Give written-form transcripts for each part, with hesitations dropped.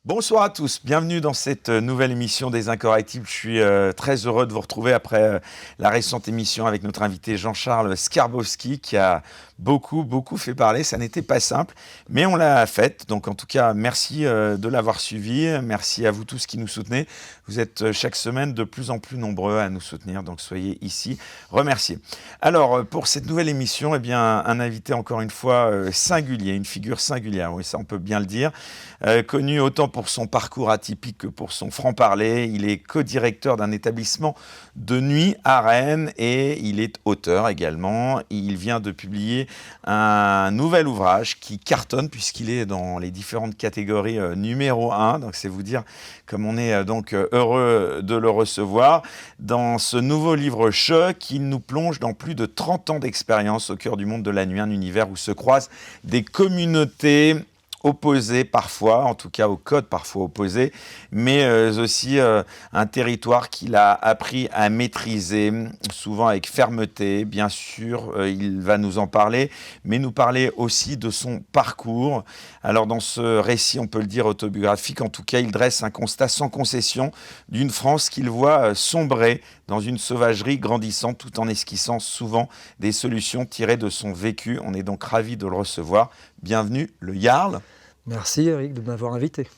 Bonsoir à tous, bienvenue dans cette nouvelle émission des Incorrectibles. Je suis très heureux de vous retrouver après la récente émission avec notre invité Jean-Charles Skarbowski qui a beaucoup fait parler. Ça n'était pas simple, mais on l'a faite. Donc en tout cas, merci de l'avoir suivi. Merci à vous tous qui nous soutenez. Vous êtes chaque semaine de plus en plus nombreux à nous soutenir, donc soyez ici remerciés. Alors pour cette nouvelle émission, eh bien, un invité encore une fois singulier, une figure singulière, oui ça on peut bien le dire, connu autant pour son parcours atypique que pour son franc-parler. Il est co-directeur d'un établissement de nuit à Rennes et il est auteur également. Il vient de publier un nouvel ouvrage qui cartonne puisqu'il est dans les différentes catégories numéro 1. Donc c'est vous dire comme on est donc heureux de le recevoir. Dans ce nouveau livre choc, il nous plonge dans plus de 30 ans d'expérience au cœur du monde de la nuit, un univers où se croisent des communautés opposés parfois, en tout cas au code parfois opposé, mais aussi un territoire qu'il a appris à maîtriser, souvent avec fermeté. Bien sûr, il va nous en parler, mais nous parler aussi de son parcours. Alors dans ce récit, on peut le dire autobiographique, en tout cas, il dresse un constat sans concession d'une France qu'il voit sombrer dans une sauvagerie grandissante tout en esquissant souvent des solutions tirées de son vécu. On est donc ravis de le recevoir. Bienvenue, le Jarl. Merci Eric de m'avoir invité.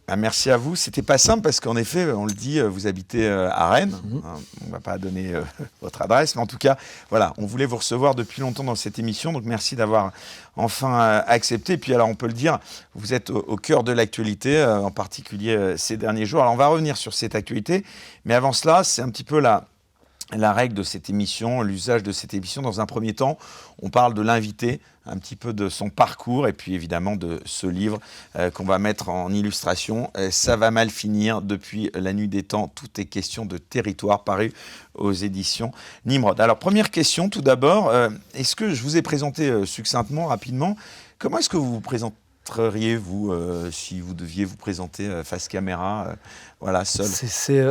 Ah, merci à vous. C'était pas simple parce qu'en effet, on le dit, vous habitez à Rennes. On ne va pas donner votre adresse, mais en tout cas, voilà, on voulait vous recevoir depuis longtemps dans cette émission. Donc merci d'avoir enfin accepté. Et puis alors, on peut le dire, vous êtes au cœur de l'actualité, en particulier ces derniers jours. Alors on va revenir sur cette actualité, mais avant cela, c'est un petit peu la règle de cette émission, l'usage de cette émission. Dans un premier temps, on parle de l'invité, un petit peu de son parcours et puis évidemment de ce livre qu'on va mettre en illustration. Ça va mal finir depuis la nuit des temps. Tout est question de territoire, paru aux éditions Nimrod. Alors première question tout d'abord, est-ce que je vous ai présenté succinctement, rapidement, comment est-ce que vous vous présenteriez-vous si vous deviez vous présenter face caméra, voilà, seul?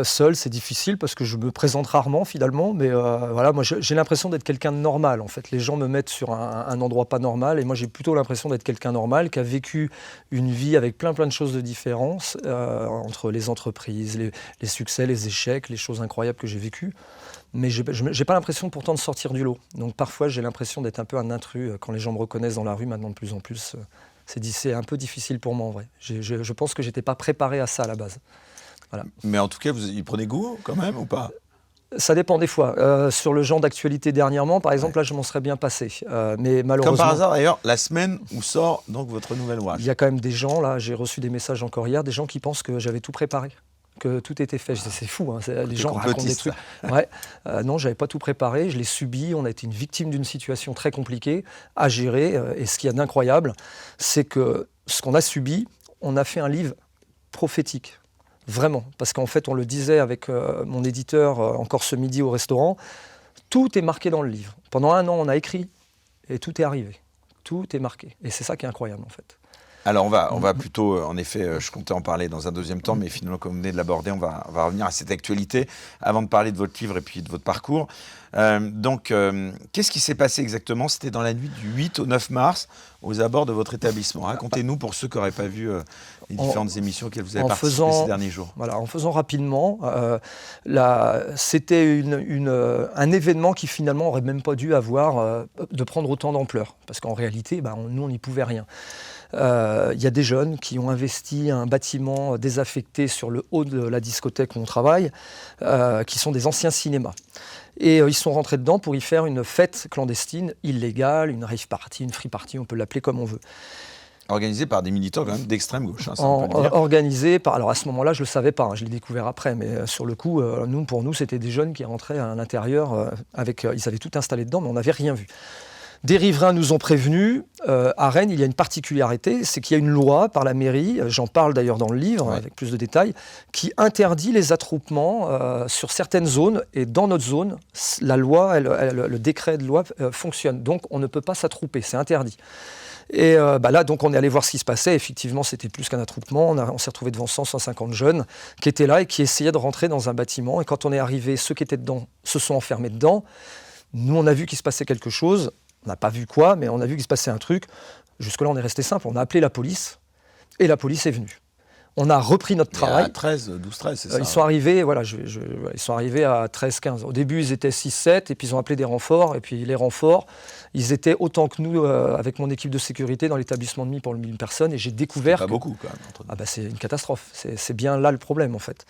Seul, c'est difficile parce que je me présente rarement finalement, mais voilà, moi j'ai l'impression d'être quelqu'un de normal. En fait, les gens me mettent sur un endroit pas normal et moi j'ai plutôt l'impression d'être quelqu'un normal qui a vécu une vie avec plein de choses de différence entre les entreprises, les succès, les échecs, les choses incroyables que j'ai vécues. Mais j'ai pas l'impression pourtant de sortir du lot. Donc parfois j'ai l'impression d'être un peu un intrus quand les gens me reconnaissent dans la rue maintenant de plus en plus. C'est un peu difficile pour moi en vrai. Je pense que j'étais pas préparé à ça à la base. Voilà. Mais en tout cas, vous y prenez goût quand même ou pas? Ça dépend des fois. Sur le genre d'actualité dernièrement, par exemple, là, je m'en serais bien passé. Mais malheureusement... Comme par hasard, d'ailleurs, la semaine où sort donc votre nouvel ouvrage. Il y a quand même des gens, là, j'ai reçu des messages encore hier, des gens qui pensent que j'avais tout préparé, que tout était fait. C'est fou, hein, les gens racontent des trucs. Ouais. Non, j'avais pas tout préparé, je l'ai subi. On a été une victime d'une situation très compliquée à gérer. Et ce qu'il y a d'incroyable, c'est que ce qu'on a subi, on a fait un livre prophétique. Vraiment, parce qu'en fait, on le disait avec mon éditeur encore ce midi au restaurant, tout est marqué dans le livre. Pendant un an, on a écrit et tout est arrivé. Tout est marqué. Et c'est ça qui est incroyable, en fait. Alors, on va plutôt, en effet, je comptais en parler dans un deuxième temps, mais finalement, comme vous venez de l'aborder, on va revenir à cette actualité avant de parler de votre livre et puis de votre parcours. Qu'est-ce qui s'est passé exactement? C'était dans la nuit du 8 au 9 mars, aux abords de votre établissement. Racontez-nous, pour ceux qui n'auraient pas vu les différentes émissions auxquelles vous avez participé ces derniers jours. Voilà, en faisant rapidement, c'était un événement qui finalement n'aurait même pas dû avoir, de prendre autant d'ampleur. Parce qu'en réalité, nous, on n'y pouvait rien. Il y a des jeunes qui ont investi un bâtiment désaffecté sur le haut de la discothèque où on travaille, qui sont des anciens cinémas. Et ils sont rentrés dedans pour y faire une fête clandestine, illégale, une rave party, une free party, on peut l'appeler comme on veut. Organisé par des militants quand même d'extrême gauche, hein, ça on peut le dire. Organisé par... Alors à ce moment-là, je ne le savais pas, je l'ai découvert après, mais sur le coup, pour nous, c'était des jeunes qui rentraient à l'intérieur, ils avaient tout installé dedans, mais on n'avait rien vu. Des riverains nous ont prévenus. À Rennes, il y a une particularité, c'est qu'il y a une loi par la mairie, j'en parle d'ailleurs dans le livre, avec plus de détails, qui interdit les attroupements sur certaines zones. Et dans notre zone, la loi, le décret de loi fonctionne. Donc on ne peut pas s'attrouper, c'est interdit. Et là, donc, on est allé voir ce qui se passait. Effectivement, c'était plus qu'un attroupement. On s'est retrouvé devant 150 jeunes qui étaient là et qui essayaient de rentrer dans un bâtiment. Et quand on est arrivé, ceux qui étaient dedans se sont enfermés dedans. Nous, on a vu qu'il se passait quelque chose. On n'a pas vu quoi, mais on a vu qu'il se passait un truc. Jusque-là, on est resté simple. On a appelé la police et la police est venue. On a repris notre travail. À 12-13, c'est ça. Ils sont arrivés, ils sont arrivés à 13-15. Au début, ils étaient 6-7, et puis ils ont appelé des renforts. Et puis les renforts, ils étaient autant que nous, avec mon équipe de sécurité, dans l'établissement de nuit pour le 1000 personnes. Et j'ai découvert pas beaucoup, quand même. C'est une catastrophe. C'est bien là le problème, en fait.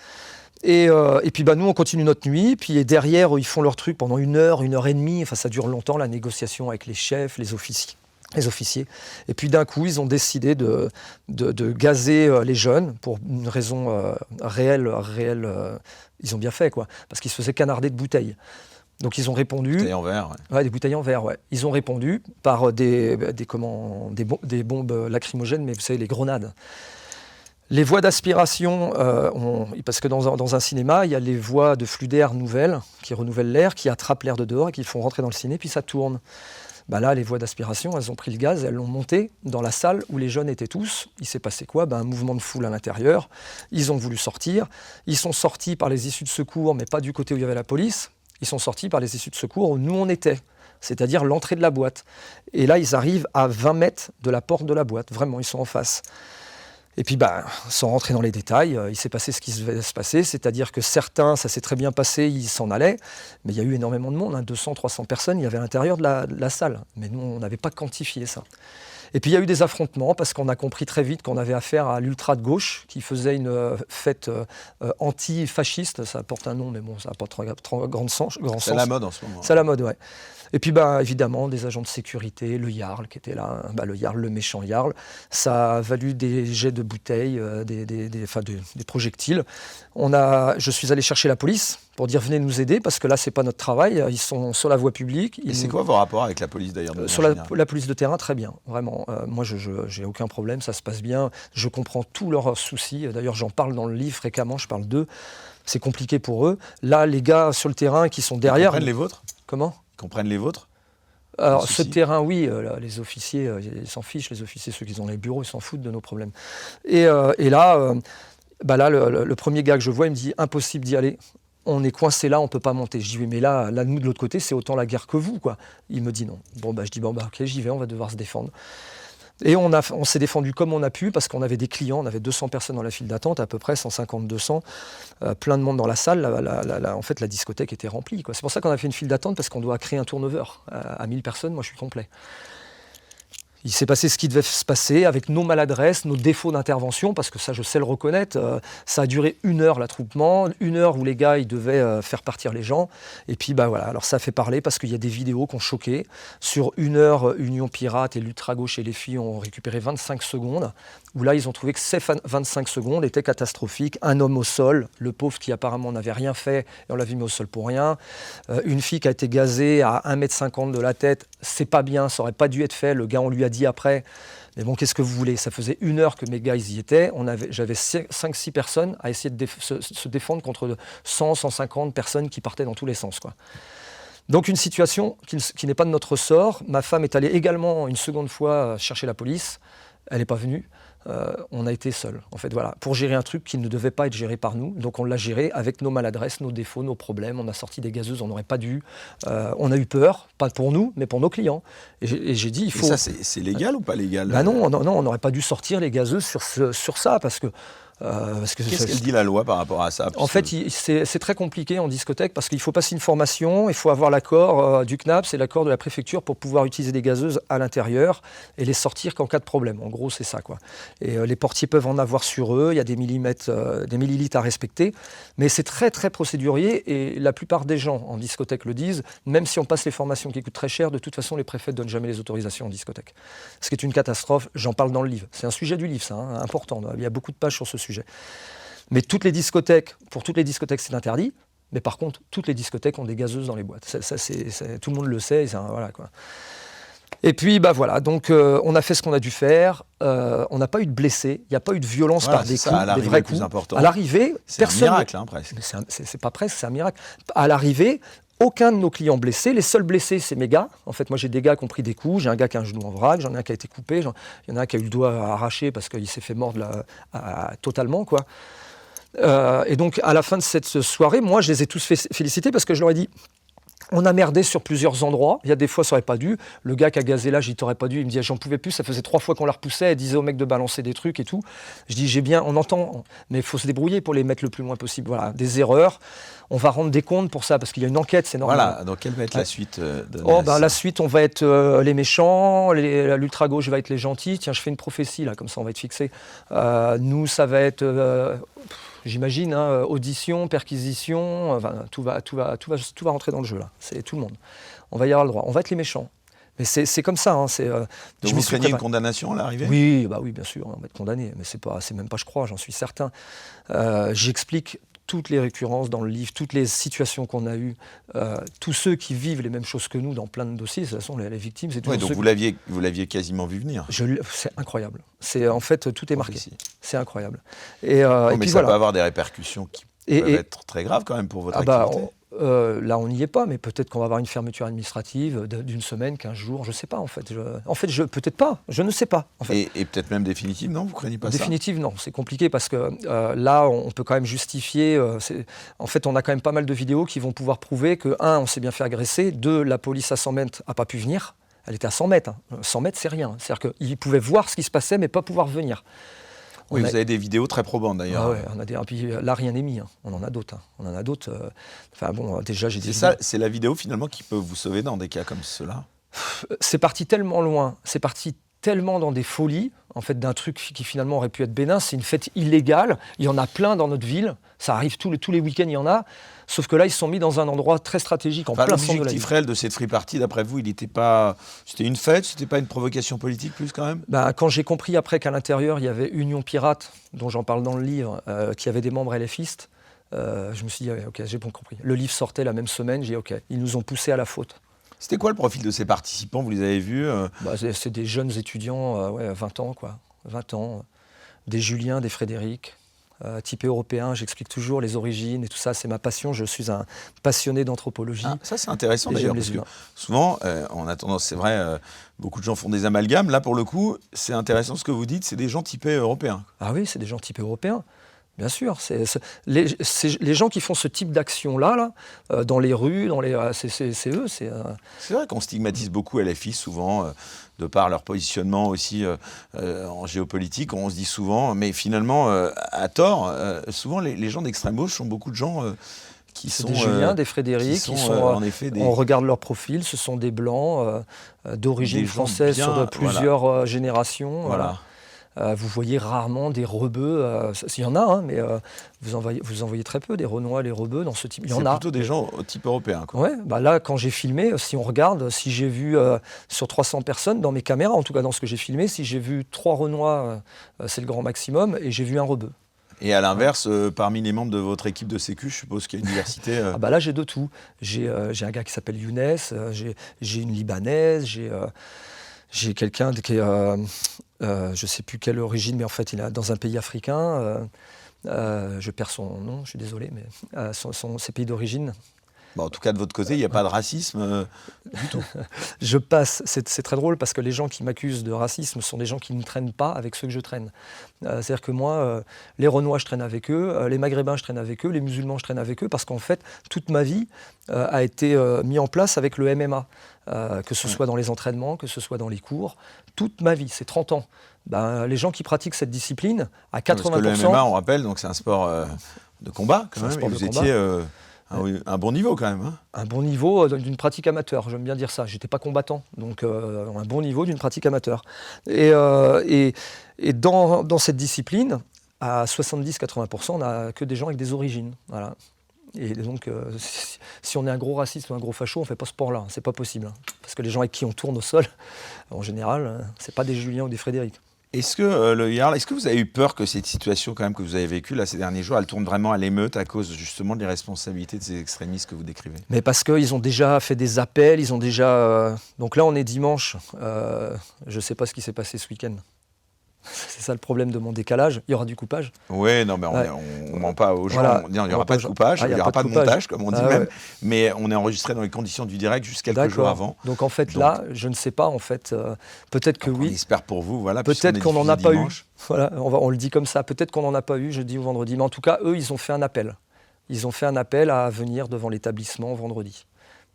Et puis nous, on continue notre nuit. Puis derrière, ils font leur truc pendant 1 heure, 1 heure et demie. Enfin, ça dure longtemps, la négociation avec les chefs, les officiers. Et puis d'un coup, ils ont décidé de gazer les jeunes pour une raison réelle. Ils ont bien fait, quoi, parce qu'ils se faisaient canarder de bouteilles. Donc ils ont répondu. Bouteilles en verre, des bouteilles en verre, ouais. Ils ont répondu par des bombes lacrymogènes, mais vous savez, les grenades. Les voies d'aspiration, parce que dans un cinéma, il y a les voies de flux d'air nouvelles qui renouvellent l'air, qui attrapent l'air de dehors et qui font rentrer dans le ciné, puis ça tourne. Là, les voies d'aspiration, elles ont pris le gaz, elles l'ont monté dans la salle où les jeunes étaient tous. Il s'est passé quoi ? Un mouvement de foule à l'intérieur. Ils ont voulu sortir. Ils sont sortis par les issues de secours, mais pas du côté où il y avait la police. Ils sont sortis par les issues de secours où nous on était, c'est-à-dire l'entrée de la boîte. Et là, ils arrivent à 20 mètres de la porte de la boîte. Vraiment, ils sont en face. Et puis, sans rentrer dans les détails, il s'est passé ce qui devait se passer, c'est-à-dire que certains, ça s'est très bien passé, ils s'en allaient, mais il y a eu énormément de monde, 200, 300 personnes, il y avait à l'intérieur de la salle. Mais nous, on n'avait pas quantifié ça. Et puis, il y a eu des affrontements, parce qu'on a compris très vite qu'on avait affaire à l'ultra de gauche, qui faisait une fête anti-fasciste, ça porte un nom, mais bon, ça n'a pas trop grand sens. C'est à la mode en ce moment. C'est à la mode, ouais. Et puis, évidemment, des agents de sécurité, le Jarl qui était là, le Jarl, le méchant Jarl. Ça a valu des jets de bouteilles, des projectiles. Je suis allé chercher la police pour dire venez nous aider, parce que là, c'est pas notre travail. Ils sont sur la voie publique. Et c'est quoi vos rapports avec la police, d'ailleurs Sur la police de terrain, très bien, vraiment. Moi, je n'ai aucun problème, ça se passe bien. Je comprends tous leurs soucis. D'ailleurs, j'en parle dans le livre fréquemment, je parle d'eux. C'est compliqué pour eux. Là, les gars sur le terrain qui sont derrière... Ils comprennent les vôtres ? Comment ? Comprennent les vôtres ? Alors, ce terrain, oui, les officiers, ils s'en fichent, les officiers, ceux qui ont les bureaux, ils s'en foutent de nos problèmes. Et là, le premier gars que je vois, il me dit, impossible d'y aller, on est coincé là, on ne peut pas monter. Je dis, oui, mais là, nous, de l'autre côté, c'est autant la guerre que vous, quoi. Il me dit non. Je dis, ok, j'y vais, on va devoir se défendre. Et on s'est défendu comme on a pu, parce qu'on avait des clients, on avait 200 personnes dans la file d'attente, à peu près 150-200, plein de monde dans la salle. En fait, la discothèque était remplie, quoi. C'est pour ça qu'on a fait une file d'attente, parce qu'on doit créer un turnover. À 1000 personnes, moi je suis complet. Il s'est passé ce qui devait se passer avec nos maladresses, nos défauts d'intervention, parce que ça, je sais le reconnaître. Ça a duré 1 heure, l'attroupement, 1 heure où les gars, ils devaient faire partir les gens. Et puis, voilà, alors ça a fait parler, parce qu'il y a des vidéos qui ont choqué. Sur 1 heure, Union Pirate et l'ultra-gauche et les filles ont récupéré 25 secondes, où là, ils ont trouvé que ces 25 secondes étaient catastrophiques. Un homme au sol, le pauvre qui apparemment n'avait rien fait, et on l'avait mis au sol pour rien. Une fille qui a été gazée à 1,50 m de la tête, c'est pas bien, ça aurait pas dû être fait. Le gars, on lui a dit après, mais bon, qu'est-ce que vous voulez ? Ça faisait 1 heure que mes gars, ils y étaient. J'avais 5-6 personnes à essayer de se défendre contre 100, 150 personnes qui partaient dans tous les sens, quoi. Donc une situation qui n'est pas de notre sort. Ma femme est allée également une seconde fois chercher la police. Elle n'est pas venue. On a été seuls, en fait, voilà, pour gérer un truc qui ne devait pas être géré par nous. Donc on l'a géré avec nos maladresses, nos défauts, nos problèmes. On a sorti des gazeuses, on n'aurait pas dû. On a eu peur, pas pour nous, mais pour nos clients. Et j'ai dit, il faut... Et ça, c'est légal ou pas légal ? Non, on n'aurait pas dû sortir les gazeuses sur ça, parce que... Qu'est-ce qu'elle dit la loi par rapport à ça ? En fait, c'est très compliqué en discothèque, parce qu'il faut passer une formation, il faut avoir l'accord du CNAPS et l'accord de la préfecture pour pouvoir utiliser des gazeuses à l'intérieur et les sortir qu'en cas de problème. En gros, c'est ça, quoi. Et les portiers peuvent en avoir sur eux, il y a des millilitres à respecter, mais c'est très très procédurier, et la plupart des gens en discothèque le disent, même si on passe les formations qui coûtent très cher, de toute façon les préfets ne donnent jamais les autorisations en discothèque. Ce qui est une catastrophe, j'en parle dans le livre. C'est un sujet du livre, ça, important, il y a beaucoup de pages sur ce sujet. Mais pour toutes les discothèques, c'est interdit. Mais par contre, toutes les discothèques ont des gazeuses dans les boîtes. Tout le monde le sait. Voilà, quoi. Et puis, voilà. Donc, on a fait ce qu'on a dû faire. On n'a pas eu de blessés. Il n'y a pas eu de violence par des coups, des vrais coups. Important. À l'arrivée, personne. C'est un miracle, presque. C'est pas presque, c'est un miracle. À l'arrivée, aucun de nos clients blessés. Les seuls blessés, c'est mes gars. En fait, moi, j'ai des gars qui ont pris des coups. J'ai un gars qui a un genou en vrac. J'en ai un qui a été coupé. Il y en a un qui a eu le doigt arraché parce qu'il s'est fait mordre totalement, quoi. Et donc, à la fin de cette soirée, moi, je les ai tous félicités, parce que je leur ai dit, On a merdé sur plusieurs endroits. Il y a des fois, ça n'aurait pas dû. Le gars qui a gazé là, j'ai dit, t'aurais pas dû. Il me dit, j'en pouvais plus. Ça faisait 3 fois qu'on la repoussait. Elle disait au mec de balancer des trucs et tout. Je dis, j'ai bien, on entend, mais il faut se débrouiller pour les mettre le plus loin possible. Voilà, des erreurs. On va rendre des comptes pour ça parce qu'il y a une enquête, c'est normal. Voilà, donc quelle va être la suite La suite, on va être les méchants, l'ultra-gauche va être les gentils. Tiens, je fais une prophétie, là, comme ça on va être fixé. Nous, ça va être, j'imagine, audition, perquisition, tout va rentrer dans le jeu, là. C'est tout le monde. On va y avoir le droit. On va être les méchants. Mais c'est comme ça. Donc vous craignez une condamnation à l'arrivée ? Oui, bien sûr, on va être condamné. Mais c'est même pas, je crois, j'en suis certain. J'explique toutes les récurrences dans le livre, toutes les situations qu'on a eues, tous ceux qui vivent les mêmes choses que nous dans plein de dossiers, ce sont les victimes. C'est donc vous l'aviez quasiment vu venir. C'est incroyable. En fait, tout est marqué. C'est incroyable. Mais ça peut avoir des répercussions qui peuvent être très graves quand même pour votre activité. Là, on n'y est pas, mais peut-être qu'on va avoir une fermeture administrative d'une semaine, 15 jours, je ne sais pas en fait. Peut-être pas, je ne sais pas. En fait. Et peut-être même définitive, non ? Vous craignez pas ça ? Définitive, non, c'est compliqué parce que là, on peut quand même justifier. En fait, on a quand même pas mal de vidéos qui vont pouvoir prouver que, 1, on s'est bien fait agresser, 2, la police à 100 mètres n'a pas pu venir. Elle était à 100 mètres. 100 mètres, c'est rien. C'est-à-dire qu'ils pouvaient voir ce qui se passait, mais pas pouvoir venir. Oui, vous avez des vidéos très probantes d'ailleurs. Puis là, rien n'est mis. On en a d'autres. Déjà, j'ai dit. C'est la vidéo finalement qui peut vous sauver dans des cas comme cela. C'est parti tellement loin, c'est parti tellement dans des folies, en fait, d'un truc qui finalement aurait pu être bénin. C'est une fête illégale. Il y en a plein dans notre ville. Ça arrive tous les week-ends, il y en a. Sauf que là, ils se sont mis dans un endroit très stratégique, en plein centre de la ville. L'objectif réel de cette free party, d'après vous, il n'était pas... C'était une fête, c'était pas une provocation politique plus quand même ? Quand j'ai compris après qu'à l'intérieur, il y avait Union Pirate, dont j'en parle dans le livre, qui avait des membres LFistes, je me suis dit, ok, j'ai bien compris. Le livre sortait la même semaine, j'ai dit, ok, ils nous ont poussés à la faute. C'était quoi le profil de ces participants ? Vous les avez vus C'est des jeunes étudiants, 20 ans, quoi. 20 ans. Des Julien, des Frédéric, typés européens. J'explique toujours les origines et tout ça. C'est ma passion. Je suis un passionné d'anthropologie. Ça, c'est intéressant d'ailleurs, parce que souvent, on a tendance, c'est vrai, beaucoup de gens font des amalgames. Là, pour le coup, c'est intéressant ce que vous dites, c'est des gens typés européens. Ah oui, c'est des gens typés européens. Bien sûr, les gens qui font ce type d'action-là, dans les rues, c'est eux. C'est vrai qu'on stigmatise beaucoup LFI souvent, de par leur positionnement aussi en géopolitique. On se dit souvent, mais finalement, à tort, souvent les gens d'extrême gauche sont beaucoup de gens qui sont... des Julien, des Frédéric, en effet on regarde leur profil, ce sont des blancs d'origine française sur plusieurs générations. Voilà. Vous voyez rarement des rebeux, il y en a, mais vous en voyez très peu, des Renois, les rebeux dans ce type. Il y en a. C'est plutôt des gens au type européen, quoi. Ouais, là, quand j'ai filmé, si on regarde, si j'ai vu sur 300 personnes, dans mes caméras, en tout cas dans ce que j'ai filmé, si j'ai vu 3 Renois, c'est le grand maximum, et j'ai vu un rebeu. Et à l'inverse, parmi les membres de votre équipe de sécu, je suppose qu'il y a une diversité. Là, j'ai de tout. J'ai un gars qui s'appelle Younes, j'ai une Libanaise, j'ai quelqu'un qui est... je ne sais plus quelle origine, mais en fait, il est dans un pays africain. Je perds son nom, je suis désolé, mais ses pays d'origine. En tout cas, de votre côté, il n'y a pas de racisme du tout. Je passe. C'est très drôle parce que les gens qui m'accusent de racisme sont des gens qui ne traînent pas avec ceux que je traîne. C'est-à-dire que moi, les Renois, je traîne avec eux, les Maghrébins, je traîne avec eux, les musulmans, je traîne avec eux, parce qu'en fait, toute ma vie a été mise en place avec le MMA. Que ce soit dans les entraînements, que ce soit dans les cours. Toute ma vie, c'est 30 ans. Les gens qui pratiquent cette discipline, à 80%... Parce que le MMA, on rappelle, donc c'est un sport de combat, quand même, et vous étiez un bon niveau, quand même. Un bon niveau d'une pratique amateur, j'aime bien dire ça. Je n'étais pas combattant, donc un bon niveau d'une pratique amateur. Et dans cette discipline, à 70-80%, on n'a que des gens avec des origines. Voilà. Et donc, si on est un gros raciste ou un gros facho, on ne fait pas ce sport-là. C'est pas possible. Parce que les gens avec qui on tourne au sol, en général, c'est pas des Julien ou des Frédéric. Est-ce que vous avez eu peur que cette situation quand même que vous avez vécue là, ces derniers jours, elle tourne vraiment à l'émeute à cause justement de l'irresponsabilité de ces extrémistes que vous décrivez ? Mais parce qu'ils ont déjà fait des appels, ils ont déjà... Donc là, on est dimanche. Je ne sais pas ce qui s'est passé ce week-end. C'est ça le problème de mon décalage. Il y aura du coupage. Oui, non, mais on ne ment pas aux gens. Voilà. Il n'y aura pas de coupage, il n'y aura pas de montage, comme on dit même. Ouais. Mais on est enregistré dans les conditions du direct juste quelques jours avant. Donc en fait, là, je ne sais pas. En fait, peut-être que oui. On espère pour vous, voilà. Peut-être qu'on n'en a pas eu. Voilà, on le dit comme ça. Peut-être qu'on n'en a pas eu jeudi ou vendredi. Mais en tout cas, eux, ils ont fait un appel. Ils ont fait un appel à venir devant l'établissement vendredi.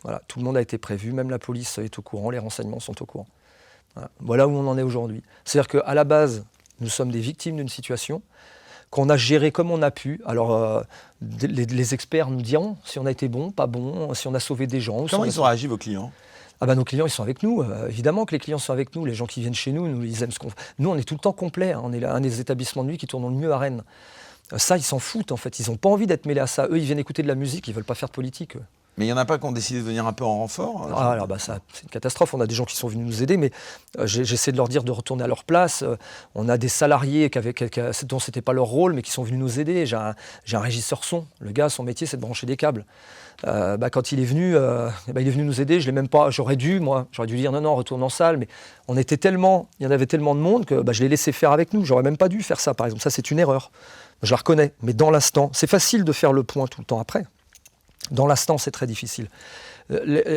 Voilà, tout le monde a été prévu, même la police est au courant, les renseignements sont au courant. Voilà où on en est aujourd'hui. C'est-à-dire qu'à la base, nous sommes des victimes d'une situation qu'on a gérée comme on a pu. Alors, les experts nous diront si on a été bon, pas bon, si on a sauvé des gens. Comment ils ont réagi, vos clients ? Ah bah nos clients, ils sont avec nous. Évidemment que les clients sont avec nous. Les gens qui viennent chez nous, ils aiment ce qu'on fait. Nous, on est tout le temps complet. On est un des établissements de nuit qui tourne le mieux à Rennes. Ça, ils s'en foutent, en fait. Ils n'ont pas envie d'être mêlés à ça. Eux, ils viennent écouter de la musique, ils ne veulent pas faire de politique. Mais il n'y en a pas qui ont décidé de venir un peu en renfort ? Alors ça, c'est une catastrophe. On a des gens qui sont venus nous aider, mais j'essaie de leur dire de retourner à leur place. On a des salariés dont ce n'était pas leur rôle, mais qui sont venus nous aider. J'ai un régisseur son. Le gars, son métier, c'est de brancher des câbles. Quand il est venu nous aider. J'aurais dû dire non, retourne en salle. Mais il y en avait tellement de monde que je l'ai laissé faire avec nous. J'aurais même pas dû faire ça, par exemple. Ça, c'est une erreur. Je la reconnais. Mais dans l'instant, c'est facile de faire le point tout le temps après. Dans l'instant, c'est très difficile.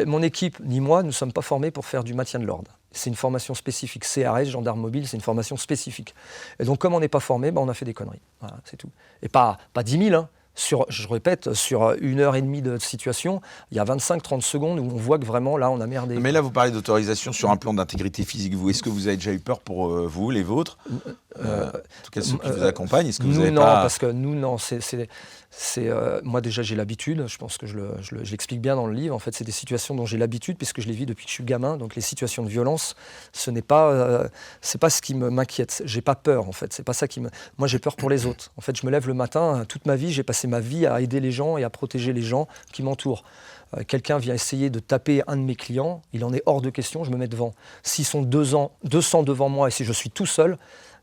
Mon équipe, ni moi, nous ne sommes pas formés pour faire du maintien de l'ordre. C'est une formation spécifique. CRS, gendarme mobile, c'est une formation spécifique. Et donc, comme on n'est pas formé, on a fait des conneries. Voilà, c'est tout. Et pas 10 000, hein. Je répète, sur 1h30 de situation, il y a 25-30 secondes où on voit que vraiment, là, on a merdé. Mais là, vous parlez d'autorisation sur un plan d'intégrité physique. Est-ce que vous avez déjà eu peur pour vous, les vôtres en tout cas, ceux qui vous accompagnent, est-ce que vous avez non, pas... parce que nous, non. Moi, déjà, j'ai l'habitude. Je pense que je l'explique bien dans le livre. En fait, c'est des situations dont j'ai l'habitude, puisque je les vis depuis que je suis gamin. Donc, les situations de violence, c'est pas ce qui m'inquiète. J'ai pas peur, en fait. C'est pas ça qui me... Moi, j'ai peur pour les autres. En fait, je me lève le matin. Toute ma vie, j'ai passé ma vie à aider les gens et à protéger les gens qui m'entourent. Quelqu'un vient essayer de taper un de mes clients, il en est hors de question, je me mets devant. S'ils sont 200 devant moi et si je suis tout seul,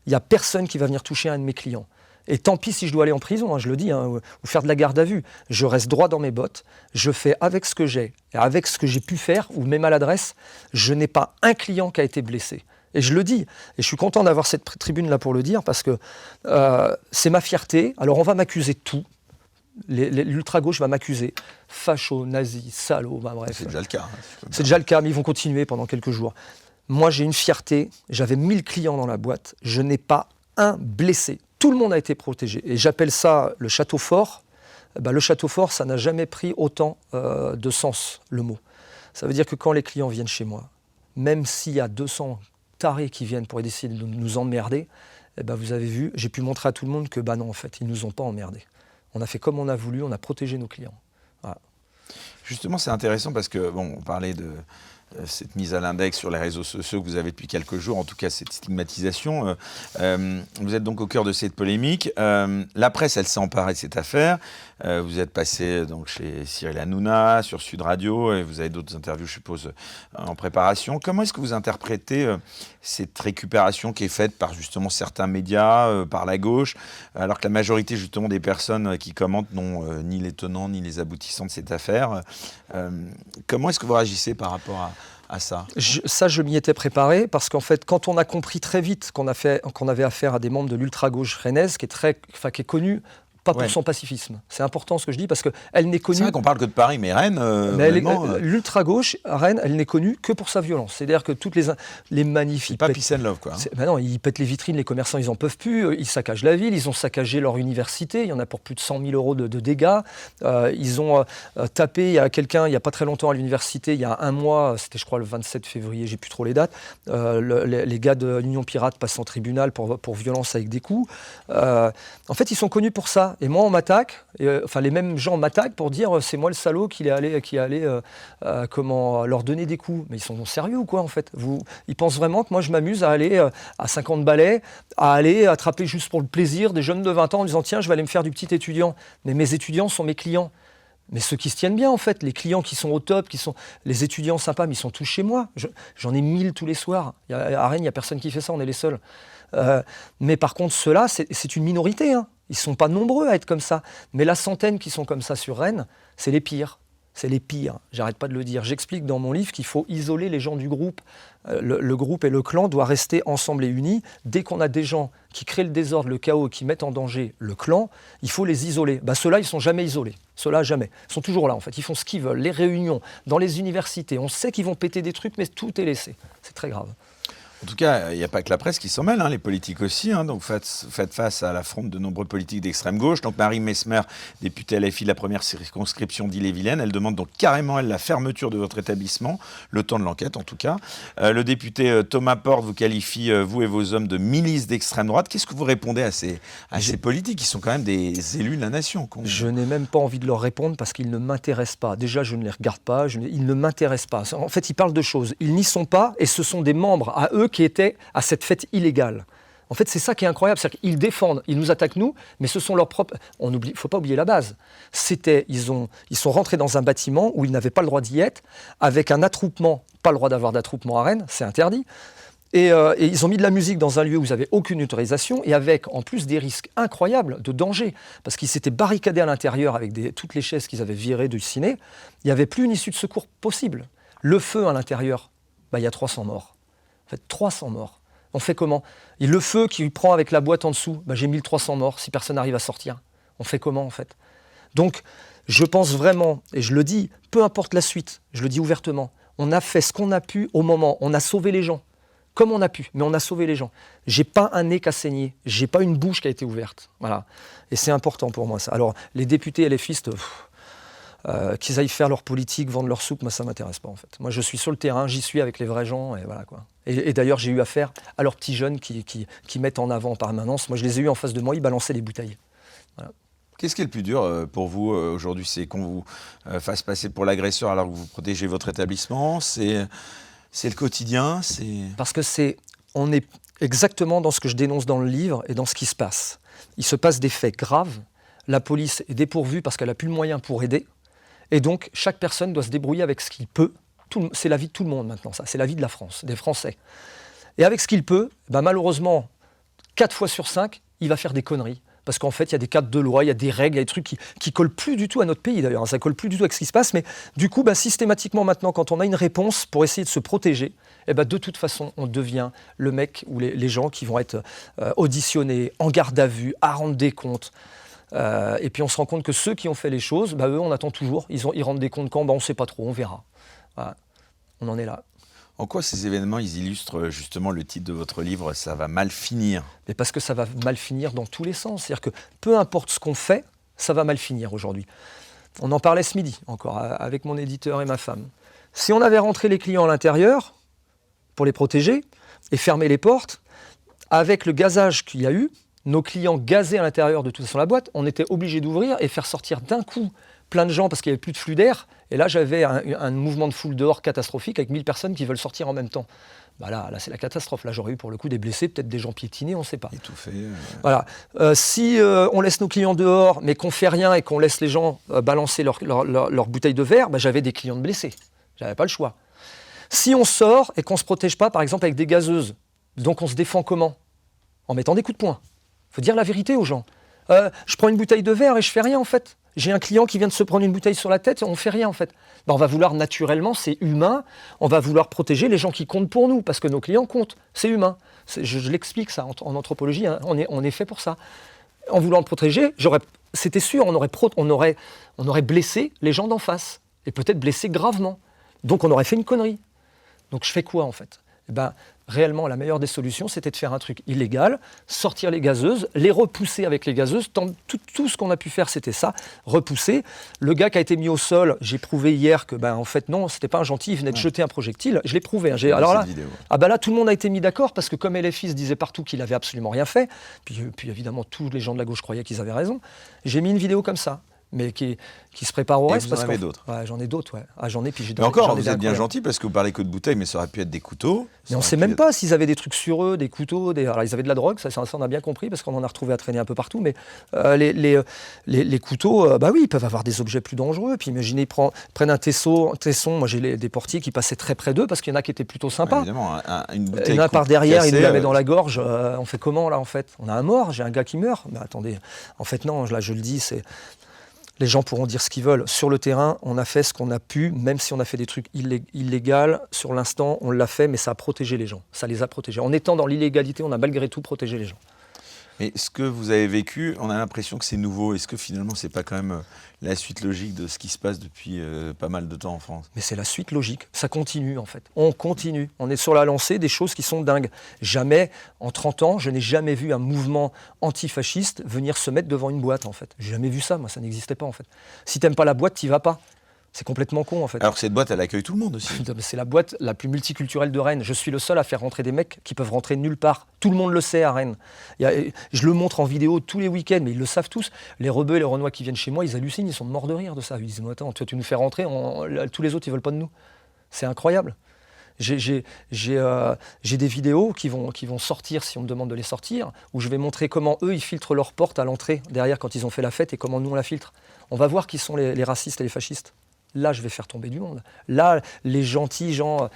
il n'y a personne qui va venir toucher un de mes clients. Et tant pis si je dois aller en prison, je le dis, ou faire de la garde à vue. Je reste droit dans mes bottes, je fais avec ce que j'ai, et avec ce que j'ai pu faire, ou mes maladresses, je n'ai pas un client qui a été blessé. Et je le dis, et je suis content d'avoir cette tribune-là pour le dire, parce que c'est ma fierté. Alors on va m'accuser de tout. L'ultra-gauche va m'accuser. Facho, nazi, salaud, bref. C'est déjà le cas. C'est déjà le cas, mais ils vont continuer pendant quelques jours. Moi, j'ai une fierté. J'avais 1000 clients dans la boîte. Je n'ai pas un blessé. Tout le monde a été protégé. Et j'appelle ça le château fort. Le château fort, ça n'a jamais pris autant de sens, le mot. Ça veut dire que quand les clients viennent chez moi, même s'il y a 200 tarés qui viennent pour essayer de nous emmerder, vous avez vu, j'ai pu montrer à tout le monde que non, en fait, ils ne nous ont pas emmerdés. On a fait comme on a voulu, on a protégé nos clients. Voilà. Justement, c'est intéressant parce que, on parlait de cette mise à l'index sur les réseaux sociaux que vous avez depuis quelques jours, en tout cas cette stigmatisation. Vous êtes donc au cœur de cette polémique. La presse, elle s'est emparée de cette affaire. Vous êtes passé donc chez Cyril Hanouna, sur Sud Radio, et vous avez d'autres interviews, je suppose, en préparation. Comment est-ce que vous interprétez cette récupération qui est faite par justement certains médias, par la gauche, alors que la majorité justement des personnes qui commentent n'ont ni les tenants ni les aboutissants de cette affaire. Comment est-ce que vous réagissez par rapport à ça ? Je m'y étais préparé parce qu'en fait, quand on a compris très vite qu'on avait affaire à des membres de l'ultra-gauche rennaise, qui est connue, pas pour son pacifisme. C'est important ce que je dis parce qu'elle n'est connue... C'est vrai qu'on parle que de Paris, mais Rennes... l'ultra-gauche, à Rennes, elle n'est connue que pour sa violence. C'est-à-dire que toutes les manifs... C'est pas peace and love, quoi. Non, ils pètent les vitrines, les commerçants, ils n'en peuvent plus. Ils saccagent la ville, ils ont saccagé leur université. Il y en a pour plus de 100 000 euros de dégâts. Ils ont tapé, il y a quelqu'un, il n'y a pas très longtemps à l'université, il y a un mois, c'était je crois le 27 février, j'ai plus trop les dates, les gars de l'Union Pirate passent en tribunal pour violence avec des coups. En fait, ils sont connus pour ça. Et moi, on m'attaque, les mêmes gens m'attaquent pour dire c'est moi le salaud qui est allé leur donner des coups. Mais ils sont sérieux ou quoi, en fait ? Ils pensent vraiment que moi, je m'amuse à aller à 50 balais, à aller attraper juste pour le plaisir des jeunes de 20 ans en disant tiens, je vais aller me faire du petit étudiant. Mais mes étudiants sont mes clients. Mais ceux qui se tiennent bien, en fait, les clients qui sont au top, qui sont les étudiants sympas, mais ils sont tous chez moi. J'en ai 1000 tous les soirs. À Rennes, il n'y a personne qui fait ça, on est les seuls. Mais par contre, ceux-là, c'est une minorité. Hein. Ils ne sont pas nombreux à être comme ça. Mais la centaine qui sont comme ça sur Rennes, c'est les pires. C'est les pires. J'arrête pas de le dire. J'explique dans mon livre qu'il faut isoler les gens du groupe. Le groupe et le clan doivent rester ensemble et unis. Dès qu'on a des gens qui créent le désordre, le chaos, qui mettent en danger le clan, il faut les isoler. Ceux-là, ils ne sont jamais isolés. Ceux-là, jamais. Ils sont toujours là, en fait. Ils font ce qu'ils veulent. Les réunions, dans les universités. On sait qu'ils vont péter des trucs, mais tout est laissé. C'est très grave. En tout cas, il n'y a pas que la presse qui s'en mêle, hein, les politiques aussi. Hein, donc faites face à l'affront de nombreux politiques d'extrême gauche. Donc Marie Messmer, députée LFI de la première circonscription d'Ille-et-Vilaine, elle demande donc carrément la fermeture de votre établissement, le temps de l'enquête en tout cas. Le député Thomas Porte vous qualifie, vous et vos hommes, de milices d'extrême droite. Qu'est-ce que vous répondez à ces politiques qui sont quand même des élus de la nation? Je n'ai même pas envie de leur répondre parce qu'ils ne m'intéressent pas. Déjà, je ne les regarde pas, ils ne m'intéressent pas. En fait, ils parlent de choses. Ils n'y sont pas et ce sont des membres à eux qui étaient à cette fête illégale. En fait, c'est ça qui est incroyable, c'est qu'ils défendent, ils nous attaquent nous, mais ce sont leurs propres... Il ne faut pas oublier la base. Ils sont rentrés dans un bâtiment où ils n'avaient pas le droit d'y être, avec un attroupement, pas le droit d'avoir d'attroupement à Rennes, c'est interdit. Et ils ont mis de la musique dans un lieu où ils n'avaient aucune autorisation et avec en plus des risques incroyables de danger. Parce qu'ils s'étaient barricadés à l'intérieur avec toutes les chaises qu'ils avaient virées du ciné. Il n'y avait plus une issue de secours possible. Le feu à l'intérieur, il y a 300 morts. En fait, 300 morts. On fait comment? Et le feu qui prend avec la boîte en dessous, j'ai 1300 morts si personne n'arrive à sortir. On fait comment en fait? Donc, je pense vraiment, et je le dis, peu importe la suite, je le dis ouvertement, on a fait ce qu'on a pu au moment, on a sauvé les gens. Comme on a pu, mais on a sauvé les gens. J'ai pas un nez qui a saigné, j'ai pas une bouche qui a été ouverte. Voilà. Et c'est important pour moi ça. Alors, les députés LFistes, qu'ils aillent faire leur politique, vendre leur soupe, moi ça m'intéresse pas en fait. Moi je suis sur le terrain, j'y suis avec les vrais gens et voilà quoi. Et d'ailleurs j'ai eu affaire à leurs petits jeunes qui mettent en avant en permanence. Moi je les ai eus en face de moi, ils balançaient des bouteilles. Voilà. Qu'est-ce qui est le plus dur pour vous aujourd'hui? C'est qu'on vous fasse passer pour l'agresseur alors que vous protégez votre établissement? C'est le quotidien? Parce que on est exactement dans ce que je dénonce dans le livre et dans ce qui se passe. Il se passe des faits graves, la police est dépourvue parce qu'elle n'a plus le moyen pour aider. Et donc, chaque personne doit se débrouiller avec ce qu'il peut. C'est la vie de tout le monde maintenant, ça. C'est la vie de la France, des Français. Et avec ce qu'il peut, malheureusement, 4 fois sur 5, il va faire des conneries. Parce qu'en fait, il y a des cadres de loi, il y a des règles, il y a des trucs qui collent plus du tout à notre pays d'ailleurs. Ça colle plus du tout avec ce qui se passe. Mais du coup, systématiquement maintenant, quand on a une réponse pour essayer de se protéger, de toute façon, on devient le mec ou les gens qui vont être auditionnés, en garde à vue, à rendre des comptes. Et puis on se rend compte que ceux qui ont fait les choses, eux on attend toujours, ils rendent des comptes quand, on ne sait pas trop, on verra. Voilà. On en est là. En quoi ces événements ils illustrent justement le titre de votre livre, ça va mal finir? Mais parce que ça va mal finir dans tous les sens, c'est-à-dire que peu importe ce qu'on fait, ça va mal finir aujourd'hui. On en parlait ce midi encore avec mon éditeur et ma femme. Si on avait rentré les clients à l'intérieur pour les protéger et fermé les portes, avec le gazage qu'il y a eu, nos clients gazaient à l'intérieur de toute façon la boîte, on était obligé d'ouvrir et faire sortir d'un coup plein de gens parce qu'il n'y avait plus de flux d'air. Et là, j'avais un mouvement de foule dehors catastrophique avec 1000 personnes qui veulent sortir en même temps. Là, c'est la catastrophe. Là, j'aurais eu pour le coup des blessés, peut-être des gens piétinés, on ne sait pas. Étouffés. Voilà. Si on laisse nos clients dehors, mais qu'on ne fait rien et qu'on laisse les gens balancer leur bouteille de verre, j'avais des clients de blessés. Je n'avais pas le choix. Si on sort et qu'on ne se protège pas, par exemple avec des gazeuses, donc on se défend comment? En mettant des coups de poing. Il faut dire la vérité aux gens. Je prends une bouteille de verre et je fais rien en fait. J'ai un client qui vient de se prendre une bouteille sur la tête et on fait rien en fait. On va vouloir naturellement, c'est humain, on va vouloir protéger les gens qui comptent pour nous parce que nos clients comptent, c'est humain. Je l'explique ça en anthropologie, hein, on est fait pour ça. En voulant le protéger, c'était sûr, on aurait blessé les gens d'en face et peut-être blessé gravement. Donc on aurait fait une connerie. Donc je fais quoi en fait? Réellement, la meilleure des solutions, c'était de faire un truc illégal, sortir les gazeuses, les repousser avec les gazeuses. Tout ce qu'on a pu faire, c'était ça, repousser. Le gars qui a été mis au sol, j'ai prouvé hier que, en fait, non, c'était pas un gentil, il venait de jeter un projectile. Je l'ai prouvé. Alors là, tout le monde a été mis d'accord, parce que comme LFI se disait partout qu'il avait absolument rien fait, puis évidemment, tous les gens de la gauche croyaient qu'ils avaient raison, j'ai mis une vidéo comme ça. Mais qui se prépare au reste. Vous en avez d'autres? Ouais, j'en ai d'autres, ouais. J'en ai, puis j'ai Mais encore, vous êtes bien gentil parce que vous parlez que de bouteilles, mais ça aurait pu être des couteaux. Mais on ne sait même pas s'ils avaient des trucs sur eux, des couteaux. Alors ils avaient de la drogue, ça on a bien compris, parce qu'on en a retrouvé à traîner un peu partout. Mais les couteaux, oui, ils peuvent avoir des objets plus dangereux. Puis imaginez, ils prennent un tesson. Moi, j'ai des portiers qui passaient très près d'eux, parce qu'il y en a qui étaient plutôt sympas. Ouais, évidemment, une bouteille. Il y en a par derrière, il nous la met dans la gorge. On fait comment, là, en fait? On a un mort, j'ai un gars qui meurt. Mais attendez, en fait, non, là, je le dis, c'est... Les gens pourront dire ce qu'ils veulent. Sur le terrain, on a fait ce qu'on a pu, même si on a fait des trucs illégaux. Sur l'instant, on l'a fait, mais ça a protégé les gens. Ça les a protégés. En étant dans l'illégalité, on a malgré tout protégé les gens. Mais ce que vous avez vécu, on a l'impression que c'est nouveau. Est-ce que finalement, c'est pas quand même la suite logique de ce qui se passe depuis pas mal de temps en France? Mais c'est la suite logique. Ça continue, en fait. On continue. On est sur la lancée des choses qui sont dingues. Jamais, en 30 ans, je n'ai jamais vu un mouvement antifasciste venir se mettre devant une boîte, en fait. J'ai jamais vu ça, moi, ça n'existait pas, en fait. Si t'aimes pas la boîte, t'y vas pas. C'est complètement con, en fait. Alors que cette boîte, elle accueille tout le monde aussi. C'est la boîte la plus multiculturelle de Rennes. Je suis le seul à faire rentrer des mecs qui peuvent rentrer nulle part. Tout le monde le sait à Rennes. Je le montre en vidéo tous les week-ends, mais ils le savent tous. Les Rebeux et les Renois qui viennent chez moi, ils hallucinent, ils sont morts de rire de ça. Ils disent, mais attends, toi, tu nous fais rentrer, tous les autres, ils veulent pas de nous. C'est incroyable. J'ai des vidéos qui vont sortir, si on me demande de les sortir, où je vais montrer comment eux, ils filtrent leur porte à l'entrée, derrière, quand ils ont fait la fête, et comment nous, on la filtre. On va voir qui sont les racistes et les fascistes. Là, je vais faire tomber du monde. Là, les gentils gens,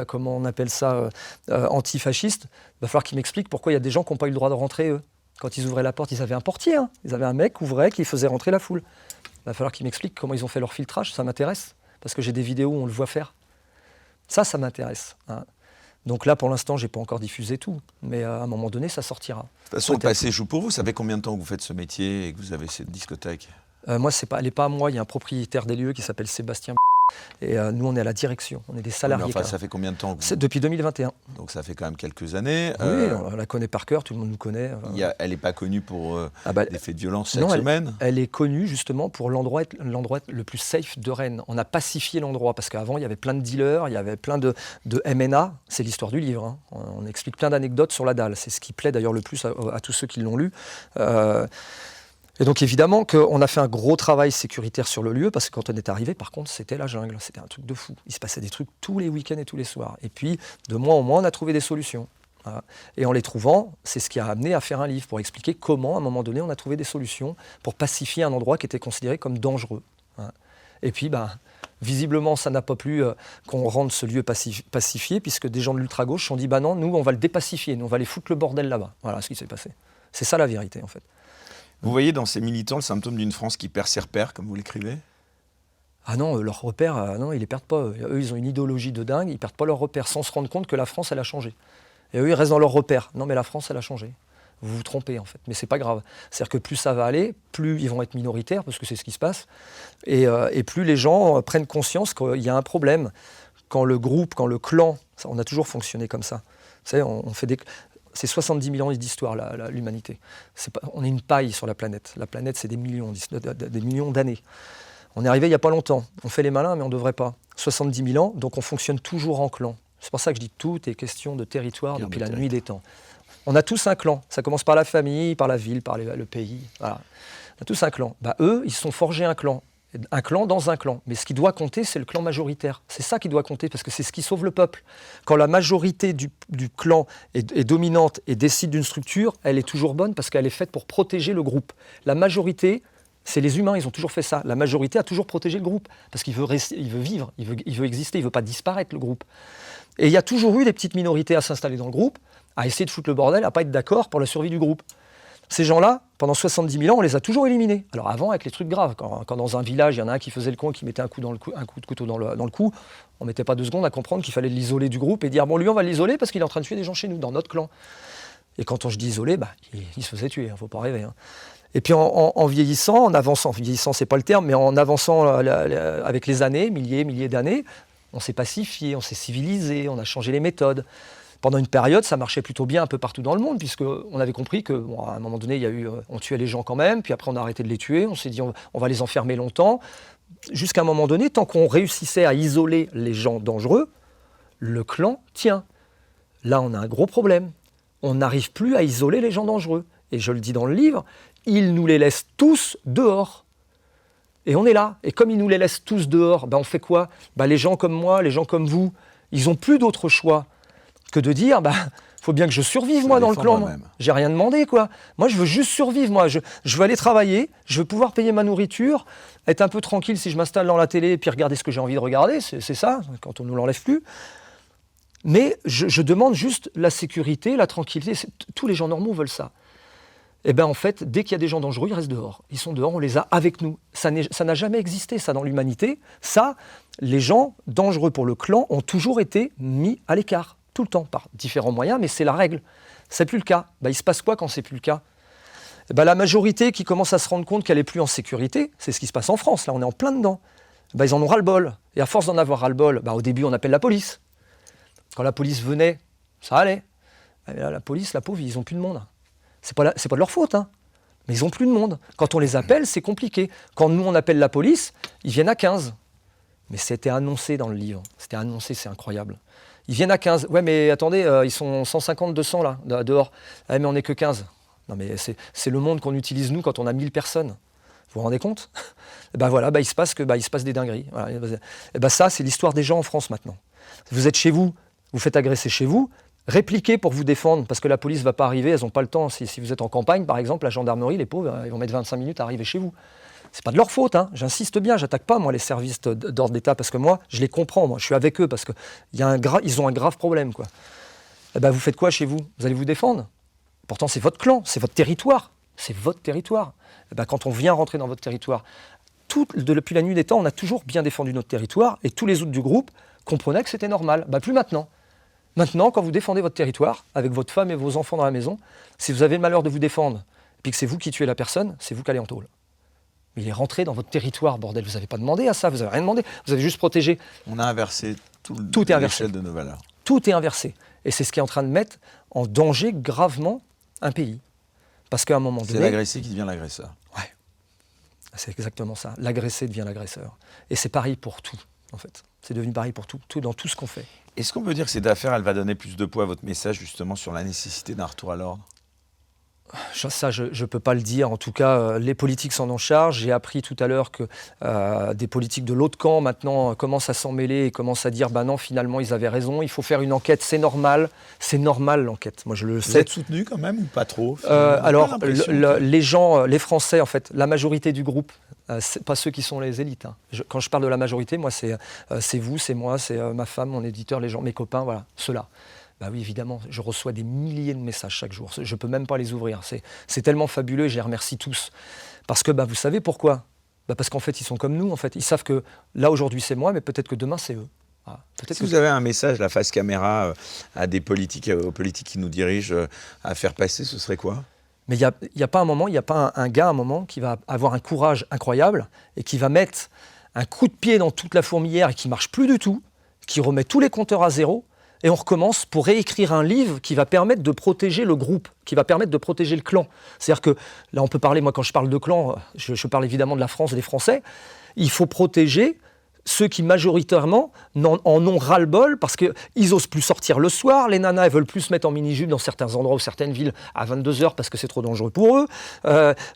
comment on appelle ça, antifascistes, il va falloir qu'ils m'expliquent pourquoi il y a des gens qui n'ont pas eu le droit de rentrer, eux. Quand ils ouvraient la porte, ils avaient un portier. Hein. Ils avaient un mec qui ouvrait, qui faisait rentrer la foule. Il va falloir qu'ils m'expliquent comment ils ont fait leur filtrage. Ça m'intéresse, parce que j'ai des vidéos où on le voit faire. Ça m'intéresse. Hein. Donc là, pour l'instant, je n'ai pas encore diffusé tout. Mais à un moment donné, ça sortira. De toute façon, le passé joue pour vous. Ça fait combien de temps que vous faites ce métier et que vous avez cette discothèque? Moi, elle n'est pas à moi. Il y a un propriétaire des lieux qui s'appelle Sébastien. Et nous, on est à la direction. On est des salariés. Mais enfin, ça fait combien de temps que vous... Depuis 2021. Donc ça fait quand même quelques années. Oui, on la connaît par cœur. Tout le monde nous connaît. Elle n'est pas connue pour des faits de violence cette non, semaine? Elle est connue justement pour l'endroit le plus safe de Rennes. On a pacifié l'endroit parce qu'avant, il y avait plein de dealers, il y avait plein de MNA. C'est l'histoire du livre. Hein. On explique plein d'anecdotes sur la dalle. C'est ce qui plaît d'ailleurs le plus à tous ceux qui l'ont lu. Et donc évidemment qu'on a fait un gros travail sécuritaire sur le lieu, parce que quand on est arrivé, par contre, c'était la jungle, c'était un truc de fou. Il se passait des trucs tous les week-ends et tous les soirs. Et puis, de mois en mois, on a trouvé des solutions. Voilà. Et en les trouvant, c'est ce qui a amené à faire un livre, pour expliquer comment, à un moment donné, on a trouvé des solutions pour pacifier un endroit qui était considéré comme dangereux. Voilà. Et puis, visiblement, ça n'a pas plu qu'on rende ce lieu pacifié, puisque des gens de l'ultra-gauche se sont dit, non, nous, on va le dépacifier, nous, on va aller foutre le bordel là-bas. Voilà ce qui s'est passé. C'est ça la vérité, en fait. Vous voyez dans ces militants le symptôme d'une France qui perd ses repères, comme vous l'écrivez? Ah non, leurs repères, non, ils les perdent pas. Eux, ils ont une idéologie de dingue, ils perdent pas leurs repères sans se rendre compte que la France, elle a changé. Et eux, ils restent dans leurs repères. Non, mais la France, elle a changé. Vous vous trompez, en fait. Mais c'est pas grave. C'est-à-dire que plus ça va aller, plus ils vont être minoritaires, parce que c'est ce qui se passe, et plus les gens prennent conscience qu'il y a un problème. Quand le groupe, quand le clan, ça, on a toujours fonctionné comme ça. Vous savez, on fait des... C'est 70 000 ans d'histoire, l'humanité. On est une paille sur la planète. La planète, c'est des millions d'années. On est arrivé il n'y a pas longtemps. On fait les malins, mais on ne devrait pas. 70 000 ans, donc on fonctionne toujours en clan. C'est pour ça que je dis tout est question de territoire depuis la nuit des temps. On a tous un clan. Ça commence par la famille, par la ville, par le pays. Voilà. On a tous un clan. Eux, ils se sont forgés un clan. Un clan dans un clan. Mais ce qui doit compter, c'est le clan majoritaire. C'est ça qui doit compter, parce que c'est ce qui sauve le peuple. Quand la majorité du clan est dominante et décide d'une structure, elle est toujours bonne parce qu'elle est faite pour protéger le groupe. La majorité, c'est les humains, ils ont toujours fait ça. La majorité a toujours protégé le groupe, parce qu'il veut vivre, il veut exister, il ne veut pas disparaître, le groupe. Et il y a toujours eu des petites minorités à s'installer dans le groupe, à essayer de foutre le bordel, à ne pas être d'accord pour la survie du groupe. Ces gens-là, pendant 70 000 ans, on les a toujours éliminés. Alors avant, avec les trucs graves, quand dans un village, il y en a un qui faisait le con, qui mettait un coup de couteau dans le cou, on ne mettait pas 2 secondes à comprendre qu'il fallait l'isoler du groupe et dire, bon, lui, on va l'isoler parce qu'il est en train de tuer des gens chez nous, dans notre clan. Et quand je dis isoler, il se faisait tuer, il ne faut pas rêver. Hein. Et puis en vieillissant, c'est pas le terme, mais en avançant avec les années, milliers d'années, on s'est pacifié, on s'est civilisé, on a changé les méthodes. Pendant une période, ça marchait plutôt bien un peu partout dans le monde, puisqu'on avait compris qu'à un moment donné, on tuait les gens quand même, puis après on a arrêté de les tuer, on s'est dit on va les enfermer longtemps. Jusqu'à un moment donné, tant qu'on réussissait à isoler les gens dangereux, le clan tient. Là, on a un gros problème. On n'arrive plus à isoler les gens dangereux. Et je le dis dans le livre, ils nous les laissent tous dehors. Et on est là. Et comme ils nous les laissent tous dehors, on fait quoi? Les gens comme moi, les gens comme vous, ils n'ont plus d'autre choix que de dire, faut bien que je survive, moi, dans le clan. J'ai rien demandé, quoi. Moi, je veux juste survivre, moi. Je veux aller travailler, je veux pouvoir payer ma nourriture, être un peu tranquille si je m'installe dans la télé et puis regarder ce que j'ai envie de regarder. C'est ça, quand on ne nous l'enlève plus. Mais je demande juste la sécurité, la tranquillité. Tous les gens normaux veulent ça. Et en fait, dès qu'il y a des gens dangereux, ils restent dehors. Ils sont dehors, on les a avec nous. Ça n'a jamais existé, ça, dans l'humanité. Ça, les gens dangereux pour le clan ont toujours été mis à l'écart. Tout le temps, par différents moyens, mais c'est la règle. C'est plus le cas. Il se passe quoi quand c'est plus le cas ? La majorité qui commence à se rendre compte qu'elle n'est plus en sécurité, c'est ce qui se passe en France, là on est en plein dedans. Ils en ont ras-le-bol. Et à force d'en avoir ras-le-bol, au début on appelle la police. Quand la police venait, ça allait. Et là, la police, la pauvre, ils n'ont plus de monde. C'est pas de leur faute, hein. Mais ils n'ont plus de monde. Quand on les appelle, c'est compliqué. Quand nous on appelle la police, ils viennent à 15. Mais c'était annoncé dans le livre. C'était annoncé, c'est incroyable. Ils viennent à 15. Ouais, mais attendez, ils sont 150, 200 là, dehors. Ah, mais on n'est que 15. Non, mais c'est le monde qu'on utilise nous quand on a 1000 personnes. Vous vous rendez compte ? Voilà, il se passe des dingueries. Voilà. Ça, c'est l'histoire des gens en France maintenant. Vous êtes chez vous, vous faites agresser chez vous, répliquez pour vous défendre, parce que la police ne va pas arriver, elles n'ont pas le temps. Si vous êtes en campagne, par exemple, la gendarmerie, les pauvres, ils vont mettre 25 minutes à arriver chez vous. C'est pas de leur faute, hein. J'insiste bien, j'attaque pas moi les services d'ordre d'État, parce que moi, je les comprends, moi, je suis avec eux, parce qu'ils ont un grave problème, quoi. Vous faites quoi chez vous ? Vous allez vous défendre ? Pourtant, c'est votre clan, c'est votre territoire. C'est votre territoire. Quand on vient rentrer dans votre territoire, depuis la nuit des temps, on a toujours bien défendu notre territoire et tous les autres du groupe comprenaient que c'était normal. Plus maintenant. Maintenant, quand vous défendez votre territoire, avec votre femme et vos enfants dans la maison, si vous avez le malheur de vous défendre et puis que c'est vous qui tuez la personne, c'est vous qui allez en tôle. Mais il est rentré dans votre territoire, bordel. Vous n'avez pas demandé à ça, vous n'avez rien demandé. Vous avez juste protégé. On a inversé tout est inversé de nos valeurs. Tout est inversé. Et c'est ce qui est en train de mettre en danger gravement un pays. Parce qu'à un moment donné... C'est l'agressé qui devient l'agresseur. Ouais, c'est exactement ça. L'agressé devient l'agresseur. Et c'est pareil pour tout, en fait. C'est devenu pareil pour tout dans tout ce qu'on fait. Est-ce qu'on peut dire que cette affaire, elle va donner plus de poids à votre message, justement, sur la nécessité d'un retour à l'ordre ? Ça, je ne peux pas le dire. En tout cas, les politiques s'en en chargent. J'ai appris tout à l'heure que des politiques de l'autre camp, maintenant, commencent à s'en mêler et commencent à dire, non, finalement, ils avaient raison. Il faut faire une enquête, c'est normal. C'est normal, l'enquête. Moi, je le sais. Vous êtes soutenu quand même ou pas trop Alors, les gens, les Français, en fait, la majorité du groupe, c'est pas ceux qui sont les élites. Hein. Quand je parle de la majorité, moi, c'est vous, c'est moi, c'est ma femme, mon éditeur, les gens, mes copains, voilà, ceux-là. Oui, évidemment, je reçois des milliers de messages chaque jour. Je ne peux même pas les ouvrir. C'est tellement fabuleux et je les remercie tous. Parce que vous savez pourquoi ? Parce qu'en fait, ils sont comme nous. En fait. Ils savent que là, aujourd'hui, c'est moi, mais peut-être que demain, c'est eux. Voilà. Si vous avez un message, la face caméra, à des politiques, aux politiques qui nous dirigent, à faire passer, ce serait quoi ? Mais il n'y a pas un moment, il n'y a pas un gars à un moment qui va avoir un courage incroyable et qui va mettre un coup de pied dans toute la fourmilière et qui ne marche plus du tout, qui remet tous les compteurs à zéro. Et on recommence pour réécrire un livre qui va permettre de protéger le groupe, qui va permettre de protéger le clan. C'est-à-dire que, là on peut parler, moi quand je parle de clan, je parle évidemment de la France et des Français, il faut protéger ceux qui majoritairement en ont ras-le-bol parce qu'ils n'osent plus sortir le soir, les nanas elles veulent plus se mettre en mini-jupe dans certains endroits ou certaines villes à 22h parce que c'est trop dangereux pour eux.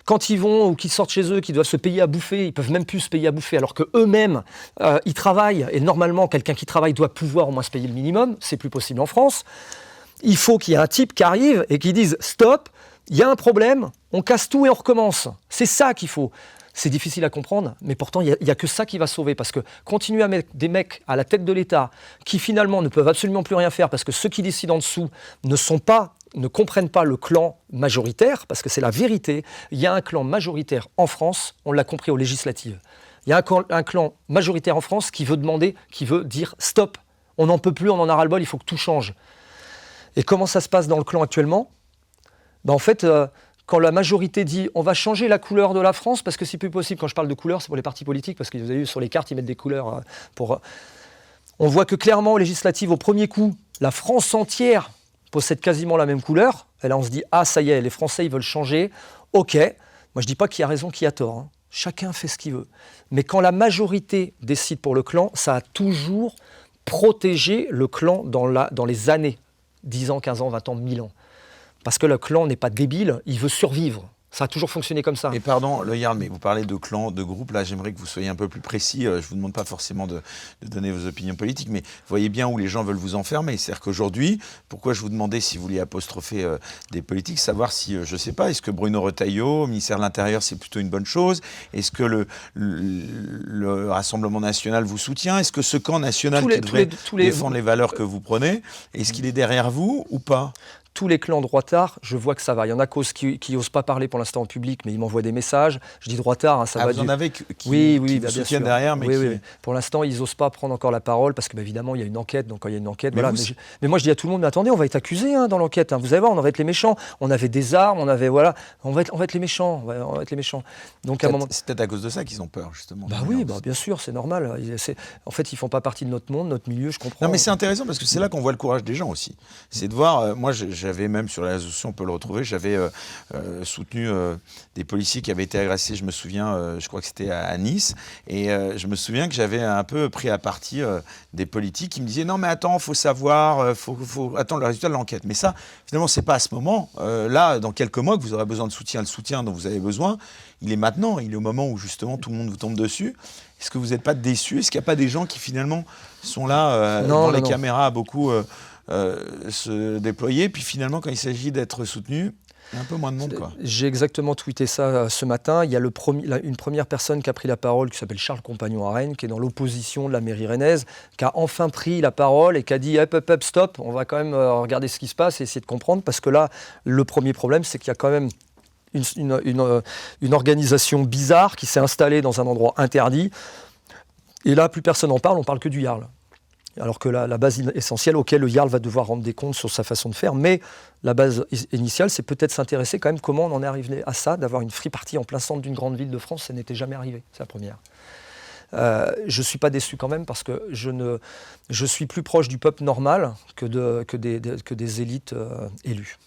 Quand ils vont ou qu'ils sortent chez eux, qu'ils doivent se payer à bouffer, ils ne peuvent même plus se payer à bouffer alors qu'eux-mêmes, ils travaillent et normalement quelqu'un qui travaille doit pouvoir au moins se payer le minimum, c'est plus possible en France. Il faut qu'il y ait un type qui arrive et qui dise « stop, il y a un problème, on casse tout et on recommence ». C'est ça qu'il faut. C'est difficile à comprendre, mais pourtant, il n'y a que ça qui va sauver. Parce que continuer à mettre des mecs à la tête de l'État qui finalement ne peuvent absolument plus rien faire parce que ceux qui décident en dessous ne comprennent pas le clan majoritaire, parce que c'est la vérité. Il y a un clan majoritaire en France, on l'a compris aux législatives. Il y a un clan majoritaire en France qui veut dire stop, on n'en peut plus, on en a ras-le-bol, il faut que tout change. Et comment ça se passe dans le clan actuellement ? En fait... Quand la majorité dit « on va changer la couleur de la France » parce que c'est plus possible, quand je parle de couleur, c'est pour les partis politiques, parce que vous avez vu sur les cartes, ils mettent des couleurs pour... On voit que clairement, aux législatives, au premier coup, la France entière possède quasiment la même couleur. Et là, on se dit « ah, ça y est, les Français, ils veulent changer. Ok, moi je ne dis pas qui a raison, qui a tort. Hein. Chacun fait ce qu'il veut. Mais quand la majorité décide pour le clan, ça a toujours protégé le clan dans les années, 10 ans, 15 ans, 20 ans, 1000 ans. Parce que le clan n'est pas débile, il veut survivre. Ça a toujours fonctionné comme ça. Et pardon, Le Yarn, mais vous parlez de clan, de groupe, là j'aimerais que vous soyez un peu plus précis. Je ne vous demande pas forcément de donner vos opinions politiques, mais vous voyez bien où les gens veulent vous enfermer. C'est-à-dire qu'aujourd'hui, pourquoi je vous demandais si vous vouliez apostropher des politiques, savoir si, je ne sais pas, est-ce que Bruno Retailleau, au ministère de l'Intérieur, c'est plutôt une bonne chose ? Est-ce que le Rassemblement national vous soutient ? Est-ce que ce camp national qui devrait défendre les valeurs que vous prenez, est-ce qu'il est derrière vous ou pas ? tous les clans droitards, je vois que ça va. Il y en a qui n'osent pas parler pour l'instant en public, mais ils m'envoient des messages. Je dis droitard, hein, ça va. Vous en avez qui oui, vous bien soutiennent sûr. derrière, mais oui. Pour l'instant, ils n'osent pas prendre encore la parole parce que, évidemment, il y a une enquête. Donc, quand il y a une enquête, mais voilà. Mais moi, je dis à tout le monde, mais attendez, on va être accusés dans l'enquête. Hein. Vous allez voir, on va être les méchants. On avait des armes, on va être les méchants. On va être les méchants. Donc, c'est peut-être à cause de ça qu'ils ont peur, justement. Oui, bien sûr, c'est normal. En fait, ils font pas partie de notre monde, notre milieu, je comprends. Non, mais c'est intéressant parce que c'est là qu'on voit le courage des gens aussi. C'est de voir, moi j'avais même sur les réseaux sociaux, on peut le retrouver, j'avais soutenu des policiers qui avaient été agressés, je me souviens, je crois que c'était à Nice, et je me souviens que j'avais un peu pris à partie des politiques qui me disaient non mais attends, faut savoir, faut attendre le résultat de l'enquête. Mais ça, finalement, c'est pas à ce moment. Là, dans quelques mois que vous aurez besoin de soutien, le soutien dont vous avez besoin, il est maintenant, il est au moment où justement tout le monde vous tombe dessus. Est-ce que vous n'êtes pas déçus? Est-ce qu'il n'y a pas des gens qui finalement sont là devant les caméras à beaucoup se déployer, puis finalement quand il s'agit d'être soutenu, il y a un peu moins de monde, quoi. J'ai exactement tweeté ça ce matin. Il y a une première personne qui a pris la parole, qui s'appelle Charles Compagnon à Rennes, qui est dans l'opposition de la mairie rennaise, qui a enfin pris la parole et qui a dit hop, stop, on va quand même regarder ce qui se passe et essayer de comprendre, parce que là, le premier problème, c'est qu'il y a quand même une organisation bizarre qui s'est installée dans un endroit interdit. Et là, plus personne n'en parle, on parle que du Jarl. Alors que la base essentielle auquel le Jarl va devoir rendre des comptes sur sa façon de faire, mais la base initiale, c'est peut-être s'intéresser quand même comment on en est arrivé à ça, d'avoir une free party en plein centre d'une grande ville de France, ça n'était jamais arrivé, c'est la première. Je ne suis pas déçu quand même parce que je suis plus proche du peuple normal que des élites élues.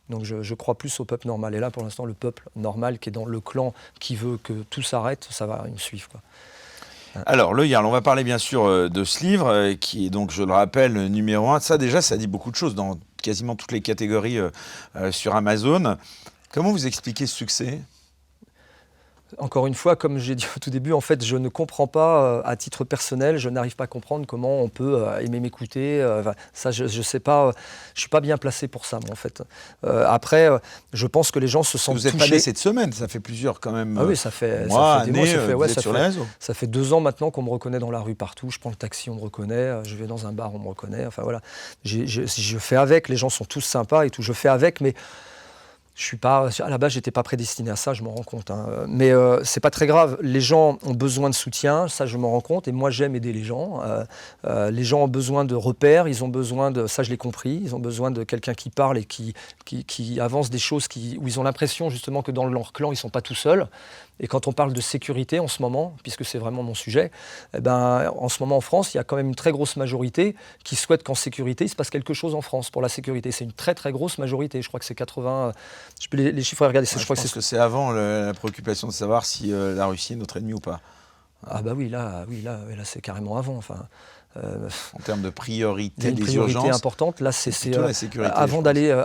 Donc je crois plus au peuple normal. Et là, pour l'instant, le peuple normal qui est dans le clan, qui veut que tout s'arrête, ça va, ils me suivent, quoi. Alors, le Jarl, on va parler bien sûr de ce livre, qui est donc, je le rappelle, numéro 1. Ça déjà, ça dit beaucoup de choses dans quasiment toutes les catégories sur Amazon. Comment vous expliquez ce succès ? Encore une fois, comme j'ai dit au tout début, en fait, je ne comprends pas, à titre personnel, je n'arrive pas à comprendre comment on peut aimer m'écouter. Ça, je sais pas, je suis pas bien placé pour ça, moi, en fait. Après, je pense que les gens se sentent touchés. Vous n'êtes pas né cette semaine, ça fait plusieurs quand même. Ah oui, ça fait des mois, sur les réseaux. Ça fait 2 ans maintenant qu'on me reconnaît dans la rue partout. Je prends le taxi, on me reconnaît. Je vais dans un bar, on me reconnaît. Enfin voilà, je fais avec. Les gens sont tous sympas et tout. Je fais avec, mais je suis pas, à la base, j'étais pas prédestiné à ça, je m'en rends compte. Hein. Mais c'est pas très grave. Les gens ont besoin de soutien, ça je m'en rends compte. Et moi, j'aime aider les gens. Les gens ont besoin de repères, ils ont besoin de, ça je l'ai compris, ils ont besoin de quelqu'un qui parle et qui avance des choses où ils ont l'impression justement que dans leur clan, ils sont pas tout seuls. Et quand on parle de sécurité en ce moment, puisque c'est vraiment mon sujet, en ce moment en France, il y a quand même une très grosse majorité qui souhaite qu'en sécurité, il se passe quelque chose en France pour la sécurité. C'est une très très grosse majorité. Je crois que c'est 80. Je peux les chiffres à regarder. Ouais, je pense que c'est avant la préoccupation de savoir si la Russie est notre ennemi ou pas. Ah bah oui, là c'est carrément avant. Enfin. En termes de priorité, des urgences. Priorité importante. Là, c'est la sécurité. Avant d'aller.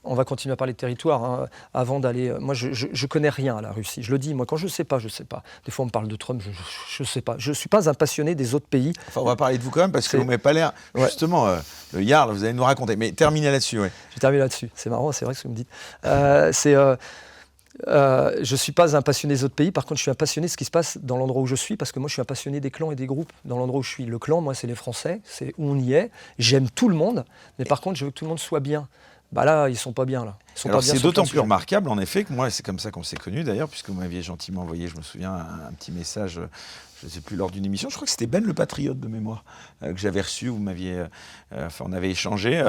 On va continuer à parler de territoire. Hein. Avant d'aller, moi, je connais rien à la Russie. Je le dis, moi, quand je sais pas, je sais pas. Des fois, on me parle de Trump, je sais pas. Je suis pas un passionné des autres pays. Enfin, on va parler de vous quand même parce que vous m'avez pas l'air. Ouais. Justement, le Jarl, vous allez nous raconter. Mais terminez là-dessus, ouais. Je vais terminer là-dessus. C'est marrant, c'est vrai ce que vous me dites. Je suis pas un passionné des autres pays. Par contre, je suis un passionné de ce qui se passe dans l'endroit où je suis, parce que moi, je suis un passionné des clans et des groupes. Dans l'endroit où je suis, le clan, moi, c'est les Français. C'est où on y est. J'aime tout le monde, mais par contre, je veux que tout le monde soit bien. Bah là, ils sont pas bien là. Alors c'est d'autant plus remarquable en effet que moi, c'est comme ça qu'on s'est connus d'ailleurs, puisque vous m'aviez gentiment envoyé, je me souviens, un petit message, je ne sais plus, lors d'une émission, je crois que c'était Ben le Patriote de mémoire, que j'avais reçu, vous m'aviez, on avait échangé.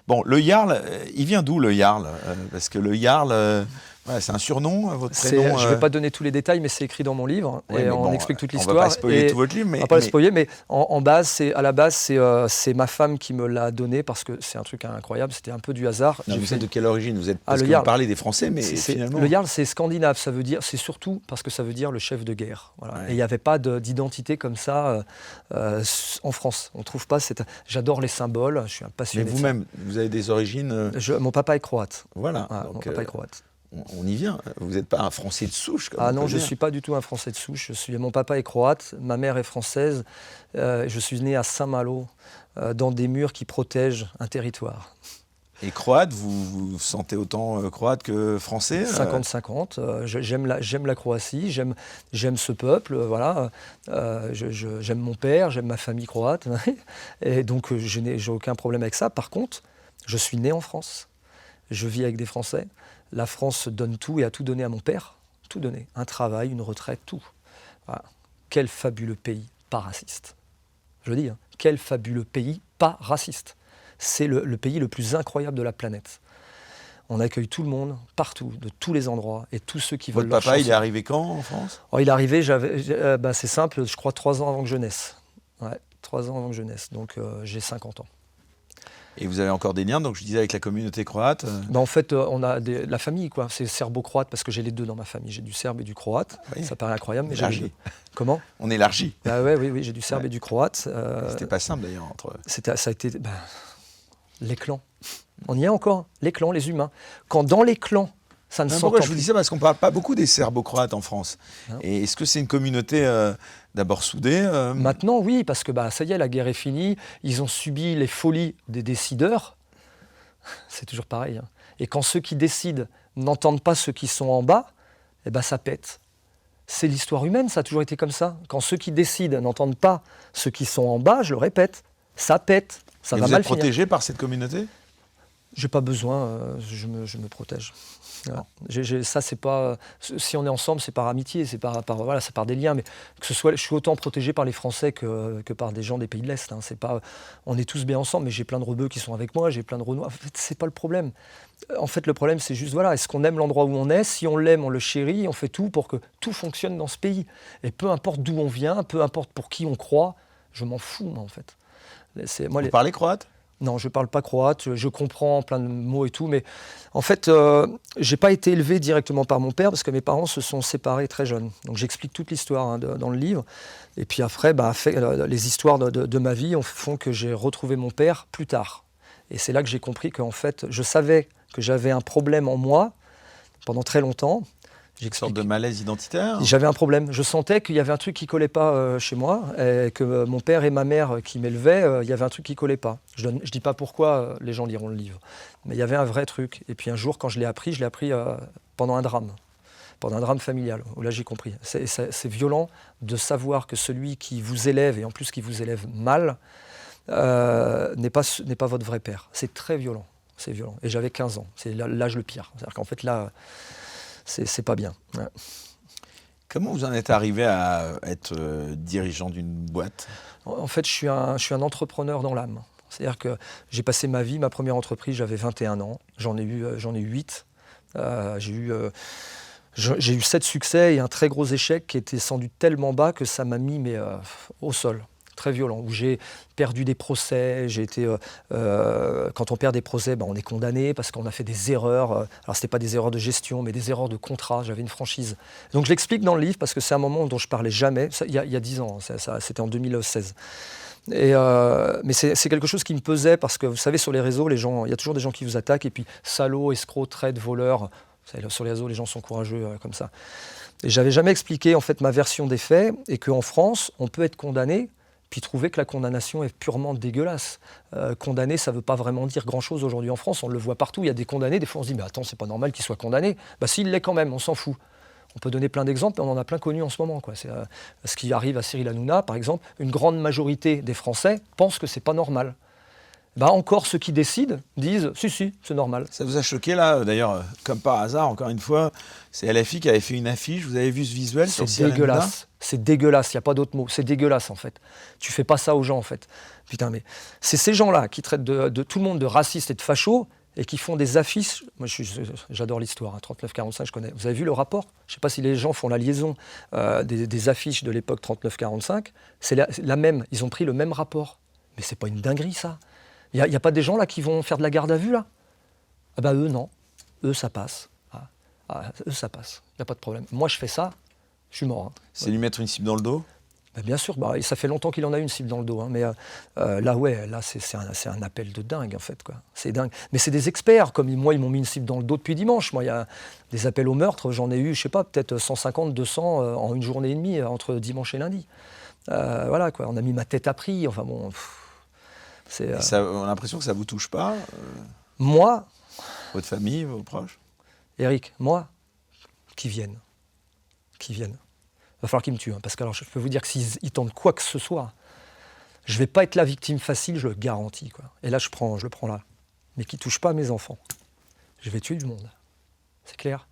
Bon, le Jarl, il vient d'où le Jarl parce que le Jarl... Ouais, c'est un surnom, votre prénom. Je ne vais pas donner tous les détails, mais c'est écrit dans mon livre. Ouais, et on explique toute l'histoire. On ne va pas spoiler tout votre livre. On ne va pas le spoiler, mais à la base, c'est ma femme qui me l'a donné parce que c'est un truc incroyable. C'était un peu du hasard. Non, vous êtes de quelle origine? Vous êtes parce que vous parlez des Français, mais finalement... Le Jarl, c'est scandinave. Ça veut dire, c'est surtout parce que ça veut dire le chef de guerre. Voilà. Ouais. Et il n'y avait pas d'identité comme ça en France. On ne trouve pas cette... J'adore les symboles. Je suis un passionné. Mais vous-même, vous avez des origines... Mon papa est croate. Voilà. Donc, mon papa est croate. On y vient. Vous n'êtes pas un Français de souche. Ah non, je ne suis pas du tout un Français de souche. Mon papa est croate, ma mère est française. Je suis né à Saint-Malo, dans des murs qui protègent un territoire. Et croate, vous vous sentez autant croate que français 50-50. J'aime la Croatie, j'aime ce peuple. Voilà. J'aime mon père, j'aime ma famille croate. Et donc, je n'ai aucun problème avec ça. Par contre, je suis né en France. je vis avec des Français. La France donne tout et a tout donné à mon père. Tout donné. Un travail, une retraite, tout. Voilà. Quel fabuleux pays, pas raciste. Je le dis, hein, quel fabuleux pays, pas raciste. C'est le pays le plus incroyable de la planète. On accueille tout le monde, partout, de tous les endroits, et tous ceux qui veulent Votre leur papa, chance. il est arrivé quand en France? Il est arrivé, c'est simple, je crois 3 ans avant que je naisse. Ouais, 3 ans avant que je naisse, donc j'ai 50 ans. Et vous avez encore des liens, donc je disais, avec la communauté croate. En fait, on a la famille, quoi. C'est serbo-croate, parce que j'ai les deux dans ma famille. J'ai du serbe et du croate. Oui. Ça paraît incroyable, mais j'ai Élargi. les deux. Comment? On élargit. Oui, j'ai du serbe et du croate. C'était pas simple d'ailleurs entre. Ça a été les clans. On y est encore, les clans, les humains. Quand dans les clans, ça ne s'entend Pourquoi je vous plus. dis ça? Parce qu'on ne parle pas beaucoup des Serbo-Croates en France. Non. Et est-ce que c'est une communauté d'abord soudée Maintenant, oui, parce que ça y est, la guerre est finie. Ils ont subi les folies des décideurs. C'est toujours pareil. Hein. Et quand ceux qui décident n'entendent pas ceux qui sont en bas, ça pète. C'est l'histoire humaine, ça a toujours été comme ça. Quand ceux qui décident n'entendent pas ceux qui sont en bas, je le répète, ça pète. Ça Et va vous mal êtes finir. protégé par cette communauté? J'ai pas besoin, je me protège. Voilà. Ça, c'est pas. Si on est ensemble, c'est par amitié, c'est c'est par des liens. Mais que ce soit, je suis autant protégé par les Français que par des gens des pays de l'Est. Hein. C'est pas, on est tous bien ensemble, mais j'ai plein de rebeux qui sont avec moi, j'ai plein de Renois. En fait, c'est pas le problème. En fait, le problème, c'est juste est-ce qu'on aime l'endroit où on est? Si on l'aime, on le chérit, on fait tout pour que tout fonctionne dans ce pays. Et peu importe d'où on vient, peu importe pour qui on croit, je m'en fous, moi, en fait. Vous parlez croate? Non, je ne parle pas croate, je comprends plein de mots et tout, mais en fait, je n'ai pas été élevé directement par mon père parce que mes parents se sont séparés très jeunes. Donc j'explique toute l'histoire dans le livre. Et puis après, les histoires de ma vie font que j'ai retrouvé mon père plus tard. Et c'est là que j'ai compris qu'en fait, je savais que j'avais un problème en moi pendant très longtemps. Une sorte de malaise identitaire? J'avais un problème. Je sentais qu'il y avait un truc qui ne collait pas chez moi, et que mon père et ma mère qui m'élevaient, il y avait un truc qui ne collait pas. Je ne dis pas pourquoi, les gens liront le livre. Mais il y avait un vrai truc. Et puis un jour, quand je l'ai appris pendant un drame familial, où là j'ai compris. C'est violent de savoir que celui qui vous élève, et en plus qui vous élève mal, n'est pas votre vrai père. C'est très violent. C'est violent. Et j'avais 15 ans. C'est l'âge le pire. C'est-à-dire qu'en fait là... C'est pas bien. Ouais. Comment vous en êtes arrivé à être dirigeant d'une boîte? En fait, je suis un entrepreneur dans l'âme. C'est-à-dire que j'ai passé ma première entreprise, j'avais 21 ans. J'en ai eu 8. J'ai eu 7 succès et un très gros échec qui était descendu tellement bas que ça m'a mis au sol. Très violent, où j'ai perdu des procès, quand on perd des procès, on est condamné parce qu'on a fait des erreurs, alors c'était pas des erreurs de gestion, mais des erreurs de contrat, j'avais une franchise. Donc je l'explique dans le livre parce que c'est un moment dont je parlais jamais, il y a 10 ans, c'était en 2016. Mais c'est quelque chose qui me pesait parce que vous savez, sur les réseaux, il y a toujours des gens qui vous attaquent et puis salauds, escrocs, traîtres, voleurs, sur les réseaux, les gens sont courageux comme ça. Et j'avais jamais expliqué en fait ma version des faits et qu'en France, on peut être condamné puis trouver que la condamnation est purement dégueulasse. Condamné, ça ne veut pas vraiment dire grand-chose aujourd'hui en France, on le voit partout, il y a des condamnés, des fois on se dit « mais attends, c'est pas normal qu'il soit condamné ». S'il l'est quand même, on s'en fout. On peut donner plein d'exemples, mais on en a plein connus en ce moment. C'est ce qui arrive à Cyril Hanouna, par exemple, une grande majorité des Français pensent que c'est pas normal. Encore ceux qui décident disent « si, c'est normal ». Ça vous a choqué là? D'ailleurs, comme par hasard, encore une fois, c'est LFI qui avait fait une affiche, vous avez vu ce visuel sur Cyril Hanouna? C'est dégueulasse. C'est dégueulasse, il n'y a pas d'autre mot. C'est dégueulasse, en fait. Tu fais pas ça aux gens, en fait. Putain, mais c'est ces gens-là qui traitent de tout le monde de racistes et de fachos et qui font des affiches. Moi, j'adore l'histoire, 39-45, je connais. Vous avez vu le rapport? Je ne sais pas si les gens font la liaison des affiches de l'époque 39-45. C'est la même. Ils ont pris le même rapport. Mais c'est pas une dinguerie, ça. Il n'y a pas des gens là qui vont faire de la garde à vue, là? Eux, non. Eux, ça passe. Eux, ça passe. Il n'y a pas de problème. Moi, je fais ça. Je suis mort. C'est lui mettre une cible dans le dos? Bien sûr, ça fait longtemps qu'il en a une cible dans le dos. Mais là, c'est un appel de dingue, en fait. C'est dingue. Mais c'est des experts. Comme moi, ils m'ont mis une cible dans le dos depuis dimanche. Moi, il y a des appels au meurtre. J'en ai eu, je sais pas, peut-être 150, 200 en une journée et demie, entre dimanche et lundi. Voilà, quoi. On a mis ma tête à prix. Enfin bon... on a l'impression que ça ne vous touche pas? Moi? Votre famille, vos proches? Eric, moi? Qui viennent. Il va falloir qu'ils me tuent, parce que alors, je peux vous dire que s'ils tentent quoi que ce soit, je ne vais pas être la victime facile, je le garantis. Et là, je le prends là. Mais qui ne touche pas à mes enfants. je vais tuer du monde. C'est clair.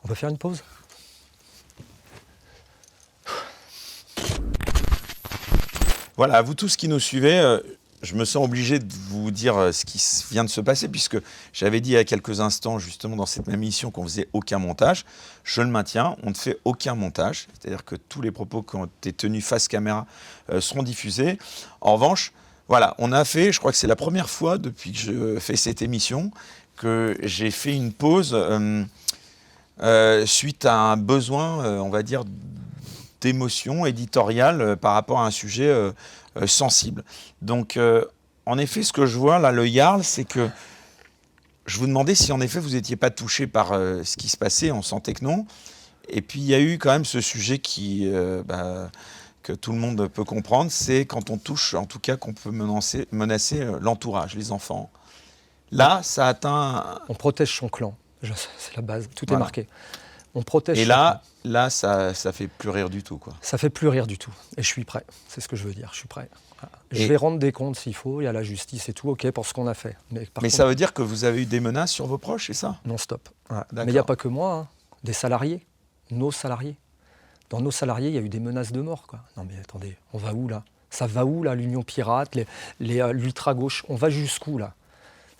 On va faire une pause ? Voilà, vous tous qui nous suivez, je me sens obligé de vous dire ce qui vient de se passer, puisque j'avais dit il y a quelques instants, justement, dans cette même émission, qu'on ne faisait aucun montage. Je le maintiens, on ne fait aucun montage. C'est-à-dire que tous les propos qui ont été tenus face caméra seront diffusés. En revanche, voilà, on a fait, je crois que c'est la première fois depuis que je fais cette émission, que j'ai fait une pause suite à un besoin, on va dire, d'émotion éditoriale par rapport à un sujet sensible. Donc, en effet, ce que je vois là, le Yarl, c'est que je vous demandais si en effet vous n'étiez pas touché par ce qui se passait, on sentait que non. Et puis il y a eu quand même ce sujet que tout le monde peut comprendre, c'est quand on touche, en tout cas qu'on peut menacer l'entourage, les enfants. Là, ça atteint... On protège son clan, c'est la base, tout est marqué. On protège. Et là, ça fait plus rire du tout, quoi. Ça fait plus rire du tout. Et je suis prêt. C'est ce que je veux dire. Je suis prêt. Je vais rendre des comptes s'il faut. Il y a la justice et tout. OK pour ce qu'on a fait. Mais contre, ça veut dire que vous avez eu des menaces sur vos proches, c'est ça ? Non, stop. Ouais. Mais il n'y a pas que moi. Hein. Des salariés. Nos salariés. Dans nos salariés, il y a eu des menaces de mort, quoi. Non mais attendez, on va où là ? Ça va où là, l'Union pirate, l'ultra-gauche ? On va jusqu'où là ?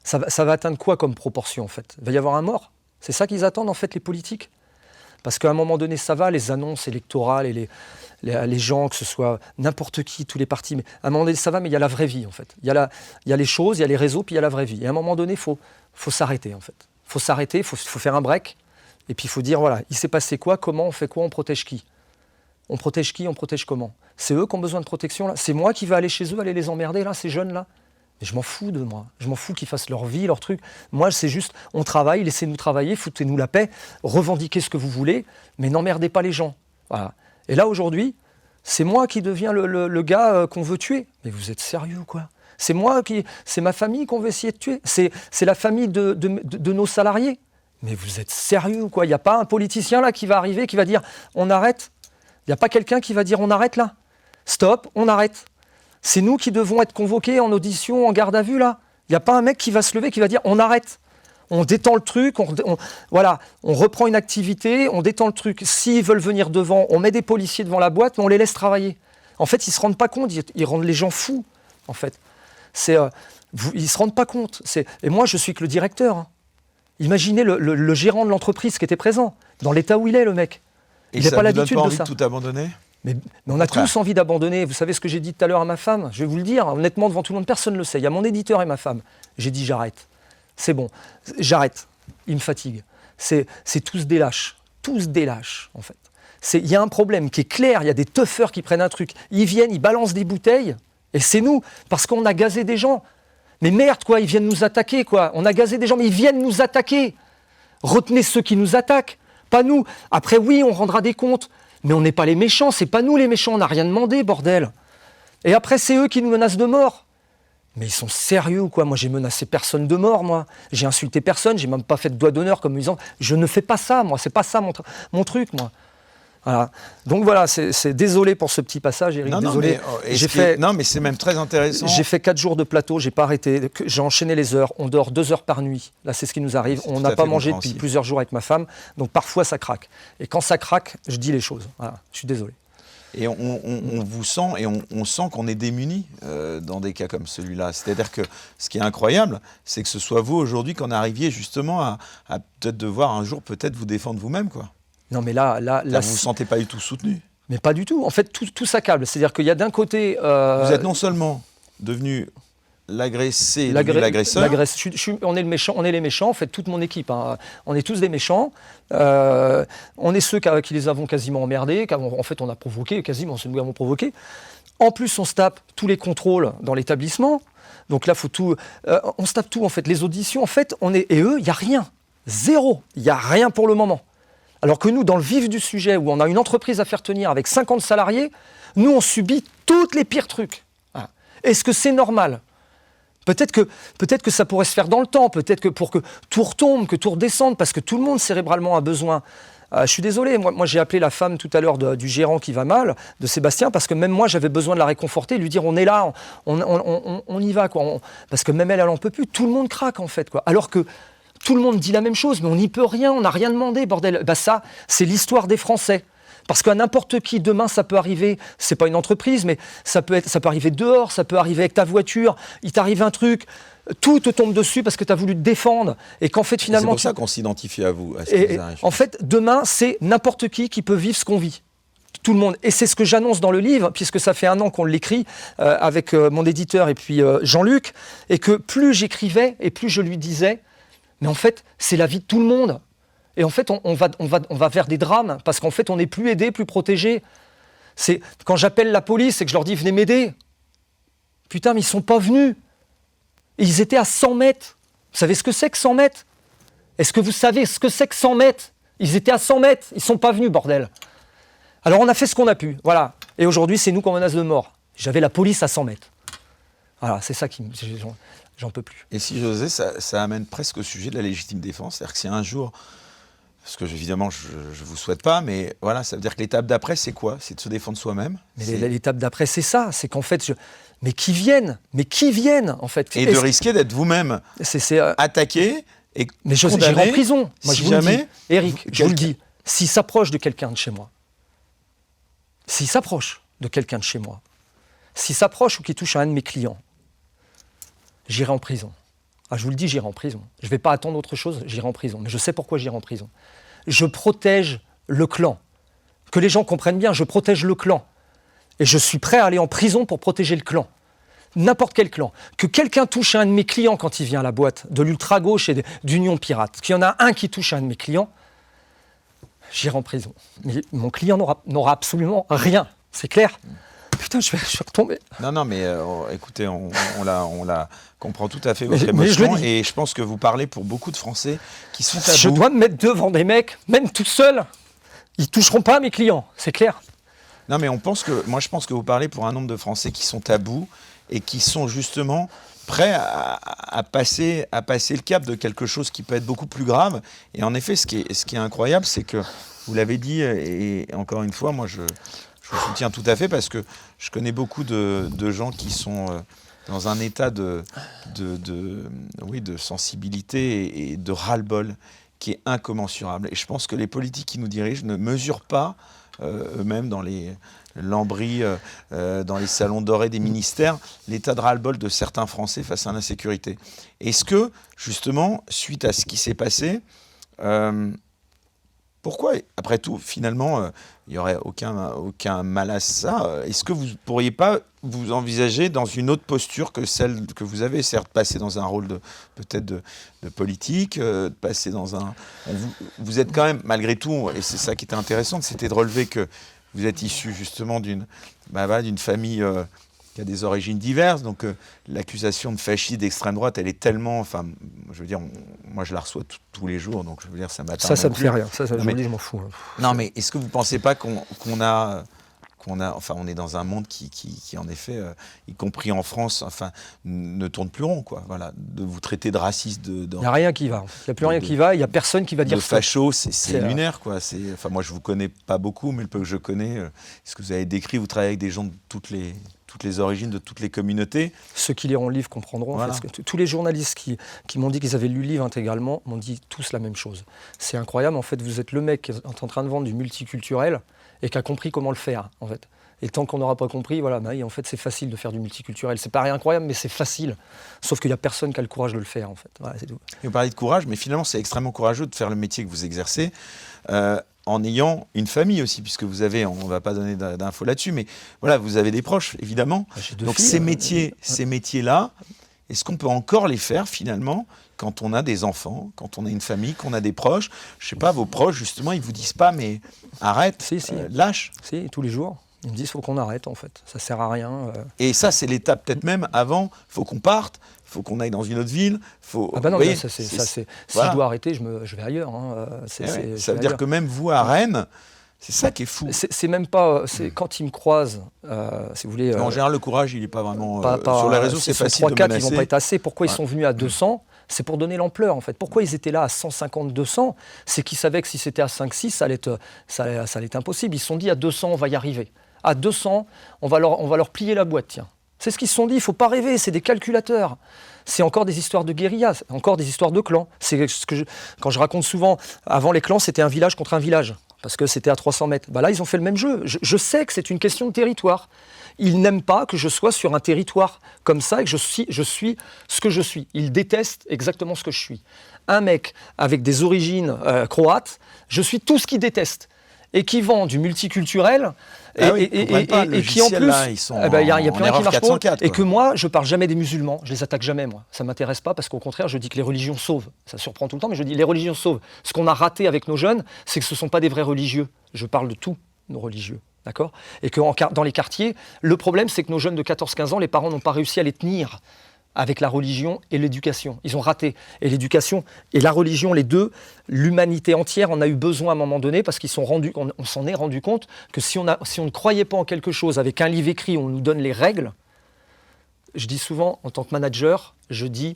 Ça va atteindre quoi comme proportion en fait ? Il va y avoir un mort ? C'est ça qu'ils attendent en fait les politiques ? Parce qu'à un moment donné, ça va, les annonces électorales et les gens, que ce soit n'importe qui, tous les partis. Mais à un moment donné, ça va, mais il y a la vraie vie, en fait. Il y a les choses, il y a les réseaux, puis il y a la vraie vie. Et à un moment donné, il faut s'arrêter, en fait. Il faut s'arrêter, il faut faire un break. Et puis il faut dire, voilà, il s'est passé quoi, comment, on fait quoi, on protège qui ? On protège qui, on protège comment ? C'est eux qui ont besoin de protection, là ? C'est moi qui vais aller chez eux, aller les emmerder, là, ces jeunes-là ? Mais je m'en fous de moi, je m'en fous qu'ils fassent leur vie, leur truc. Moi, c'est juste, on travaille, laissez-nous travailler, foutez-nous la paix, revendiquez ce que vous voulez, mais n'emmerdez pas les gens. Voilà. Et là, aujourd'hui, c'est moi qui deviens le gars qu'on veut tuer. Mais vous êtes sérieux ou quoi ? C'est ma famille qu'on veut essayer de tuer. C'est la famille de nos salariés. Mais vous êtes sérieux ou quoi ? Il n'y a pas un politicien là qui va arriver, qui va dire, on arrête ? Il n'y a pas quelqu'un qui va dire, on arrête là ? Stop, on arrête. C'est nous qui devons être convoqués en audition, en garde à vue, là. Il n'y a pas un mec qui va se lever, qui va dire « on arrête ». On détend le truc, on reprend une activité, on détend le truc. S'ils veulent venir devant, on met des policiers devant la boîte, mais on les laisse travailler. En fait, ils ne se rendent pas compte, ils rendent les gens fous, en fait. Ils ne se rendent pas compte. Et moi, je suis que le directeur. Hein. Imaginez le gérant de l'entreprise qui était présent, dans l'état où il est, le mec. Il n'a pas l'habitude de ça. Tout abandonner ? Mais on a tous envie d'abandonner. Vous savez ce que j'ai dit tout à l'heure à ma femme ? Je vais vous le dire, honnêtement, devant tout le monde, personne ne le sait. Il y a mon éditeur et ma femme. J'ai dit j'arrête. C'est bon, j'arrête. Il me fatigue. C'est tous des lâches. Tous des lâches, en fait. Il y a un problème qui est clair. Il y a des teufeurs qui prennent un truc. Ils viennent, ils balancent des bouteilles. Et c'est nous, parce qu'on a gazé des gens. Mais merde, quoi, ils viennent nous attaquer, quoi. On a gazé des gens, mais ils viennent nous attaquer. Retenez ceux qui nous attaquent, pas nous. Après, oui, on rendra des comptes. Mais on n'est pas les méchants, c'est pas nous les méchants, on n'a rien demandé, bordel. Et après, c'est eux qui nous menacent de mort. Mais ils sont sérieux ou quoi ? Moi, j'ai menacé personne de mort, moi. J'ai insulté personne, j'ai même pas fait de doigt d'honneur comme disant. Je ne fais pas ça, moi, c'est pas ça mon truc, moi. Voilà. Donc voilà, c'est désolé pour ce petit passage, Eric. Désolé. Non, mais c'est même très intéressant. J'ai fait 4 jours de plateau, j'ai pas arrêté. J'ai enchaîné les heures. On dort 2 heures par nuit. Là, c'est ce qui nous arrive. On n'a pas mangé depuis plusieurs jours avec ma femme. Donc parfois, ça craque. Et quand ça craque, je dis les choses. Voilà. Je suis désolé. Et on vous sent, et on sent qu'on est démunis dans des cas comme celui-là. C'est-à-dire que ce qui est incroyable, c'est que ce soit vous aujourd'hui qu'on arriviez justement à peut-être devoir un jour peut-être vous défendre vous-même, quoi. Non, mais là, vous ne vous sentez pas du tout soutenu. Mais pas du tout. En fait, tout s'accable. C'est-à-dire qu'il y a d'un côté... Vous êtes non seulement devenu l'agressé, l'agresseur. On est les méchants, en fait, toute mon équipe. Hein. On est tous des méchants. On est ceux qui les avons quasiment emmerdés. En fait, on a provoqué, quasiment, c'est nous qui avons provoqué. En plus, on se tape tous les contrôles dans l'établissement. Donc là, faut tout... on se tape tout, en fait. Les auditions, en fait, et eux, il n'y a rien. Zéro. Il n'y a rien pour le moment. Alors que nous, dans le vif du sujet, où on a une entreprise à faire tenir avec 50 salariés, nous, on subit tous les pires trucs. Voilà. Est-ce que c'est normal ? Peut-être que ça pourrait se faire dans le temps, peut-être que pour que tout retombe, que tout redescende, parce que tout le monde cérébralement a besoin Je suis désolé, moi j'ai appelé la femme tout à l'heure du gérant qui va mal, de Sébastien, parce que même moi j'avais besoin de la réconforter, lui dire on est là, on y va, quoi. Parce que même elle en peut plus, tout le monde craque en fait, quoi. Alors que tout le monde dit la même chose, mais on n'y peut rien, on n'a rien demandé, bordel. Ça, c'est l'histoire des Français. Parce qu'à n'importe qui, demain, ça peut arriver, c'est pas une entreprise, mais ça peut arriver dehors, ça peut arriver avec ta voiture, il t'arrive un truc, tout te tombe dessus parce que tu as voulu te défendre, et qu'en fait, finalement... C'est pour ça qu'on s'identifie à vous, à ce qui vous arrive. En fait, demain, c'est n'importe qui peut vivre ce qu'on vit. Tout le monde. Et c'est ce que j'annonce dans le livre, puisque ça fait 1 an qu'on l'écrit avec mon éditeur et puis Jean-Luc, et que plus j'écrivais et plus je lui disais, mais en fait, c'est la vie de tout le monde. Et en fait, on va vers des drames, parce qu'en fait, on n'est plus aidé, plus protégé. C'est quand j'appelle la police et que je leur dis « venez m'aider », putain, mais ils ne sont pas venus. Et ils étaient à 100 mètres. Vous savez ce que c'est que 100 mètres? Est-ce que vous savez ce que c'est que 100 mètres? Ils étaient à 100 mètres, ils ne sont pas venus, bordel. Alors on a fait ce qu'on a pu, voilà. Et aujourd'hui, c'est nous qu'on menace de mort. J'avais la police à 100 mètres. Voilà, c'est ça qui... J'en peux plus. Et si j'osais, ça amène presque au sujet de la légitime défense. C'est-à-dire que si un jour... Parce que évidemment, je ne vous souhaite pas, mais voilà, ça veut dire que l'étape d'après, c'est quoi? C'est de se défendre soi-même. Mais l'étape d'après, c'est ça. C'est qu'en fait, mais qui viennent, en fait. Et de risquer d'être vous-même attaqué et mais j'irai en prison. Moi, si je vous jamais, le dis. Eric, je vous le dis. S'il s'approche de quelqu'un de chez moi, s'il s'approche ou qu'il touche à un de mes clients, j'irai en prison. Ah, je vous le dis, j'irai en prison. Je ne vais pas attendre autre chose, j'irai en prison. Mais je sais pourquoi j'irai en prison. Je protège le clan. Que les gens comprennent bien, je protège le clan. Et je suis prêt à aller en prison pour protéger le clan. N'importe quel clan. Que quelqu'un touche à un de mes clients quand il vient à la boîte, de l'ultra-gauche et d'Union Pirate, qu'il y en a un qui touche à un de mes clients, j'irai en prison. Mais mon client n'aura absolument rien. C'est clair ? Putain, je suis retombé. Non, mais écoutez, on la comprend tout à fait, votre émotion, et je pense que vous parlez pour beaucoup de Français qui sont à bout. Je dois me mettre devant des mecs, même tout seul, ils toucheront pas à mes clients, c'est clair. Non, mais je pense que vous parlez pour un nombre de Français qui sont à bout et qui sont justement prêts à passer le cap de quelque chose qui peut être beaucoup plus grave. Et en effet, ce qui est incroyable, c'est que, vous l'avez dit, et encore une fois, moi je vous soutiens tout à fait, parce que je connais beaucoup de gens qui sont dans un état de sensibilité et de ras-le-bol qui est incommensurable. Et je pense que les politiques qui nous dirigent ne mesurent pas eux-mêmes dans les lambris, dans les salons dorés des ministères, l'état de ras-le-bol de certains Français face à l'insécurité. Est-ce que, justement, suite à ce qui s'est passé, pourquoi, après tout, finalement, il n'y aurait aucun mal à ça? Est-ce que vous ne pourriez pas vous envisager dans une autre posture que celle que vous avez, certes, passer dans un rôle peut-être de politique, de passer dans un... Vous êtes quand même, malgré tout, et c'est ça qui était intéressant, c'était de relever que vous êtes issu justement d'une famille qui a des origines diverses, donc l'accusation de fascisme d'extrême droite, elle est tellement... Enfin, je veux dire, moi je la reçois tous les jours, donc je veux dire, ça m'atteint. Ça me fait rien, je m'en fous. Non, mais est-ce que vous ne pensez pas qu'on est dans un monde qui en effet, y compris en France, enfin, ne tourne plus rond, quoi. Voilà, de vous traiter de raciste, il n'y a rien qui va. Il n'y a plus rien qui va. Il n'y a personne qui va dire. De facho, c'est lunaire, quoi. Enfin, moi, je vous connais pas beaucoup, mais le peu que je connais, ce que vous avez décrit, vous travaillez avec des gens de toutes les origines, de toutes les communautés. Ceux qui liront le livre comprendront. Voilà. Parce que tous les journalistes qui m'ont dit qu'ils avaient lu le livre intégralement m'ont dit tous la même chose. C'est incroyable. En fait, vous êtes le mec qui est en train de vendre du multiculturel et qui a compris comment le faire, en fait. Et tant qu'on n'aura pas compris, voilà, en fait, c'est facile de faire du multiculturel. C'est pas incroyable, mais c'est facile. Sauf qu'il n'y a personne qui a le courage de le faire, en fait. Voilà, c'est tout. Et vous parlez de courage, mais finalement, c'est extrêmement courageux de faire le métier que vous exercez, en ayant une famille aussi, puisque vous avez, on ne va pas donner d'infos là-dessus, mais voilà, vous avez des proches, évidemment. Donc ces métiers-là, est-ce qu'on peut encore les faire, finalement, quand on a des enfants, quand on a une famille, qu'on a des proches? Je ne sais pas, vos proches, justement, ils ne vous disent pas, mais arrête, lâche. Si, tous les jours. Ils me disent, il faut qu'on arrête, en fait. Ça ne sert à rien. Et ça, c'est l'étape peut-être même avant. Il faut qu'on parte, il faut qu'on aille dans une autre ville. Ah ben non, si je dois arrêter, je vais ailleurs. Hein. Ça veut dire que même vous, à Rennes, c'est ça qui est fou. C'est même pas... Quand ils me croisent, si vous voulez... En général, le courage, il n'est pas vraiment... sur les réseaux, c'est facile de menacer. 3-4, ils ne vont pas être assez. Pourquoi ils sont venus à 200 ? C'est pour donner l'ampleur, en fait. Pourquoi ils étaient là à 150, 200 ? C'est qu'ils savaient que si c'était à 5, 6, ça allait être impossible. Ils se sont dit, à 200, on va y arriver. À 200, on va leur plier la boîte, tiens. C'est ce qu'ils se sont dit, il ne faut pas rêver, c'est des calculateurs. C'est encore des histoires de guérilla, encore des histoires de clans. C'est ce que quand je raconte souvent, avant les clans, c'était un village contre un village, parce que c'était à 300 mètres. Là, ils ont fait le même jeu. Je sais que c'est une question de territoire. Ils n'aiment pas que je sois sur un territoire comme ça et que je suis ce que je suis. Ils détestent exactement ce que je suis. Un mec avec des origines croates, je suis tout ce qu'ils détestent. Et qui vend du multiculturel et qui en plus, il y a plus rien qui marche pas. Et que moi, je parle jamais des musulmans, je les attaque jamais moi. Ça m'intéresse pas parce qu'au contraire, je dis que les religions sauvent. Ça surprend tout le temps, mais je dis les religions sauvent. Ce qu'on a raté avec nos jeunes, c'est que ce sont pas des vrais religieux. Je parle de tous nos religieux, d'accord ? Et que dans les quartiers, le problème, c'est que nos jeunes de 14-15 ans, les parents n'ont pas réussi à les tenir avec la religion et l'éducation. Ils ont raté. Et l'éducation et la religion, les deux, l'humanité entière en a eu besoin à un moment donné parce on s'en est rendu compte que si on ne croyait pas en quelque chose avec un livre écrit où on nous donne les règles, je dis souvent, en tant que manager, je dis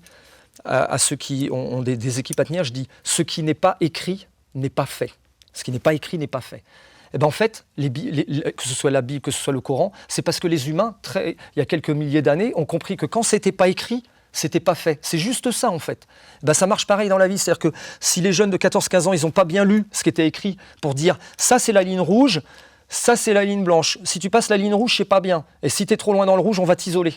à ceux qui ont des équipes à tenir, je dis, ce qui n'est pas écrit n'est pas fait. Ce qui n'est pas écrit n'est pas fait. Eh ben en fait, que ce soit la Bible, que ce soit le Coran, c'est parce que les humains, il y a quelques milliers d'années, ont compris que quand c'était pas écrit, c'était pas fait. C'est juste ça, en fait. Ben, ça marche pareil dans la vie. C'est-à-dire que si les jeunes de 14-15 ans, ils n'ont pas bien lu ce qui était écrit pour dire « ça, c'est la ligne rouge, ça, c'est la ligne blanche. Si tu passes la ligne rouge, c'est pas bien. Et si tu es trop loin dans le rouge, on va t'isoler.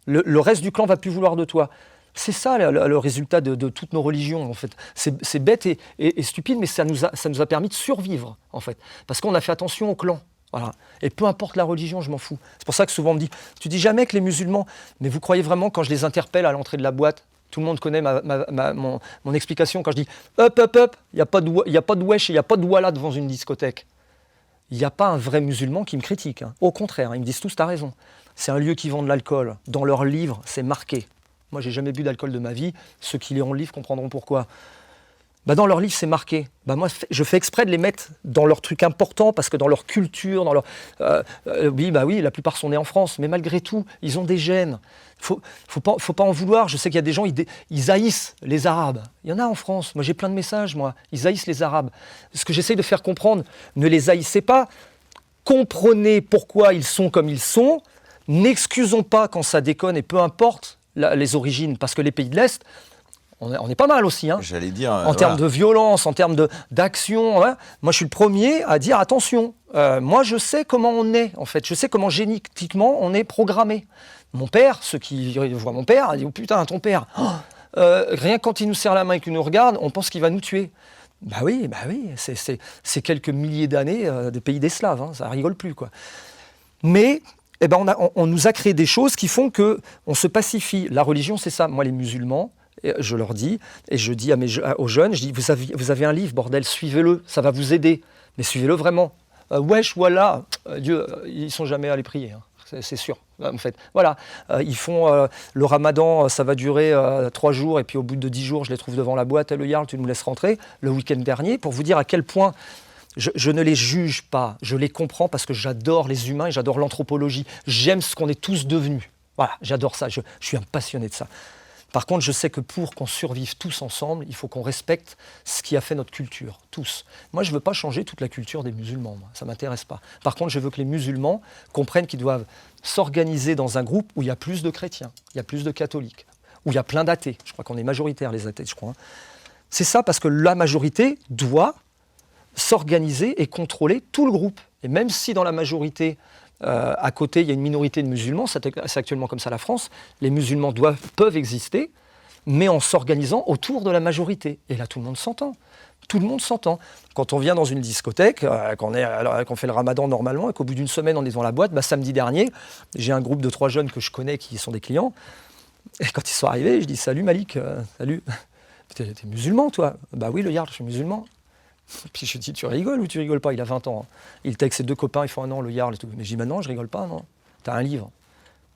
Le reste du clan va plus vouloir de toi. » C'est ça le résultat de toutes nos religions, en fait. C'est bête et stupide, mais ça nous a permis de survivre, en fait. Parce qu'on a fait attention au clan. Voilà. Et peu importe la religion, je m'en fous. C'est pour ça que souvent on me dit, tu dis jamais que les musulmans, mais vous croyez vraiment quand je les interpelle à l'entrée de la boîte, tout le monde connaît mon explication quand je dis hop, il n'y a pas de wesh, il n'y a pas de walla devant une discothèque. Il n'y a pas un vrai musulman qui me critique. Hein. Au contraire, ils me disent tous, t'as raison. C'est un lieu qui vend de l'alcool. Dans leurs livres, c'est marqué. Moi, j'ai jamais bu d'alcool de ma vie. Ceux qui liront le livre comprendront pourquoi. Dans leur livre, c'est marqué. Moi, je fais exprès de les mettre dans leurs trucs importants parce que dans leur culture, dans leur... oui, la plupart sont nés en France, mais malgré tout, ils ont des gènes. Faut pas en vouloir. Je sais qu'il y a des gens, ils haïssent les Arabes. Il y en a en France. Moi, j'ai plein de messages, moi. Ils haïssent les Arabes. Ce que j'essaye de faire comprendre, ne les haïssez pas. Comprenez pourquoi ils sont comme ils sont. N'excusons pas quand ça déconne et peu importe les origines, parce que les pays de l'Est, on est pas mal aussi. Hein. J'allais dire. En termes de violence, en termes d'action. Hein. Moi, je suis le premier à dire attention. Moi, je sais comment on est, en fait. Je sais comment génétiquement on est programmé. Mon père, ceux qui voient mon père, ils disent oh, putain, ton père. Rien que quand il nous serre la main et qu'il nous regarde, on pense qu'il va nous tuer. Bah oui, c'est quelques milliers d'années des pays des Slaves. Hein. Ça rigole plus, quoi. Mais on nous a créé des choses qui font qu'on se pacifie. La religion, c'est ça. Moi, les musulmans, je leur dis, et je dis aux jeunes, je dis, vous avez un livre, bordel, suivez-le, ça va vous aider. Mais suivez-le vraiment. Wesh, voilà, Dieu, ils ne sont jamais allés prier, hein, c'est sûr. En fait, voilà, ils font le ramadan, ça va durer 3 jours, et puis au bout de 10 jours, je les trouve devant la boîte, le Yarl, tu nous laisses rentrer, le week-end dernier, pour vous dire à quel point... Je ne les juge pas, je les comprends parce que j'adore les humains et j'adore l'anthropologie. J'aime ce qu'on est tous devenus. Voilà, j'adore ça, je suis un passionné de ça. Par contre, je sais que pour qu'on survive tous ensemble, il faut qu'on respecte ce qui a fait notre culture, tous. Moi, je ne veux pas changer toute la culture des musulmans, moi. Ça ne m'intéresse pas. Par contre, je veux que les musulmans comprennent qu'ils doivent s'organiser dans un groupe où il y a plus de chrétiens, il y a plus de catholiques, où il y a plein d'athées. Je crois qu'on est majoritaire, les athées, je crois. Hein. C'est ça parce que la majorité doit s'organiser et contrôler tout le groupe. Et même si dans la majorité, à côté, il y a une minorité de musulmans, c'est actuellement comme ça la France, les musulmans peuvent exister, mais en s'organisant autour de la majorité. Et là, tout le monde s'entend. Tout le monde s'entend. Quand on vient dans une discothèque, qu'on fait le ramadan normalement, et qu'au bout d'une semaine, on est dans la boîte, samedi dernier, j'ai un groupe de 3 jeunes que je connais qui sont des clients, et quand ils sont arrivés, je dis « Salut Malik, salut. T'es musulman, toi ?» « Bah oui, le Yarl, je suis musulman. » Puis je lui dis, tu rigoles ou tu rigoles pas ? Il a 20 ans. Hein. Il était avec ses 2 copains, ils font un an, le Yarl et tout. Mais je dis, non, je rigole pas, non. T'as un livre.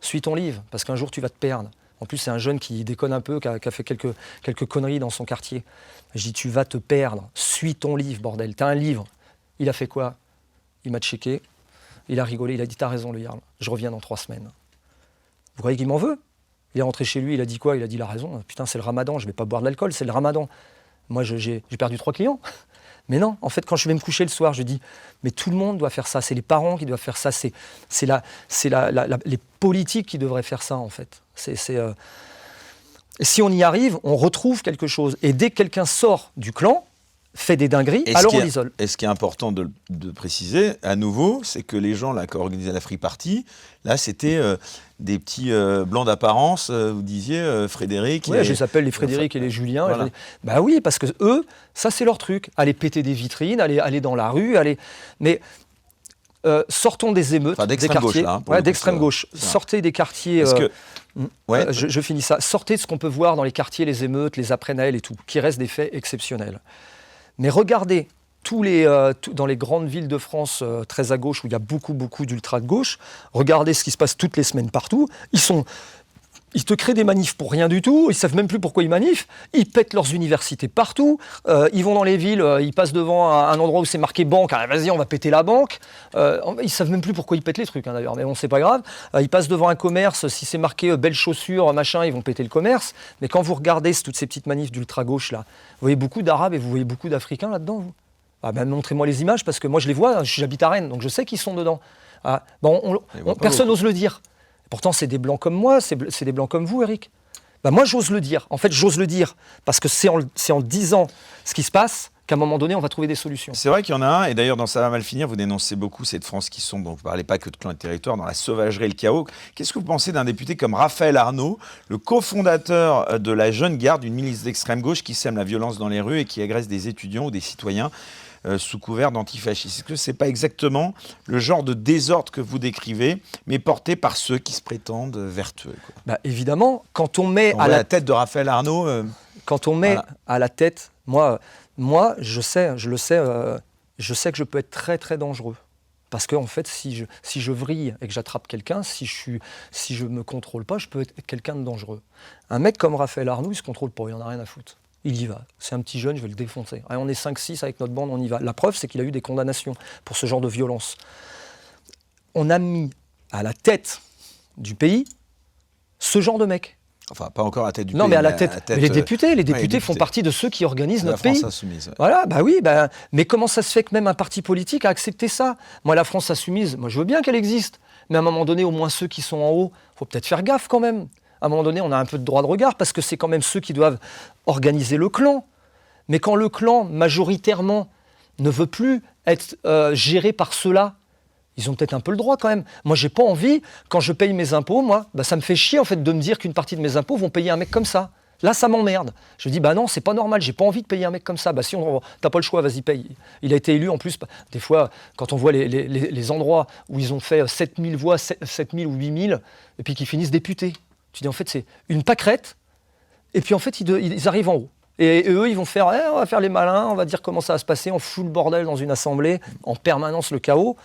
Suis ton livre, parce qu'un jour, tu vas te perdre. En plus, c'est un jeune qui déconne un peu, qui a fait quelques conneries dans son quartier. Je dis, tu vas te perdre. Suis ton livre, bordel. T'as un livre. Il a fait quoi ? Il m'a checké. Il a rigolé. Il a dit, t'as raison, le Yarl. Je reviens dans 3 semaines. Vous croyez qu'il m'en veut ? Il est rentré chez lui, il a dit quoi? Il a dit, il a raison, putain, c'est le ramadan, je ne vais pas boire de l'alcool, c'est le ramadan. Moi, j'ai perdu 3 clients. Mais non, en fait, quand je vais me coucher le soir, je dis, mais tout le monde doit faire ça, c'est les parents qui doivent faire ça, c'est les politiques qui devraient faire ça, en fait. Si on y arrive, on retrouve quelque chose. Et dès que quelqu'un sort du clan, fait des dingueries, alors on l'isole. Et ce qui est important de préciser, à nouveau, c'est que les gens là, qui organisaient la free party, là, c'était des petits blancs d'apparence, vous disiez, Frédéric. Oui, je les appelle les Frédéric et les Julien. Voilà. Bah oui, parce que eux, ça c'est leur truc. Aller péter des vitrines, aller dans la rue, Mais sortons des émeutes, enfin, des quartiers. Gauche, là, d'extrême gauche. Sortez des quartiers. Ouais. Je finis ça. Sortez de ce qu'on peut voir dans les quartiers, les émeutes, les après-Naël et tout, qui restent des faits exceptionnels. Mais regardez, dans les grandes villes de France très à gauche, où il y a beaucoup d'ultra de gauche, regardez ce qui se passe toutes les semaines partout. Ils te créent des manifs pour rien du tout, ils ne savent même plus pourquoi ils manifent, ils pètent leurs universités partout, ils vont dans les villes, ils passent devant un endroit où c'est marqué banque, ah, vas-y on va péter la banque, ils ne savent même plus pourquoi ils pètent les trucs d'ailleurs, mais bon c'est pas grave, ils passent devant un commerce, si c'est marqué belles chaussures, machin, ils vont péter le commerce, mais quand vous regardez toutes ces petites manifs d'ultra-gauche là, vous voyez beaucoup d'Arabes et vous voyez beaucoup d'Africains là-dedans, vous. Ah ben, montrez-moi les images, parce que moi je les vois, j'habite à Rennes, donc je sais qu'ils sont dedans. Ah, personne n'ose le dire. Pourtant, c'est des blancs comme moi, c'est des blancs comme vous, Eric. Ben, moi, j'ose le dire. En fait, j'ose le dire parce que c'est en disant ce qui se passe qu'à un moment donné, on va trouver des solutions. C'est vrai qu'il y en a un, et d'ailleurs, dans Ça va mal finir, vous dénoncez beaucoup cette France qui sombre, donc vous ne parlez pas que de clan et de territoire, dans la sauvagerie et le chaos. Qu'est-ce que vous pensez d'un député comme Raphaël Arnaud, le cofondateur de la Jeune Garde, une milice d'extrême gauche qui sème la violence dans les rues et qui agresse des étudiants ou des citoyens sous couvert d'antifascisme? Est-ce que ce n'est pas exactement le genre de désordre que vous décrivez, mais porté par ceux qui se prétendent vertueux, quoi? Bah, évidemment, quand on met à la tête de Raphaël Arnaud... quand on met à la tête... Moi, je sais que je peux être très très dangereux. Parce qu'en fait, si je vrille et que j'attrape quelqu'un, si je me contrôle pas, je peux être quelqu'un de dangereux. Un mec comme Raphaël Arnaud, il se contrôle pas, il en a rien à foutre. Il y va. C'est un petit jeune, je vais le défoncer. Allez, on est 5-6 avec notre bande, on y va. La preuve, c'est qu'il a eu des condamnations pour ce genre de violence. On a mis à la tête du pays ce genre de mec. Enfin, pas encore à la tête du pays. Non, mais à la tête. Mais les députés font partie de ceux qui organisent notre pays. La France insoumise. Ouais. Voilà, bah oui, mais comment ça se fait que même un parti politique a accepté ça? Moi, la France insoumise, moi je veux bien qu'elle existe. Mais à un moment donné, au moins ceux qui sont en haut, il faut peut-être faire gaffe quand même. À un moment donné, on a un peu de droit de regard parce que c'est quand même ceux qui doivent organiser le clan. Mais quand le clan, majoritairement, ne veut plus être géré par ceux-là, ils ont peut-être un peu le droit quand même. Moi, j'ai pas envie, quand je paye mes impôts, moi, ça me fait chier en fait de me dire qu'une partie de mes impôts vont payer un mec comme ça. Là, ça m'emmerde. Je dis, non, c'est pas normal, j'ai pas envie de payer un mec comme ça. Si t'as pas le choix, vas-y, paye. Il a été élu en plus. Des fois, quand on voit les endroits où ils ont fait 7000 voix, 7000 ou 8000, et puis qu'ils finissent députés. Tu dis, en fait, c'est une pâquerette, et puis en fait, ils arrivent en haut. Et eux, ils vont faire, on va faire les malins, on va dire comment ça va se passer, on fout le bordel dans une assemblée, en permanence le chaos.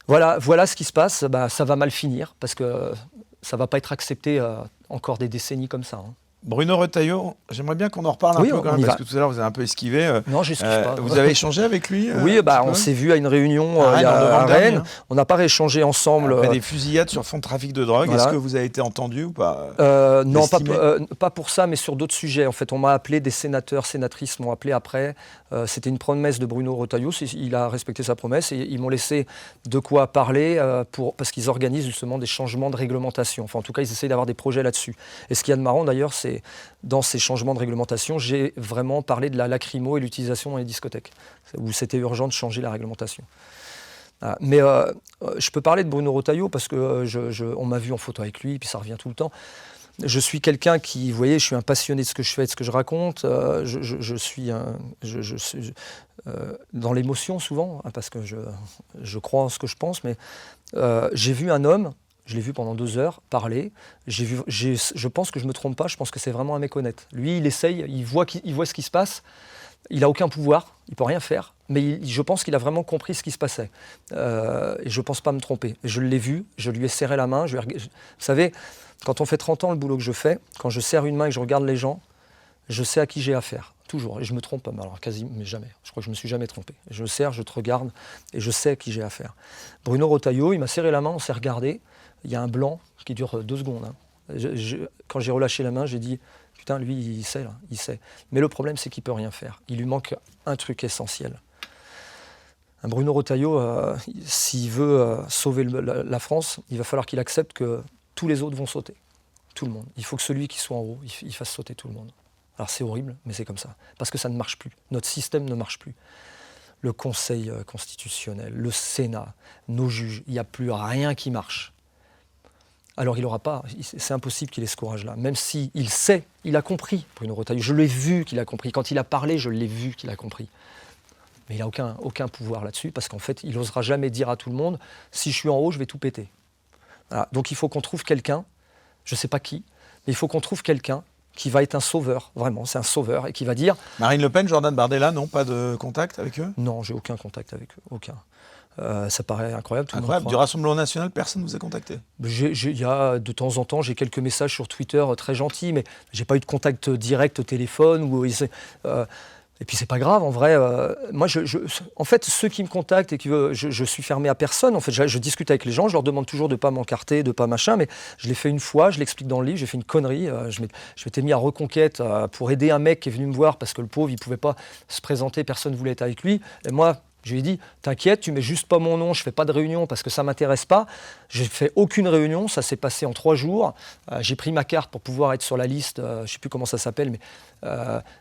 Voilà ce qui se passe, ça va mal finir, parce que ça ne va pas être accepté encore des décennies comme ça. Bruno Retailleau, j'aimerais bien qu'on en reparle un peu quand même, parce que tout à l'heure vous avez un peu esquivé. Non, j'esquive pas. Vous avez échangé avec lui Oui, on s'est vu à une réunion à Rennes. On n'a pas rééchangé ensemble. Après des fusillades sur fond de trafic de drogue, voilà. Est-ce que vous avez été entendu ou pas? Non, pas pour ça, mais sur d'autres sujets. En fait, on m'a appelé, des sénateurs, sénatrices m'ont appelé après. C'était une promesse de Bruno Retailleau, il a respecté sa promesse et ils m'ont laissé de quoi parler parce qu'ils organisent justement des changements de réglementation. Enfin, en tout cas, ils essayent d'avoir des projets là-dessus. Et ce qu'il y a de marrant d'ailleurs, c'est dans ces changements de réglementation, j'ai vraiment parlé de la lacrymo et l'utilisation dans les discothèques, où c'était urgent de changer la réglementation. Mais je peux parler de Bruno Retailleau parce qu'on m'a vu en photo avec lui, puis ça revient tout le temps. Je suis quelqu'un qui, vous voyez, je suis un passionné de ce que je fais, de ce que je raconte. Je suis dans l'émotion souvent, parce que je crois en ce que je pense, mais j'ai vu un homme. Je l'ai vu pendant 2 heures parler. Je pense que je ne me trompe pas, je pense que c'est vraiment un mec honnête. Lui, il essaye, il voit ce qui se passe. Il n'a aucun pouvoir, il ne peut rien faire, mais je pense qu'il a vraiment compris ce qui se passait. Et je ne pense pas me tromper. Je l'ai vu, je lui ai serré la main. Vous savez, quand on fait 30 ans le boulot que je fais, quand je serre une main et que je regarde les gens, je sais à qui j'ai affaire, toujours. Et je ne me trompe pas, alors mais jamais. Je crois que je ne me suis jamais trompé. Je serre, je te regarde et je sais à qui j'ai affaire. Bruno Retailleau, il m'a serré la main, on s'est regardé. Il y a un blanc qui dure 2 secondes. Quand j'ai relâché la main, j'ai dit « Putain, lui, il sait, là, il sait. » Mais le problème, c'est qu'il ne peut rien faire. Il lui manque un truc essentiel. Un Bruno Retailleau, s'il veut sauver la France, il va falloir qu'il accepte que tous les autres vont sauter. Tout le monde. Il faut que celui qui soit en haut, il fasse sauter tout le monde. Alors c'est horrible, mais c'est comme ça. Parce que ça ne marche plus. Notre système ne marche plus. Le Conseil constitutionnel, le Sénat, nos juges, il n'y a plus rien qui marche. Alors il n'aura pas, c'est impossible qu'il ait ce courage-là. Même s'il sait, il a compris, Bruno Retailleau. Je l'ai vu qu'il a compris. Quand il a parlé, je l'ai vu qu'il a compris. Mais il n'a aucun pouvoir là-dessus, parce qu'en fait, il n'osera jamais dire à tout le monde « si je suis en haut, je vais tout péter ». Voilà. Donc il faut qu'on trouve quelqu'un, je ne sais pas qui, mais il faut qu'on trouve quelqu'un qui va être un sauveur, vraiment, c'est un sauveur, et qui va dire... Marine Le Pen, Jordan Bardella, non, pas de contact avec eux? Non, j'ai aucun contact avec eux, aucun. Ça paraît incroyable. Tout incroyable. Du Rassemblement National, personne ne vous a contacté? Il y a de temps en temps, j'ai quelques messages sur Twitter très gentils, mais je n'ai pas eu de contact direct au téléphone. Et puis c'est pas grave, en vrai. Moi, en fait, ceux qui me contactent et je suis fermé à personne. En fait, je discute avec les gens, je leur demande toujours de ne pas m'encarter, de ne pas machin, mais je l'ai fait une fois, je l'explique dans le livre, j'ai fait une connerie. Je m'étais mis à Reconquête pour aider un mec qui est venu me voir parce que le pauvre, il ne pouvait pas se présenter, personne ne voulait être avec lui. Et moi, je lui ai dit, t'inquiète, tu mets juste pas mon nom, je fais pas de réunion parce que ça m'intéresse pas. J'ai fait aucune réunion, ça s'est passé en 3 jours. J'ai pris ma carte pour pouvoir être sur la liste, je sais plus comment ça s'appelle, mais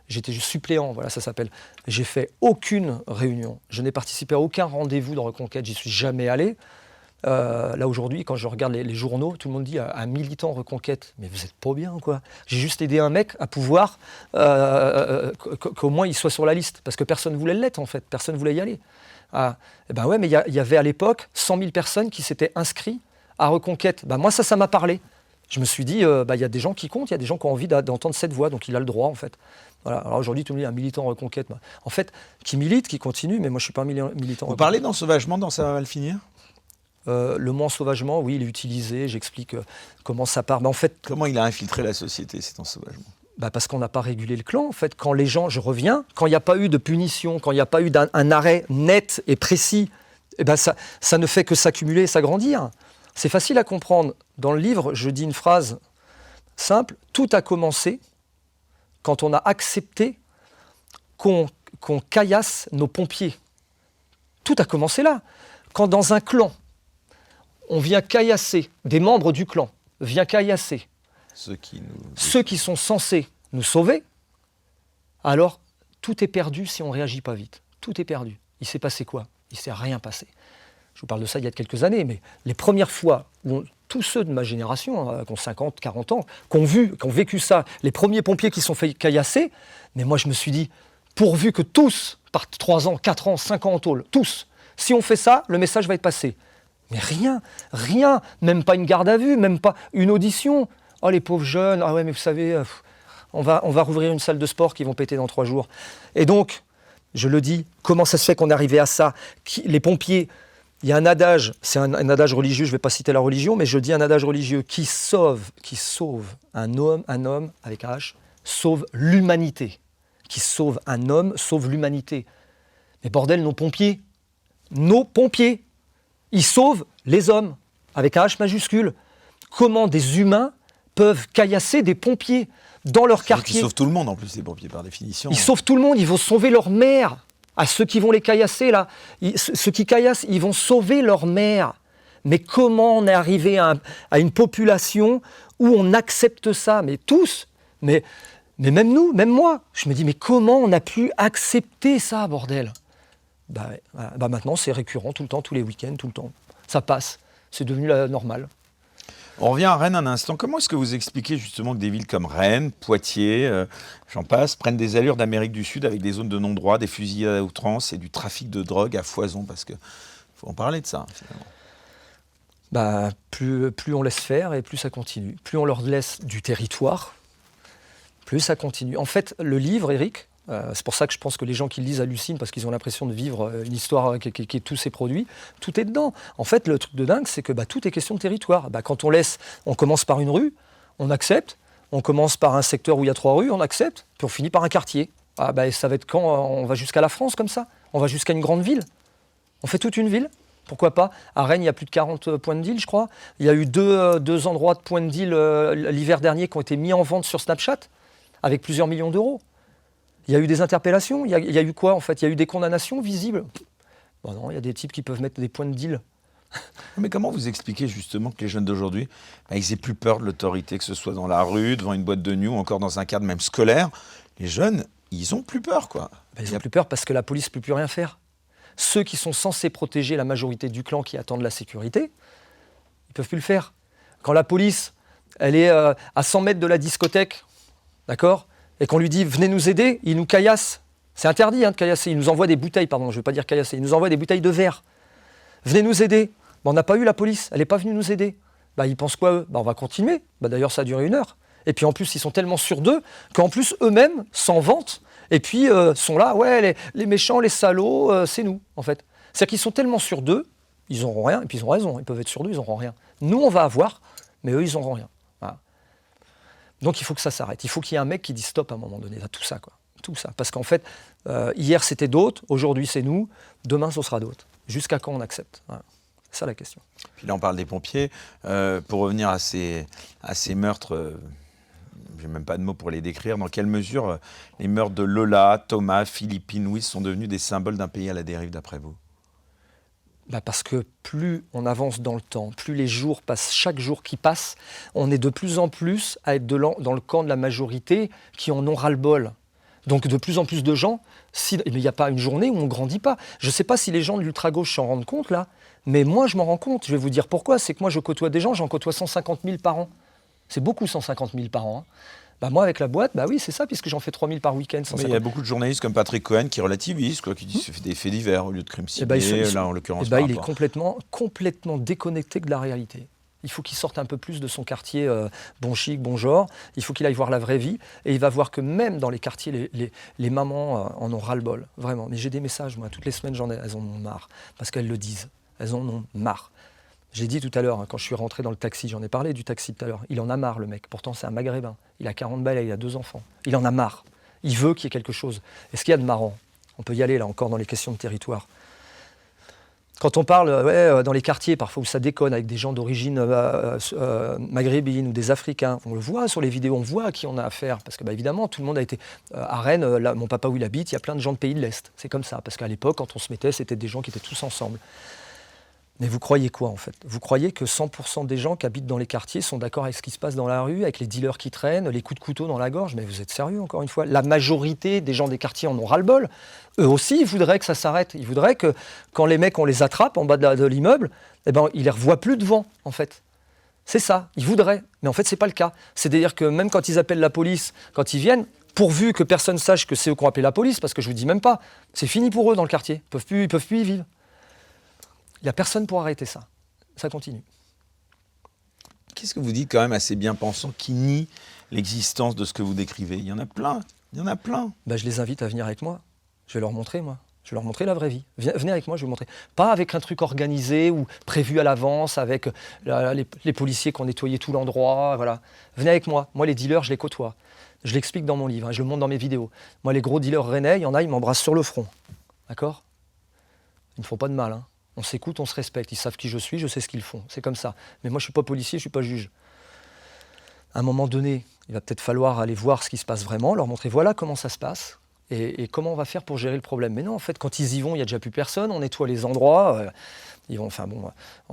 j'étais suppléant, voilà, ça s'appelle. J'ai fait aucune réunion, je n'ai participé à aucun rendez-vous de Reconquête, j'y suis jamais allé. Là aujourd'hui, quand je regarde les journaux, tout le monde dit un militant Reconquête. Mais vous êtes pas bien, quoi. J'ai juste aidé un mec à pouvoir qu'au moins il soit sur la liste, parce que personne voulait l'être en fait, personne voulait y aller. Et ben ouais, mais il y avait à l'époque 100 000 personnes qui s'étaient inscrits à Reconquête. Ben moi ça m'a parlé. Je me suis dit, il y a des gens qui comptent, il y a des gens qui ont envie d'entendre cette voix, donc il a le droit en fait. Voilà. Alors aujourd'hui, tout le monde dit un militant Reconquête. En fait, qui milite, qui continue, mais moi je suis pas un militant. Vous parlez d'ensauvagement dans Ça va mal finir? Le mot ensauvagement, oui, il est utilisé, j'explique comment ça part. Mais en fait, comment il a infiltré la société, cet ensauvagement? Parce qu'on n'a pas régulé le clan, en fait. Quand les gens, je reviens, quand il n'y a pas eu de punition, quand il n'y a pas eu un arrêt net et précis, ça ne fait que s'accumuler et s'agrandir. C'est facile à comprendre. Dans le livre, je dis une phrase simple, tout a commencé quand on a accepté qu'on caillasse nos pompiers. Tout a commencé là. Quand dans un clan, on vient caillasser, des membres du clan viennent caillasser ceux qui sont censés nous sauver, alors tout est perdu si on ne réagit pas vite. Tout est perdu. Il s'est passé quoi? Il ne s'est rien passé. Je vous parle de ça il y a quelques années, mais les premières fois où tous ceux de ma génération, qui ont 50, 40 ans, qui ont vécu ça, les premiers pompiers qui sont fait caillasser, mais moi je me suis dit, pourvu que tous partent 3 ans, 4 ans, 5 ans en tôle, tous, si on fait ça, le message va être passé. Mais rien, même pas une garde à vue, même pas une audition. Oh les pauvres jeunes, ah ouais mais vous savez, on va rouvrir une salle de sport qui vont péter dans 3 jours. Et donc, je le dis, comment ça se fait qu'on est arrivé à ça? Les pompiers, il y a un adage, c'est un adage religieux, je ne vais pas citer la religion, mais je dis un adage religieux qui sauve un homme avec un H, sauve l'humanité. Qui sauve un homme, sauve l'humanité. Mais bordel, nos pompiers, ils sauvent les hommes, avec un H majuscule. Comment des humains peuvent caillasser des pompiers dans leur quartier? Ils sauvent tout le monde en plus, les pompiers, par définition. Ils sauvent tout le monde, ils vont sauver leur mère. À ceux qui vont les caillasser, là, ceux qui caillassent, ils vont sauver leur mère. Mais comment on est arrivé à une population où on accepte ça? Mais tous, mais même nous, même moi. Je me dis, mais comment on a pu accepter ça, bordel? Maintenant, c'est récurrent, tout le temps, tous les week-ends, tout le temps. Ça passe, c'est devenu la normale. On revient à Rennes un instant. Comment est-ce que vous expliquez justement que des villes comme Rennes, Poitiers, j'en passe, prennent des allures d'Amérique du Sud avec des zones de non-droit, des fusillades à outrance et du trafic de drogue à foison? Parce qu'il faut en parler de ça, finalement. Plus on laisse faire et plus ça continue. Plus on leur laisse du territoire, plus ça continue. En fait, le livre, Eric, c'est pour ça que je pense que les gens qui le lisent hallucinent parce qu'ils ont l'impression de vivre une histoire qui est tous ces produits. Tout est dedans. En fait, le truc de dingue, c'est que tout est question de territoire. Quand on commence par une rue, on accepte. On commence par un secteur où il y a 3 rues, on accepte. Puis on finit par un quartier. Ça va être quand on va jusqu'à la France comme ça? On va jusqu'à une grande ville? On fait toute une ville? Pourquoi pas? À Rennes, il y a plus de 40 points de deal, je crois. Il y a eu deux endroits de points de deal l'hiver dernier qui ont été mis en vente sur Snapchat avec plusieurs millions d'euros. Il y a eu des interpellations. Il y a eu quoi, en fait? Il y a eu des condamnations visibles. Bon, non, il y a des types qui peuvent mettre des points de deal. Mais comment vous expliquez justement que les jeunes d'aujourd'hui, ils aient plus peur de l'autorité, que ce soit dans la rue, devant une boîte de nuit ou encore dans un cadre même scolaire? Les jeunes, ils ont plus peur, quoi. Ils ont plus peur parce que la police ne peut plus rien faire. Ceux qui sont censés protéger la majorité du clan qui attendent la sécurité, ils ne peuvent plus le faire. Quand la police, elle est à 100 mètres de la discothèque, d'accord, et qu'on lui dit « venez nous aider », il nous caillasse. C'est interdit de caillasser. Il nous envoie des bouteilles, pardon, je ne veux pas dire caillasser, il nous envoie des bouteilles de verre. « Venez nous aider ». On n'a pas eu la police, elle n'est pas venue nous aider. Ils pensent quoi, eux? On va continuer. D'ailleurs, ça a duré 1 heure. Et puis en plus, ils sont tellement sûrs d'eux qu'en plus, eux-mêmes s'en vantent. Et puis, sont là, ouais, les méchants, les salauds, c'est nous, en fait. C'est-à-dire qu'ils sont tellement sûrs d'eux, ils n'auront rien, et puis ils ont raison, ils peuvent être sûrs d'eux, ils n'auront rien. Nous, on va avoir, mais eux, ils n'auront rien. Voilà. Donc, il faut que ça s'arrête. Il faut qu'il y ait un mec qui dise stop à un moment donné, à tout ça, quoi. Tout ça. Parce qu'en fait, hier, c'était d'autres, aujourd'hui, c'est nous, demain, ce sera d'autres. Jusqu'à quand on accepte? Voilà. C'est ça la question. Puis là, on parle des pompiers. Pour revenir à ces meurtres, j'ai même pas de mots pour les décrire. Dans quelle mesure les meurtres de Lola, Thomas, Philippe Inouï sont devenus des symboles d'un pays à la dérive, d'après vous? Parce que plus on avance dans le temps, plus les jours passent, chaque jour qui passe, on est de plus en plus à être dans le camp de la majorité qui en ont ras-le-bol. Donc de plus en plus de gens, mais il n'y a pas une journée où on ne grandit pas. Je ne sais pas si les gens de l'ultra-gauche s'en rendent compte là, mais moi je m'en rends compte. Je vais vous dire pourquoi. C'est que moi je côtoie des gens, j'en côtoie 150 000 par an. C'est beaucoup 150 000 par an. Moi avec la boîte, oui c'est ça, puisque j'en fais 3 000 par week-end. Mais il y a beaucoup de journalistes comme Patrick Cohen qui relativisent, qui disent que c'est des faits divers au lieu de crimes ciblés, là en l'occurrence. Il est complètement déconnecté de la réalité. Il faut qu'il sorte un peu plus de son quartier bon chic, bon genre. Il faut qu'il aille voir la vraie vie. Et il va voir que même dans les quartiers, les mamans en ont ras-le-bol. Vraiment. Mais j'ai des messages, moi, toutes les semaines, elles en ont marre. Parce qu'elles le disent. Elles en ont marre. J'ai dit tout à l'heure, quand je suis rentré dans le taxi, j'en ai parlé du taxi tout à l'heure. Il en a marre, le mec. Pourtant, c'est un maghrébin. Il a 40 balais, il a 2 enfants. Il en a marre. Il veut qu'il y ait quelque chose. Et ce qu'il y a de marrant, on peut y aller là encore dans les questions de territoire. Quand on parle dans les quartiers, parfois où ça déconne, avec des gens d'origine maghrébine ou des Africains, on le voit sur les vidéos, on voit à qui on a affaire. Parce que évidemment, tout le monde a été à Rennes, là, mon papa où il habite, il y a plein de gens de pays de l'Est. C'est comme ça, parce qu'à l'époque, quand on se mettait, c'était des gens qui étaient tous ensemble. Mais vous croyez quoi, en fait? Vous croyez que 100% des gens qui habitent dans les quartiers sont d'accord avec ce qui se passe dans la rue, avec les dealers qui traînent, les coups de couteau dans la gorge? Mais vous êtes sérieux, encore une fois? La majorité des gens des quartiers en ont ras-le-bol. Eux aussi, ils voudraient que ça s'arrête. Ils voudraient que, quand les mecs, on les attrape en bas de l'immeuble, ils les revoient plus devant, en fait. C'est ça, ils voudraient. Mais en fait, c'est pas le cas. C'est-à-dire que même quand ils appellent la police, quand ils viennent, pourvu que personne sache que c'est eux qui ont appelé la police, parce que je vous dis même pas, c'est fini pour eux dans le quartier. Ils peuvent plus y vivre. Il n'y a personne pour arrêter ça. Ça continue. Qu'est-ce que vous dites quand même à ces bien-pensants qui nient l'existence de ce que vous décrivez? Il y en a plein. Il y en a plein. Je les invite à venir avec moi. Je vais leur montrer, moi. Je vais leur montrer la vraie vie. Venez avec moi, je vais vous montrer. Pas avec un truc organisé ou prévu à l'avance, avec les policiers qui ont nettoyé tout l'endroit. Voilà. Venez avec moi. Moi, les dealers, je les côtoie. Je l'explique dans mon livre, je le montre dans mes vidéos. Moi, les gros dealers rennais, il y en a, ils m'embrassent sur le front. D'accord? Ils ne font pas de mal, hein. On s'écoute, on se respecte. Ils savent qui je suis, je sais ce qu'ils font. C'est comme ça. Mais moi, je ne suis pas policier, je ne suis pas juge. À un moment donné, il va peut-être falloir aller voir ce qui se passe vraiment, leur montrer voilà comment ça se passe et comment on va faire pour gérer le problème. Mais non, en fait, quand ils y vont, il n'y a déjà plus personne. On nettoie les endroits. On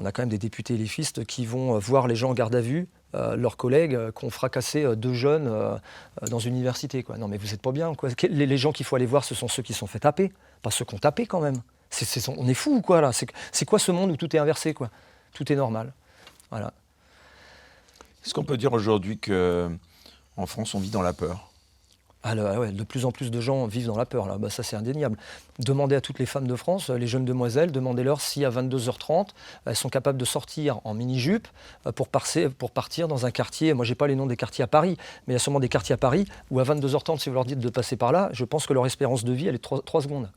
a quand même des députés éléfistes qui vont voir les gens en garde à vue, leurs collègues qui ont fracassé 2 jeunes dans une université, quoi. Non, mais vous n'êtes pas bien, quoi. Les gens qu'il faut aller voir, ce sont ceux qui se sont fait taper, pas ceux qui ont tapé quand même. On est fous ou quoi là? C'est quoi ce monde où tout est inversé, quoi? Tout est normal. Voilà. Est-ce qu'on peut dire aujourd'hui qu'en France, on vit dans la peur? De plus en plus de gens vivent dans la peur, là. Ça c'est indéniable. Demandez à toutes les femmes de France, les jeunes demoiselles, demandez-leur si à 22h30, elles sont capables de sortir en mini-jupe pour partir dans un quartier. Moi j'ai pas les noms des quartiers à Paris, mais il y a sûrement des quartiers à Paris où à 22h30, si vous leur dites de passer par là, je pense que leur espérance de vie, elle est 3 secondes.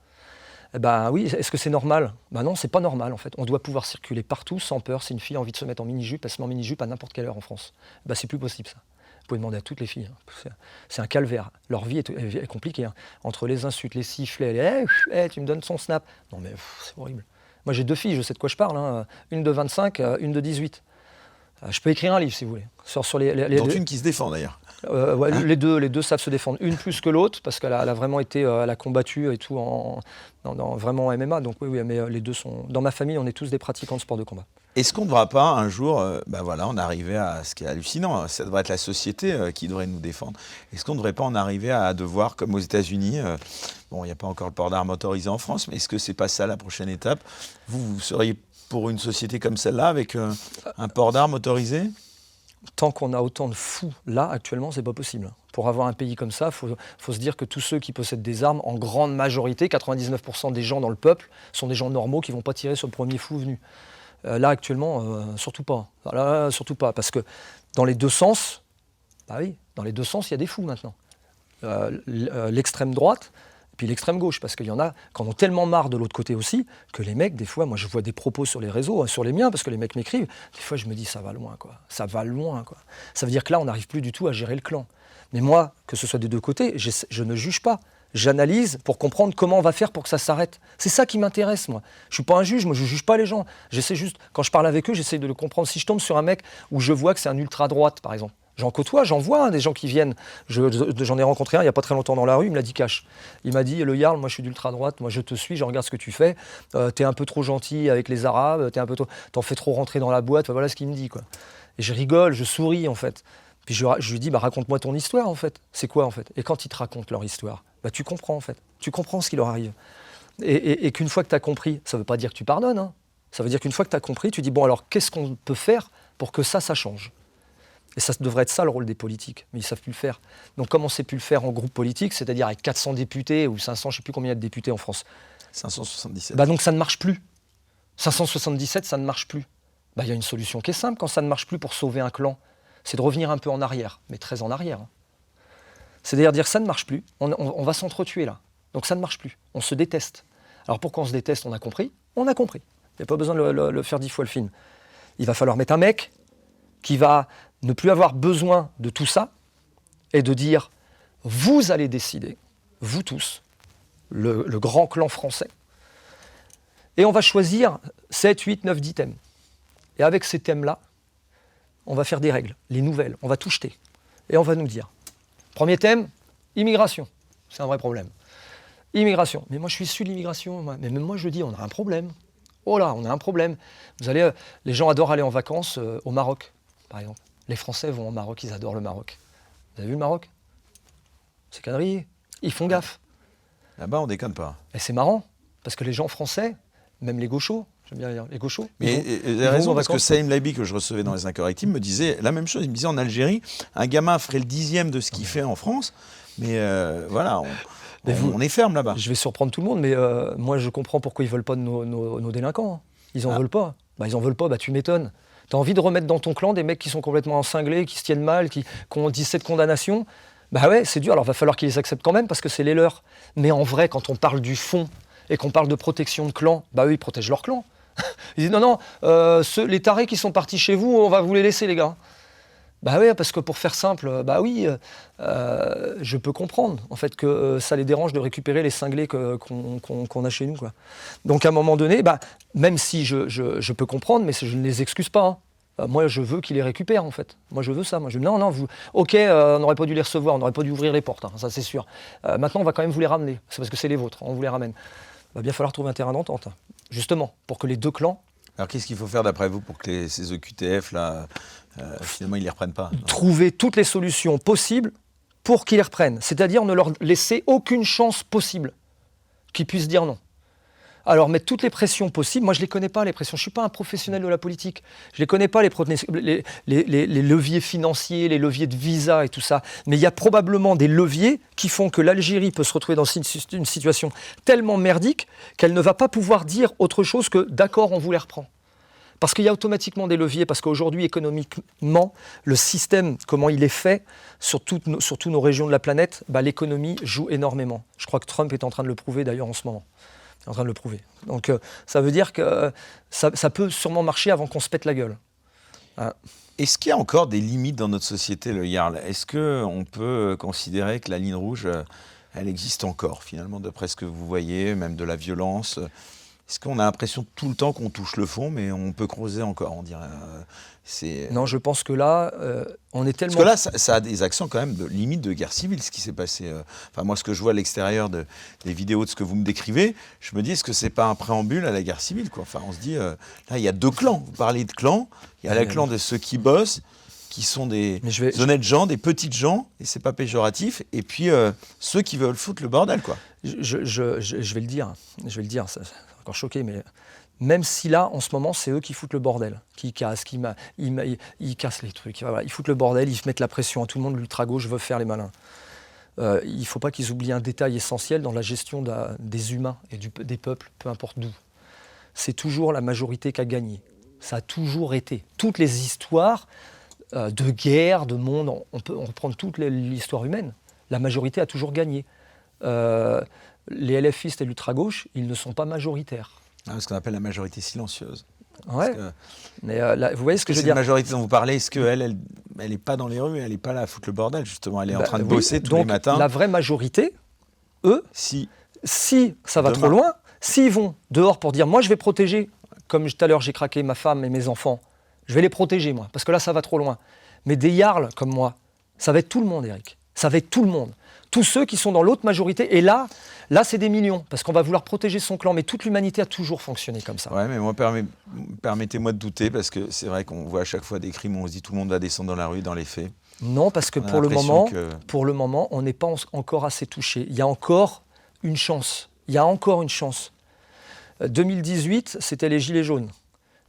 Oui, est-ce que c'est normal? Non, c'est pas normal en fait. On doit pouvoir circuler partout sans peur. Si une fille a envie de se mettre en mini-jupe, elle se met en mini-jupe à n'importe quelle heure en France. C'est plus possible ça. Vous pouvez demander à toutes les filles. C'est un calvaire. Leur vie est compliquée. Entre les insultes, les sifflets, tu me donnes son snap. Non mais c'est horrible. Moi, j'ai 2 filles, je sais de quoi je parle. Hein. Une de 25, une de 18. Je peux écrire un livre, si vous voulez. Sur les dont deux. une qui se défend, d'ailleurs. Ouais, les deux savent se défendre. Une plus que l'autre, parce qu'elle a vraiment été, elle a combattu et tout, vraiment en MMA. Donc oui, mais les deux sont... Dans ma famille, on est tous des pratiquants de sport de combat. Est-ce qu'on ne devra pas un jour, on arriver à ce qui est hallucinant, ça devrait être la société qui devrait nous défendre. Est-ce qu'on ne devrait pas en arriver à devoir, comme aux États-Unis, il n'y a pas encore le port d'armes autorisé en France, mais est-ce que c'est pas ça la prochaine étape? Vous seriez pour une société comme celle-là, avec un port d'armes autorisé? Tant qu'on a autant de fous là, actuellement, c'est pas possible. Pour avoir un pays comme ça, il faut se dire que tous ceux qui possèdent des armes, en grande majorité, 99% des gens dans le peuple, sont des gens normaux qui ne vont pas tirer sur le premier fou venu. Là, actuellement, surtout pas. Là, surtout pas. Parce que dans les deux sens, bah oui, dans les deux sens, il y a des fous maintenant. L'extrême droite, puis l'extrême gauche, parce qu'il y en a qui en ont tellement marre de l'autre côté aussi, que les mecs, des fois, moi je vois des propos sur les réseaux, sur les miens, parce que les mecs m'écrivent, des fois je me dis ça va loin, quoi. Ça va loin, quoi. Ça veut dire que là, on n'arrive plus du tout à gérer le clan. Mais moi, que ce soit des deux côtés, je ne juge pas. J'analyse pour comprendre comment on va faire pour que ça s'arrête. C'est ça qui m'intéresse, moi. Je suis pas un juge, moi je juge pas les gens. J'essaie juste, quand je parle avec eux, j'essaie de le comprendre. Si je tombe sur un mec où je vois que c'est un ultra-droite, par exemple, j'en côtoie, j'en vois des gens qui viennent. J'en ai rencontré un il n'y a pas très longtemps dans la rue, il me l'a dit cash. Il m'a dit, le Jarl, moi je suis d'ultra-droite, moi je te suis, je regarde ce que tu fais. T'es un peu trop gentil avec les Arabes, t'en fais trop rentrer dans la boîte, voilà ce qu'il me dit, quoi. Et je rigole, je souris, en fait. Puis je lui dis, raconte-moi ton histoire, en fait. C'est quoi, en fait? Et quand ils te racontent leur histoire, tu comprends, en fait. Tu comprends ce qui leur arrive. Et qu'une fois que tu as compris, ça ne veut pas dire que tu pardonnes, hein. Ça veut dire qu'une fois que tu as compris, tu dis, bon, alors, qu'est-ce qu'on peut faire pour que ça change? Et ça devrait être ça, le rôle des politiques. Mais ils ne savent plus le faire. Donc, comme on ne sait plus le faire en groupe politique, c'est-à-dire avec 400 députés ou 500, je ne sais plus combien il y a de députés en France. 577. Donc, ça ne marche plus. 577, ça ne marche plus. Il y a une solution qui est simple quand ça ne marche plus pour sauver un clan. C'est de revenir un peu en arrière, mais très en arrière. C'est-à-dire dire ça ne marche plus, on va s'entretuer là. Donc ça ne marche plus, on se déteste. Alors pourquoi on se déteste? On a compris. Il n'y a pas besoin de le faire 10 fois le film. Il va falloir mettre un mec qui va ne plus avoir besoin de tout ça et de dire vous allez décider, vous tous, le grand clan français. Et on va choisir 7, 8, 9, 10 thèmes. Et avec ces thèmes-là, on va faire des règles, les nouvelles, on va tout jeter. Et on va nous dire, premier thème, immigration. C'est un vrai problème. Immigration. Mais moi, je suis issu de l'immigration. Mais même moi, je dis, on a un problème. Oh là, on a un problème. Les gens adorent aller en vacances au Maroc, par exemple. Les Français vont au Maroc, ils adorent le Maroc. Vous avez vu le Maroc? C'est quadrillé. Ils font gaffe. Là-bas, on déconne pas. Et c'est marrant, parce que les gens français, même les gauchos, j'aime bien dire les gauchos. Mais vous avez raison, parce que Saïm Laibi, que je recevais dans les Incorrectibles, me disait la même chose. Il me disait en Algérie, un gamin ferait le 10e de ce qu'il fait en France, mais voilà, on est ferme là-bas. Je vais surprendre tout le monde, mais moi je comprends pourquoi ils ne veulent pas de nos délinquants. Ils n'en veulent pas. Ils n'en veulent pas, tu m'étonnes. Tu as envie de remettre dans ton clan des mecs qui sont complètement encinglés, qui se tiennent mal, qui ont 17 condamnations. Ouais, c'est dur, alors il va falloir qu'ils les acceptent quand même, parce que c'est les leurs. Mais en vrai, quand on parle du fond, et qu'on parle de protection de clan, eux, ils protègent leur clan. Ils disent non, les tarés qui sont partis chez vous, on va vous les laisser, les gars. Oui, parce que pour faire simple, je peux comprendre en fait que ça les dérange de récupérer les cinglés qu'on a chez nous, quoi. Donc à un moment donné, même si je peux comprendre, mais je ne les excuse pas, hein. Moi, je veux qu'ils les récupèrent, en fait. Moi, je veux ça. Non, vous... Ok, on n'aurait pas dû les recevoir, on n'aurait pas dû ouvrir les portes, hein, ça c'est sûr. Maintenant, on va quand même vous les ramener. C'est parce que c'est les vôtres, on vous les ramène. Il va bien falloir trouver un terrain d'entente, hein, justement, pour que les deux clans... Alors, qu'est-ce qu'il faut faire, d'après vous, pour que ces OQTF, là, finalement, ils ne les reprennent pas? Trouver toutes les solutions possibles pour qu'ils les reprennent. C'est-à-dire ne leur laisser aucune chance possible qu'ils puissent dire non. Alors, mettre toutes les pressions possibles. Moi, je ne les connais pas, les pressions. Je ne suis pas un professionnel de la politique. Je ne les connais pas, les leviers financiers, les leviers de visa et tout ça. Mais il y a probablement des leviers qui font que l'Algérie peut se retrouver dans une situation tellement merdique qu'elle ne va pas pouvoir dire autre chose que « d'accord, on vous les reprend ». Parce qu'il y a automatiquement des leviers, parce qu'aujourd'hui, économiquement, le système, comment il est fait, sur toutes nos régions de la planète, l'économie joue énormément. Je crois que Trump est en train de le prouver d'ailleurs en ce moment. En train de le prouver. Donc ça veut dire que ça peut sûrement marcher avant qu'on se pète la gueule. Est-ce qu'il y a encore des limites dans notre société, le Jarl? Est-ce qu'on peut considérer que la ligne rouge, elle existe encore, finalement, d'après ce que vous voyez, même de la violence? Est-ce qu'on a l'impression tout le temps qu'on touche le fond, mais on peut creuser encore, on dirait Non, je pense que là, on est tellement... Parce que là, ça a des accents quand même limite de guerre civile, ce qui s'est passé. Enfin, moi, ce que je vois à l'extérieur des vidéos de ce que vous me décrivez, je me dis, est-ce que c'est pas un préambule à la guerre civile, quoi? Enfin, on se dit, là, il y a 2 clans. Vous parlez de clans. Il y a le clan de ceux qui bossent, qui sont des honnêtes gens, des petites gens, et c'est pas péjoratif. Et puis, ceux qui veulent foutre le bordel, quoi. Je vais le dire, ça va encore choquer, mais même si là, en ce moment, c'est eux qui foutent le bordel, qui cassent, ils cassent les trucs, voilà, ils foutent le bordel, ils mettent la pression à tout le monde, l'ultra-gauche veut faire les malins. Il ne faut pas qu'ils oublient un détail essentiel dans la gestion des humains et des peuples, peu importe d'où. C'est toujours la majorité qui a gagné. Ça a toujours été. Toutes les histoires de guerre, de monde, on peut reprendre toute l'histoire humaine. La majorité a toujours gagné. Les LFistes et l'ultra-gauche, ils ne sont pas majoritaires. Ce qu'on appelle la majorité silencieuse. Ouais. Mais là, vous voyez ce que je veux dire. Cette majorité dont vous parlez, est-ce qu'elle n'est pas dans les rues, elle n'est pas là à foutre le bordel, justement, elle est en train de bosser tous les matins. La vraie majorité, eux, si ça va trop loin, s'ils vont dehors pour dire, moi je vais protéger, comme tout à l'heure j'ai craqué ma femme et mes enfants, je vais les protéger moi, parce que là ça va trop loin. Mais des yarls comme moi, ça va être tout le monde, Eric. Ça va être tout le monde. Tous ceux qui sont dans l'autre majorité, et là c'est des millions, parce qu'on va vouloir protéger son clan, mais toute l'humanité a toujours fonctionné comme ça. Ouais, mais moi, permettez-moi de douter, parce que c'est vrai qu'on voit à chaque fois des crimes où on se dit tout le monde va descendre dans la rue, dans les faits. Non, parce que pour le moment, on n'est pas encore assez touché. Il y a encore une chance. 2018, c'était les Gilets jaunes.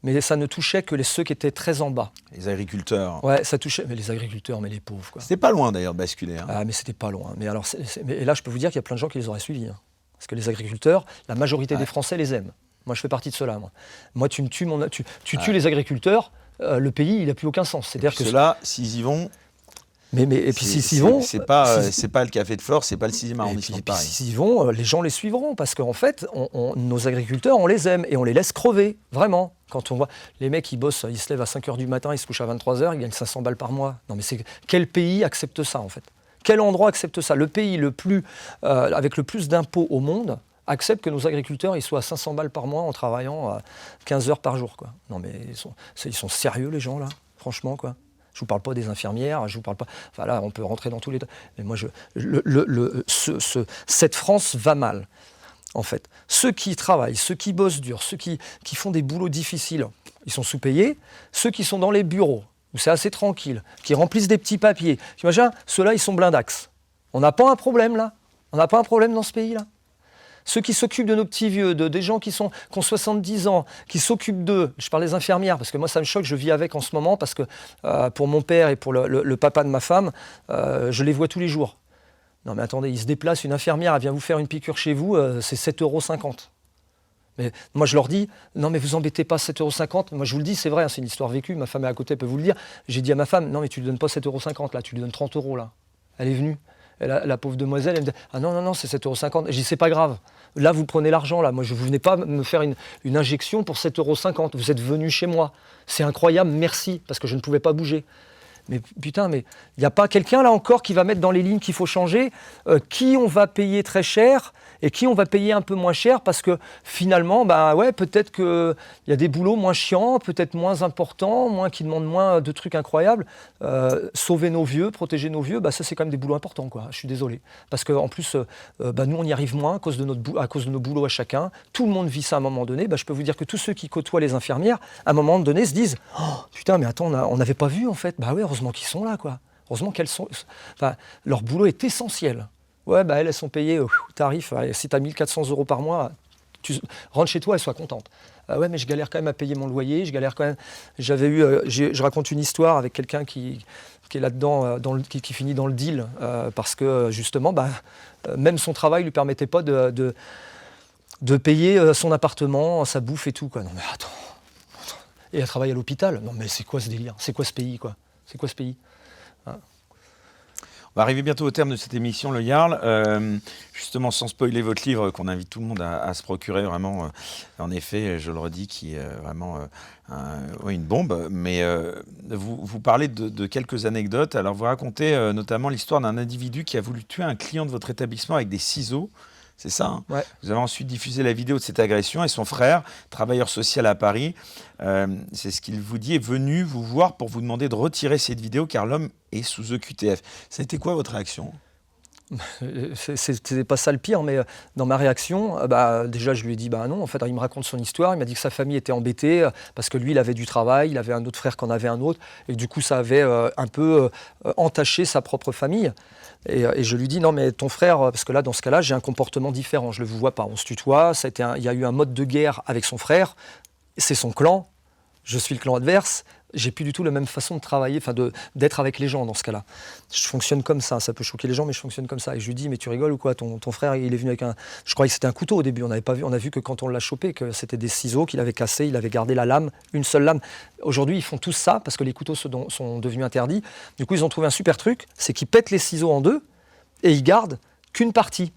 Mais ça ne touchait que ceux qui étaient très en bas. Les agriculteurs. Ouais, ça touchait. Mais les agriculteurs, mais les pauvres, quoi. C'était pas loin d'ailleurs de basculer. Hein. Ah, mais c'était pas loin. Mais alors, et là, je peux vous dire qu'il y a plein de gens qui les auraient suivis. Hein. Parce que les agriculteurs, la majorité des Français les aiment. Moi, je fais partie de ceux-là. Moi, tu tues les agriculteurs, le pays, il n'a plus aucun sens. C'est-à-dire que ceux-là, s'ils y vont. Et puis s'ils y vont, c'est pas le café de Flore, c'est pas le 6e arrondissement de Paris. S'ils y vont, les gens les suivront parce qu'en fait, nos agriculteurs, on les aime et on les laisse crever, vraiment. Quand on voit les mecs qui bossent, ils se lèvent à 5h du matin, ils se couchent à 23h, ils gagnent 500 balles par mois. Non mais quel pays accepte ça en fait? Quel endroit accepte ça? Le pays avec le plus d'impôts au monde accepte que nos agriculteurs ils soient à 500 balles par mois en travaillant 15 heures par jour, quoi. Non mais ils sont sérieux les gens là, franchement, quoi. Je ne vous parle pas des infirmières, je vous parle pas. Enfin là, on peut rentrer dans tous les. Mais moi, cette France va mal, en fait. Ceux qui travaillent, ceux qui bossent dur, ceux qui font des boulots difficiles, ils sont sous-payés. Ceux qui sont dans les bureaux, où c'est assez tranquille, qui remplissent des petits papiers, ceux-là, ils sont blindax. On n'a pas un problème là. On n'a pas un problème dans ce pays-là. Ceux qui s'occupent de nos petits vieux, des gens qui ont 70 ans, qui s'occupent d'eux. Je parle des infirmières, parce que moi, ça me choque, je vis avec en ce moment, parce que pour mon père et pour le papa de ma femme, je les vois tous les jours. Non mais attendez, ils se déplacent, une infirmière, elle vient vous faire une piqûre chez vous, c'est 7,50 €. Mais moi, je leur dis, non mais vous embêtez pas, 7,50 €. Moi, je vous le dis, c'est vrai, hein, c'est une histoire vécue, ma femme est à côté, elle peut vous le dire. J'ai dit à ma femme, non mais tu lui donnes pas 7,50 € là, tu lui donnes 30 € là. Elle est venue. Et la pauvre demoiselle, elle me dit, ah non, c'est 7,50 €. Je dis, c'est pas grave. Là, vous prenez l'argent, là. Moi, vous venez pas me faire une injection pour 7,50 €. Vous êtes venu chez moi. C'est incroyable, merci, parce que je ne pouvais pas bouger. Mais putain, mais il n'y a pas quelqu'un là encore qui va mettre dans les lignes qu'il faut changer, qui on va payer très cher et qui on va payer un peu moins cher parce que finalement, peut-être qu'il y a des boulots moins chiants, peut-être moins importants, qui demandent moins de trucs incroyables. Sauver nos vieux, protéger nos vieux, ça c'est quand même des boulots importants, quoi. Je suis désolé. Parce qu'en plus, nous on y arrive moins à cause de nos boulots à chacun. Tout le monde vit ça à un moment donné. Je peux vous dire que tous ceux qui côtoient les infirmières, à un moment donné, se disent « Oh putain, mais attends, on n'avait pas vu en fait. » Bah oui, heureusement qu'ils sont là, quoi. Heureusement qu'elles sont. Enfin, leur boulot est essentiel. Ouais, elles sont payées au tarif. Si tu as 1 400 € par mois, tu rentres chez toi et sois contente. Ouais, mais je galère quand même à payer mon loyer. Je galère quand même. Je raconte une histoire avec quelqu'un qui est là-dedans, qui finit dans le deal, parce que justement, même son travail ne lui permettait pas de payer son appartement, sa bouffe et tout, quoi. Non, mais attends. Et elle travaille à l'hôpital. Non, mais c'est quoi ce délire? C'est quoi ce pays, quoi? C'est quoi ce pays? On va arriver bientôt au terme de cette émission, le Yarl. Justement, sans spoiler votre livre, qu'on invite tout le monde à se procurer, vraiment, en effet, je le redis, qui est vraiment une bombe. Mais vous parlez de quelques anecdotes. Alors, vous racontez notamment l'histoire d'un individu qui a voulu tuer un client de votre établissement avec des ciseaux. C'est ça, hein. Ouais. Vous avez ensuite diffusé la vidéo de cette agression et son frère, travailleur social à Paris, c'est ce qu'il vous dit, est venu vous voir pour vous demander de retirer cette vidéo car l'homme est sous EQTF. Ça a été quoi votre réaction? C'était pas ça le pire, mais dans ma réaction, déjà je lui ai dit non. En fait, il me raconte son histoire. Il m'a dit que sa famille était embêtée parce que lui, il avait du travail, il avait un autre frère qui en avait un autre, et que du coup, ça avait un peu entaché sa propre famille. Et je lui dis non, mais ton frère, parce que là, dans ce cas-là, j'ai un comportement différent. Je le vois pas. On se tutoie. Il y a eu un mode de guerre avec son frère. C'est son clan. Je suis le clan adverse. J'ai plus du tout la même façon de travailler, d'être avec les gens dans ce cas-là. Je fonctionne comme ça peut choquer les gens, mais je fonctionne comme ça. Et je lui dis, mais tu rigoles ou quoi, ton frère, il est venu avec je croyais que c'était un couteau au début, on a vu que quand on l'a chopé, que c'était des ciseaux qu'il avait cassés, il avait gardé la lame, une seule lame. Aujourd'hui, ils font tous ça, parce que les couteaux sont devenus interdits. Du coup, ils ont trouvé un super truc, c'est qu'ils pètent les ciseaux en deux, et ils gardent qu'une partie.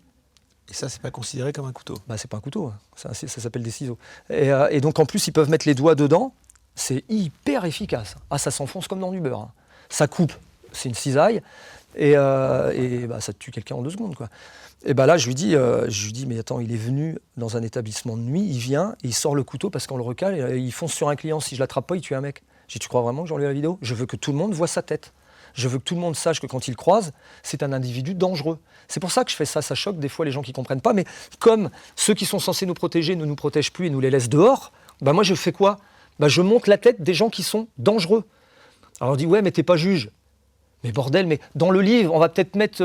Et ça, c'est pas considéré comme un couteau? C'est pas un couteau, ça s'appelle des ciseaux. Et donc, en plus, ils peuvent mettre les doigts dedans. C'est hyper efficace. Ça s'enfonce comme dans du beurre. Ça coupe, c'est une cisaille, et ça tue quelqu'un en 2 secondes, quoi. Et là, je lui dis, mais attends, il est venu dans un établissement de nuit, il vient, et il sort le couteau parce qu'on le recale, et il fonce sur un client. Si je l'attrape pas, il tue un mec. J'ai dit, tu crois vraiment que j'enlève la vidéo? Je veux que tout le monde voit sa tête. Je veux que tout le monde sache que quand il croise, c'est un individu dangereux. C'est pour ça que je fais ça. Ça choque des fois les gens qui ne comprennent pas. Mais comme ceux qui sont censés nous protéger ne nous protègent plus et nous les laissent dehors, moi, je fais quoi? Je monte la tête des gens qui sont dangereux. Alors on dit, ouais, mais t'es pas juge. Mais bordel, mais dans le livre, on va peut-être mettre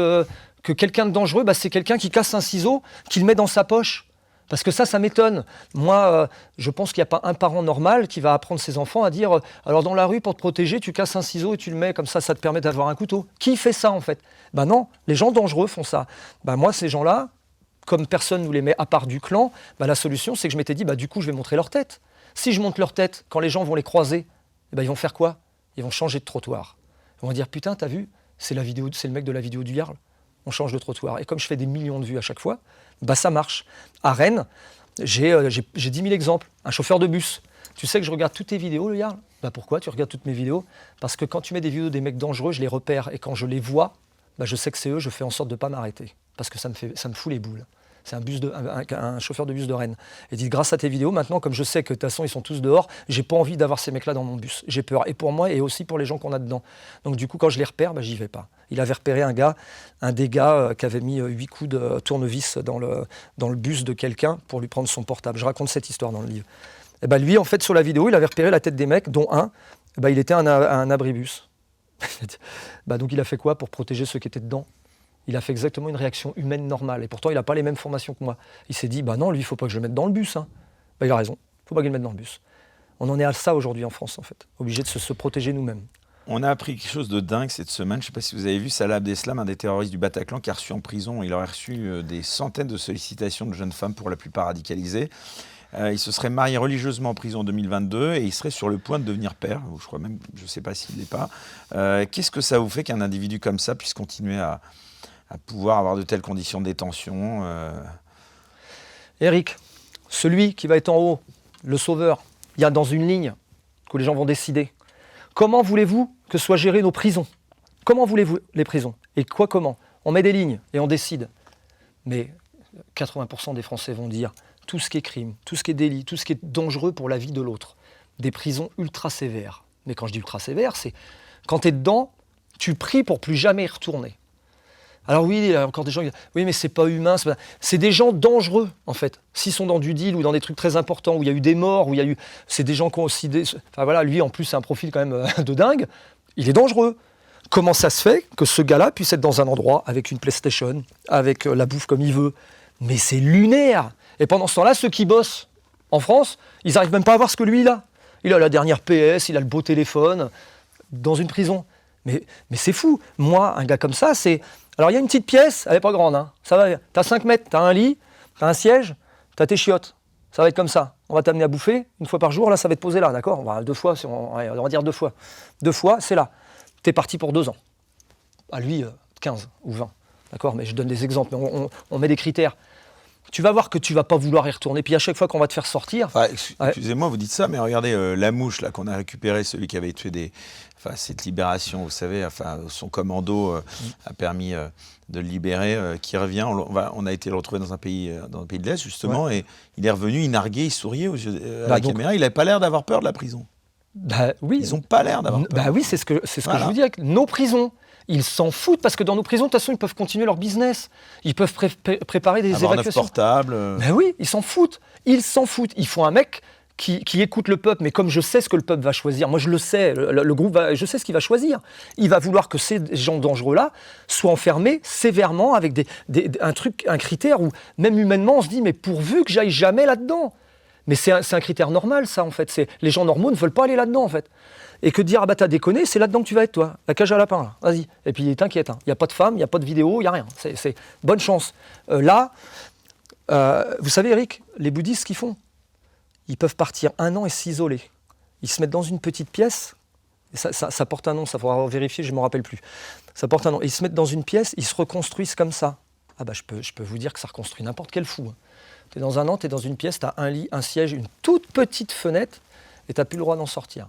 que quelqu'un de dangereux, c'est quelqu'un qui casse un ciseau, qui le met dans sa poche. Parce que ça m'étonne. Moi, je pense qu'il n'y a pas un parent normal qui va apprendre ses enfants à dire alors dans la rue, pour te protéger, tu casses un ciseau et tu le mets comme ça te permet d'avoir un couteau. Qui fait ça, en fait? Non, les gens dangereux font ça. Moi, ces gens-là, comme personne ne nous les met à part du clan, la solution, c'est que je m'étais dit, du coup, je vais montrer leur tête. Si je monte leur tête, quand les gens vont les croiser, ils vont faire quoi? Ils vont changer de trottoir. Ils vont dire, putain, t'as vu, c'est le mec de la vidéo du Yarl. On change de trottoir. Et comme je fais des millions de vues à chaque fois, ça marche. À Rennes, j'ai 10 000 exemples. Un chauffeur de bus. Tu sais que je regarde toutes tes vidéos, le Yarl? Pourquoi tu regardes toutes mes vidéos? Parce que quand tu mets des vidéos des mecs dangereux, je les repère. Et quand je les vois, je sais que c'est eux, je fais en sorte de ne pas m'arrêter. Parce que ça me fout les boules. C'est un chauffeur de bus de Rennes. Et dit, grâce à tes vidéos, maintenant, comme je sais que de toute façon, ils sont tous dehors, j'ai pas envie d'avoir ces mecs-là dans mon bus. J'ai peur. Et pour moi, et aussi pour les gens qu'on a dedans. Donc du coup, quand je les repère, j'y vais pas. Il avait repéré un des gars qui avait mis 8 coups de tournevis dans le bus de quelqu'un pour lui prendre son portable. Je raconte cette histoire dans le livre. Et lui, en fait, sur la vidéo, il avait repéré la tête des mecs, dont un, il était un abribus. Donc il a fait quoi pour protéger ceux qui étaient dedans? Il a fait exactement une réaction humaine normale. Et pourtant, il n'a pas les mêmes formations que moi. Il s'est dit, non, lui, il ne faut pas que je le mette dans le bus. Il a raison, il ne faut pas qu'il le mette dans le bus. On en est à ça aujourd'hui en France, en fait. Obligé de se protéger nous-mêmes. On a appris quelque chose de dingue cette semaine. Je ne sais pas si vous avez vu Salah Abdeslam, un des terroristes du Bataclan, qui a reçu en prison. Il aurait reçu des centaines de sollicitations de jeunes femmes, pour la plupart radicalisées. Il se serait marié religieusement en prison en 2022 et il serait sur le point de devenir père. Je ne sais pas s'il l'est pas. Qu'est-ce que ça vous fait qu'un individu comme ça puisse continuer à pouvoir avoir de telles conditions de détention? Eric, celui qui va être en haut, le sauveur, il y a dans une ligne que les gens vont décider. Comment voulez-vous que soient gérées nos prisons? Comment voulez-vous les prisons? Et comment? On met des lignes et on décide. Mais 80% des Français vont dire tout ce qui est crime, tout ce qui est délit, tout ce qui est dangereux pour la vie de l'autre. Des prisons ultra sévères. Mais quand je dis ultra sévères, c'est quand tu es dedans, tu pries pour plus jamais y retourner. Alors oui, il y a encore des gens qui disent « Oui, mais c'est pas humain. » C'est des gens dangereux, en fait. S'ils sont dans du deal ou dans des trucs très importants, où il y a eu des morts, où il y a eu... C'est des gens qui ont aussi... Enfin voilà, lui, en plus, c'est un profil quand même de dingue. Il est dangereux. Comment ça se fait que ce gars-là puisse être dans un endroit avec une PlayStation, avec la bouffe comme il veut? Mais c'est lunaire. Et pendant ce temps-là, ceux qui bossent en France, ils n'arrivent même pas à voir ce que lui, il a. Il a la dernière PS, il a le beau téléphone, dans une prison. Mais c'est fou. Moi, un gars comme ça, c'est... Alors, il y a une petite pièce, elle n'est pas grande, hein. Ça va, t'as 5 mètres, t'as un lit, t'as un siège, t'as tes chiottes. Ça va être comme ça. On va t'amener à bouffer une fois par jour, là, ça va être posé là, d'accord? On va dire 2 fois. 2 fois, c'est là. T'es parti pour 2 ans. À lui, 15 ou 20, d'accord? Mais je donne des exemples, mais on met des critères. Tu vas voir que tu vas pas vouloir y retourner. Puis à chaque fois qu'on va te faire sortir... Enfin, excusez-moi, vous dites ça, mais regardez, la mouche là qu'on a récupéré, celui qui avait tué cette libération, vous savez, son commando a permis de le libérer, qui revient. On a été le retrouver dans un pays de l'Est, justement, et il est revenu, il narguait, il souriait à la caméra. Il n'avait pas l'air d'avoir peur de la prison. Oui. Ils n'ont pas l'air d'avoir peur. Oui, c'est ce que je vous dis avec nos prisons. Ils s'en foutent parce que dans nos prisons, de toute façon, ils peuvent continuer leur business. Ils peuvent préparer des évacuations. Portable. Oui, ils s'en foutent. Ils s'en foutent. Il faut un mec qui écoute le peuple. Mais comme je sais ce que le peuple va choisir, moi je le sais, le groupe, je sais ce qu'il va choisir. Il va vouloir que ces gens dangereux-là soient enfermés sévèrement avec un critère où même humainement on se dit mais pourvu que j'aille jamais là-dedans. Mais c'est un critère normal ça en fait. Les gens normaux ne veulent pas aller là-dedans en fait. Et que dire, ah bah t'as déconné, c'est là-dedans que tu vas être toi, la cage à lapin, là. Vas-y. Et puis t'inquiète, il n'y a pas de femme, il n'y a pas de vidéo, il n'y a rien. C'est bonne chance. Vous savez Eric, les bouddhistes, ce qu'ils font, ils peuvent partir 1 an et s'isoler. Ils se mettent dans une petite pièce, et ça porte un nom, ça faudra vérifier, je ne me rappelle plus. Ça porte un nom. Et ils se mettent dans une pièce, ils se reconstruisent comme ça. Ah bah je peux vous dire que ça reconstruit n'importe quel fou. Tu es dans un an, tu es dans une pièce, tu as un lit, un siège, une toute petite fenêtre, et tu n'as plus le droit d'en sortir.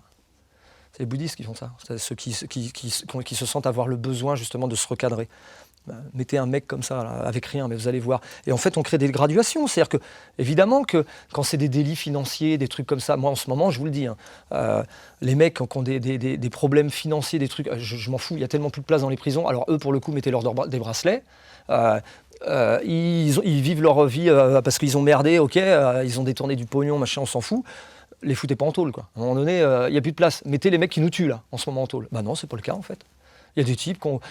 C'est les bouddhistes qui font ça, c'est ceux qui se sentent avoir le besoin justement de se recadrer. Mettez un mec comme ça, là, avec rien, mais vous allez voir. Et en fait, on crée des graduations. C'est-à-dire que, évidemment, que quand c'est des délits financiers, des trucs comme ça, moi en ce moment, je vous le dis, les mecs qui ont des problèmes financiers, des trucs, je m'en fous, il y a tellement plus de place dans les prisons. Alors eux, pour le coup, mettez-leur des bracelets. Ils vivent leur vie parce qu'ils ont merdé, ok, ils ont détourné du pognon, machin, on s'en fout. Les foutez pas en tôle, quoi. À un moment donné, il n'y a plus de place. Mettez les mecs qui nous tuent, là, en ce moment en tôle. Bah non, c'est pas le cas, en fait. Il y a des types qu'on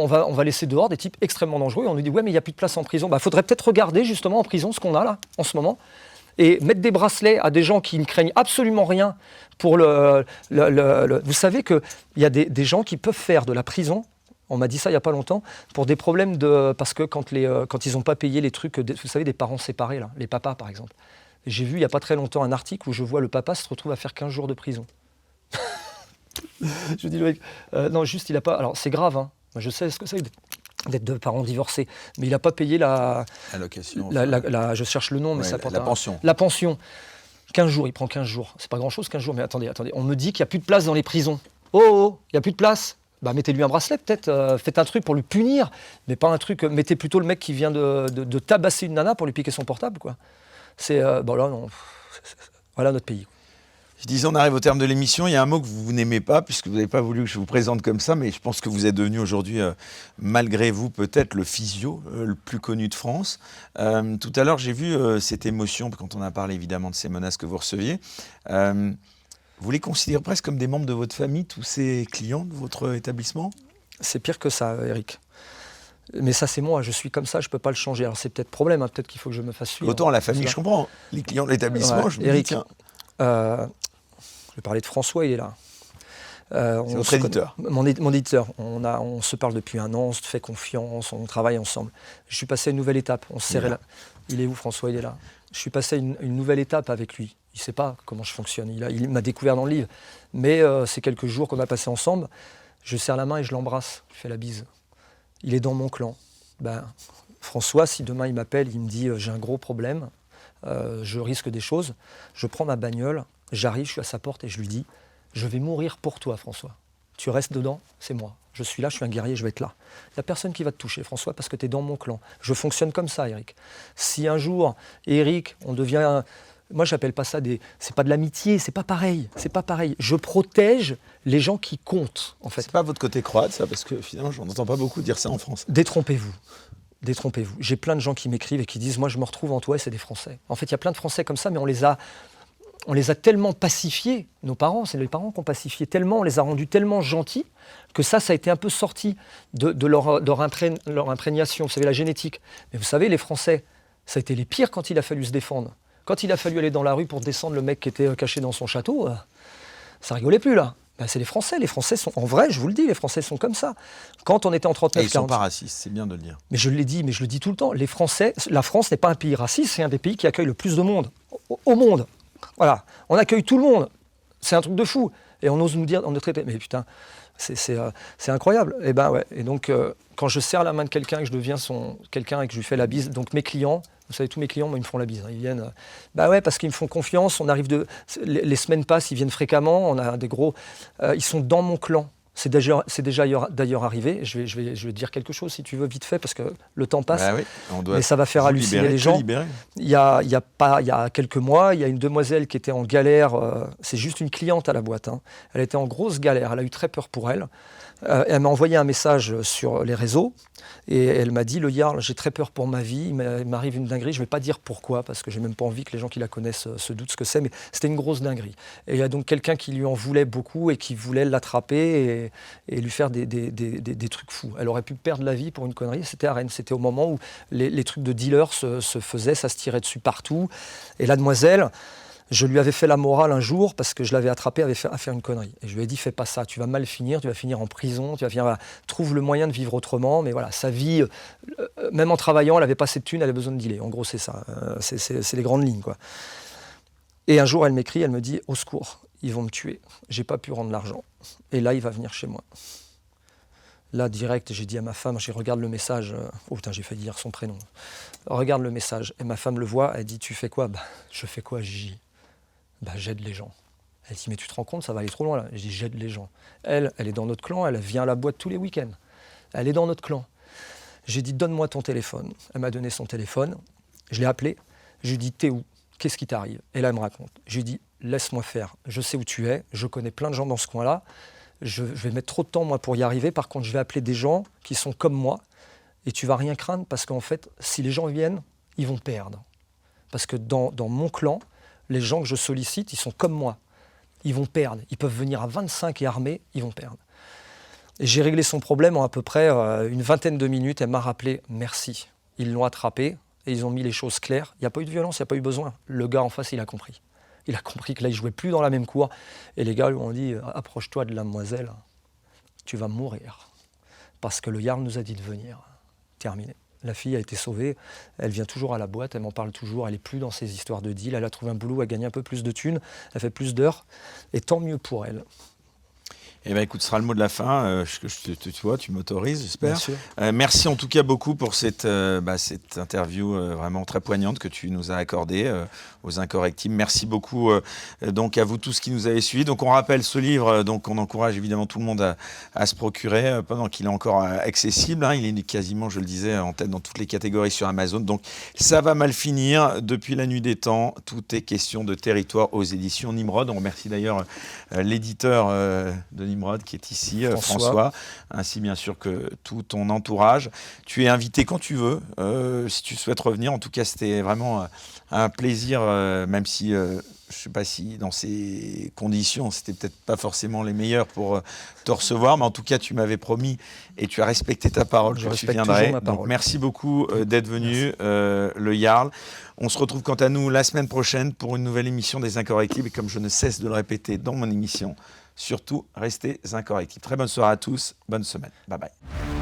va laisser dehors, des types extrêmement dangereux, et on nous dit, ouais, mais il n'y a plus de place en prison. Bah, faudrait peut-être regarder, justement, en prison, ce qu'on a, là, en ce moment, et mettre des bracelets à des gens qui ne craignent absolument rien pour Vous savez qu'il y a des gens qui peuvent faire de la prison, on m'a dit ça il n'y a pas longtemps, pour des problèmes parce que quand ils n'ont pas payé les trucs, vous savez, des parents séparés, là, les papas, par exemple. J'ai vu il n'y a pas très longtemps un article où je vois le papa se retrouve à faire 15 jours de prison. Je dis, non, juste, il n'a pas... Alors, c'est grave, hein. Moi, je sais ce que c'est d'être deux parents divorcés, mais il n'a pas payé l'allocation. Je cherche le nom, mais ça porte la pension. La pension. 15 jours, il prend 15 jours. C'est pas grand-chose, 15 jours, mais attendez. On me dit qu'il n'y a plus de place dans les prisons. Oh, il n'y a plus de place. Bah, mettez-lui un bracelet, peut-être. Faites un truc pour lui punir, mais pas un truc... mettez plutôt le mec qui vient de tabasser une nana pour lui piquer son portable, quoi. Voilà notre pays. Je disais, on arrive au terme de l'émission. Il y a un mot que vous n'aimez pas, puisque vous n'avez pas voulu que je vous présente comme ça, mais je pense que vous êtes devenu aujourd'hui, malgré vous, peut-être le physio le plus connu de France. Tout à l'heure, j'ai vu cette émotion, quand on a parlé évidemment de ces menaces que vous receviez. Vous les considérez presque comme des membres de votre famille, tous ces clients de votre établissement ? C'est pire que ça, Eric. Mais ça, c'est moi, je suis comme ça, je ne peux pas le changer. Alors, c'est peut-être problème, hein, peut-être qu'il faut que je me fasse suivre. Autant la famille, je comprends. Les clients de l'établissement, ouais, je me Eric, dis, tiens. Je vais parler de François, il est là. C'est votre éditeur. Mon éditeur. On se parle depuis 1 an, on se fait confiance, on travaille ensemble. Je suis passé à une nouvelle étape. On se serrait là. Il est où, François? Il est là. Je suis passé à une nouvelle étape avec lui. Il ne sait pas comment je fonctionne. Il m'a découvert dans le livre. Mais c'est quelques jours qu'on a passé ensemble. Je serre la main et je l'embrasse. Je fais la bise. Il est dans mon clan. François, si demain il m'appelle, il me dit j'ai un gros problème, je risque des choses, je prends ma bagnole, j'arrive, je suis à sa porte et je lui dis je vais mourir pour toi, François. Tu restes dedans, c'est moi. Je suis là, je suis un guerrier, je vais être là. Il n'y a personne qui va te toucher, François, parce que tu es dans mon clan. Je fonctionne comme ça, Eric. Si un jour, Eric, on devient... Moi, j'appelle pas ça c'est pas de l'amitié, c'est pas pareil. C'est pas pareil. Je protège les gens qui comptent, en fait. C'est pas votre côté croate, ça, parce que finalement, j'en entends pas beaucoup dire ça en France. Détrompez-vous. Détrompez-vous. J'ai plein de gens qui m'écrivent et qui disent moi, je me retrouve en toi et c'est des Français. En fait, il y a plein de Français comme ça, mais on les a tellement pacifiés. Nos parents, c'est les parents qui ont pacifié tellement, on les a rendus tellement gentils que ça a été un peu sorti de leur imprégnation. Vous savez, la génétique. Mais vous savez, les Français, ça a été les pires quand il a fallu se défendre. Quand il a fallu aller dans la rue pour descendre le mec qui était caché dans son château, ça rigolait plus là. C'est les Français. Les Français sont, en vrai, je vous le dis, les Français sont comme ça. Quand on était en 39-40... Ils ne sont pas racistes, c'est bien de le dire. Mais je l'ai dit, mais je le dis tout le temps. Les Français, la France n'est pas un pays raciste, c'est un des pays qui accueille le plus de monde. Au monde. Voilà. On accueille tout le monde. C'est un truc de fou. Et on ose nous dire, on nous traite... Mais putain, c'est incroyable. Et ben ouais. Et donc, quand je serre la main de quelqu'un, que je deviens quelqu'un et que je lui fais la bise, donc mes clients, Vous savez, tous mes clients, moi, ils me font la bise. Hein. Ils viennent, bah ouais, parce qu'ils me font confiance. On arrive les semaines passent, ils viennent fréquemment. On a des gros, ils sont dans mon clan. C'est déjà d'ailleurs arrivé. Je vais dire quelque chose si tu veux vite fait parce que le temps passe. Bah oui, mais ça va faire halluciner les gens. Il y a quelques mois, il y a une demoiselle qui était en galère. C'est juste une cliente à la boîte. Hein. Elle était en grosse galère. Elle a eu très peur pour elle. Elle m'a envoyé un message sur les réseaux et elle m'a dit, le Jarl, j'ai très peur pour ma vie, il m'arrive une dinguerie, je ne vais pas dire pourquoi parce que j'ai même pas envie que les gens qui la connaissent se doutent ce que c'est, mais c'était une grosse dinguerie. Et il y a donc quelqu'un qui lui en voulait beaucoup et qui voulait l'attraper et lui faire des trucs fous. Elle aurait pu perdre la vie pour une connerie, c'était à Rennes, c'était au moment où les trucs de dealers se faisaient, ça se tirait dessus partout. Et la demoiselle, je lui avais fait la morale un jour parce que je l'avais attrapé à faire une connerie. Et je lui ai dit, fais pas ça, tu vas mal finir, tu vas finir en prison, tu vas finir, voilà, trouve le moyen de vivre autrement. Mais voilà, sa vie, même en travaillant, elle n'avait pas assez de thunes, elle avait besoin de dealer. En gros, c'est ça, c'est les grandes lignes, quoi. Et un jour, elle m'écrit, elle me dit, au secours, ils vont me tuer, j'ai pas pu rendre l'argent. Et là, il va venir chez moi. Là, direct, j'ai dit à ma femme, je regarde le message. Oh putain, j'ai failli dire son prénom. Regarde le message. Et ma femme le voit, elle dit, tu fais quoi? Bah, je fais quoi, Gigi? Bah, j'aide les gens. Elle dit, mais tu te rends compte, ça va aller trop loin là. Je dis, j'aide les gens. Elle est dans notre clan, elle vient à la boîte tous les week-ends. Elle est dans notre clan. J'ai dit, donne-moi ton téléphone. Elle m'a donné son téléphone. Je l'ai appelé. Je lui ai dit, t'es où? Qu'est-ce qui t'arrive? Et là, elle me raconte. Je lui ai dit, laisse-moi faire. Je sais où tu es. Je connais plein de gens dans ce coin-là. Je vais mettre trop de temps, moi, pour y arriver. Par contre, je vais appeler des gens qui sont comme moi. Et tu vas rien craindre parce qu'en fait, si les gens viennent, ils vont perdre. Parce que dans mon clan, les gens que je sollicite, ils sont comme moi. Ils vont perdre. Ils peuvent venir à 25 et armés, ils vont perdre. Et j'ai réglé son problème en à peu près une vingtaine de minutes. Elle m'a rappelé, merci. Ils l'ont attrapé et ils ont mis les choses claires. Il n'y a pas eu de violence, il n'y a pas eu besoin. Le gars en face, il a compris. Il a compris que là, il ne jouait plus dans la même cour. Et les gars lui ont dit, approche-toi de la demoiselle, tu vas mourir. Parce que le Jarl nous a dit de venir. Terminé. La fille a été sauvée, elle vient toujours à la boîte, elle m'en parle toujours, elle n'est plus dans ces histoires de deal, elle a trouvé un boulot, elle gagne un peu plus de thunes, elle fait plus d'heures, et tant mieux pour elle. Eh bien, écoute, ce sera le mot de la fin. Tu vois, tu m'autorises, j'espère. Bien sûr. Merci en tout cas beaucoup pour cette interview vraiment très poignante que tu nous as accordée aux Incorrectibles. Merci beaucoup donc à vous tous qui nous avez suivis. Donc, on rappelle ce livre, donc on encourage évidemment tout le monde à se procurer pendant qu'il est encore accessible. Hein. Il est quasiment, je le disais, en tête dans toutes les catégories sur Amazon. Donc, ça va mal finir. Depuis la nuit des temps, tout est question de territoire aux éditions Nimrod. On remercie d'ailleurs l'éditeur de Nimrod qui est ici, François, ainsi bien sûr que tout ton entourage. Tu es invité quand tu veux, si tu souhaites revenir. En tout cas, c'était vraiment un plaisir, même si je ne sais pas si dans ces conditions, c'était peut-être pas forcément les meilleures pour te recevoir, mais en tout cas, tu m'avais promis et tu as respecté ta parole que tu viendrais. Donc, merci beaucoup d'être venu, le Jarl. On se retrouve quant à nous la semaine prochaine pour une nouvelle émission des Incorrectibles. Et comme je ne cesse de le répéter dans mon émission, surtout, restez incorrectibles. Très bonne soirée à tous, bonne semaine. Bye bye.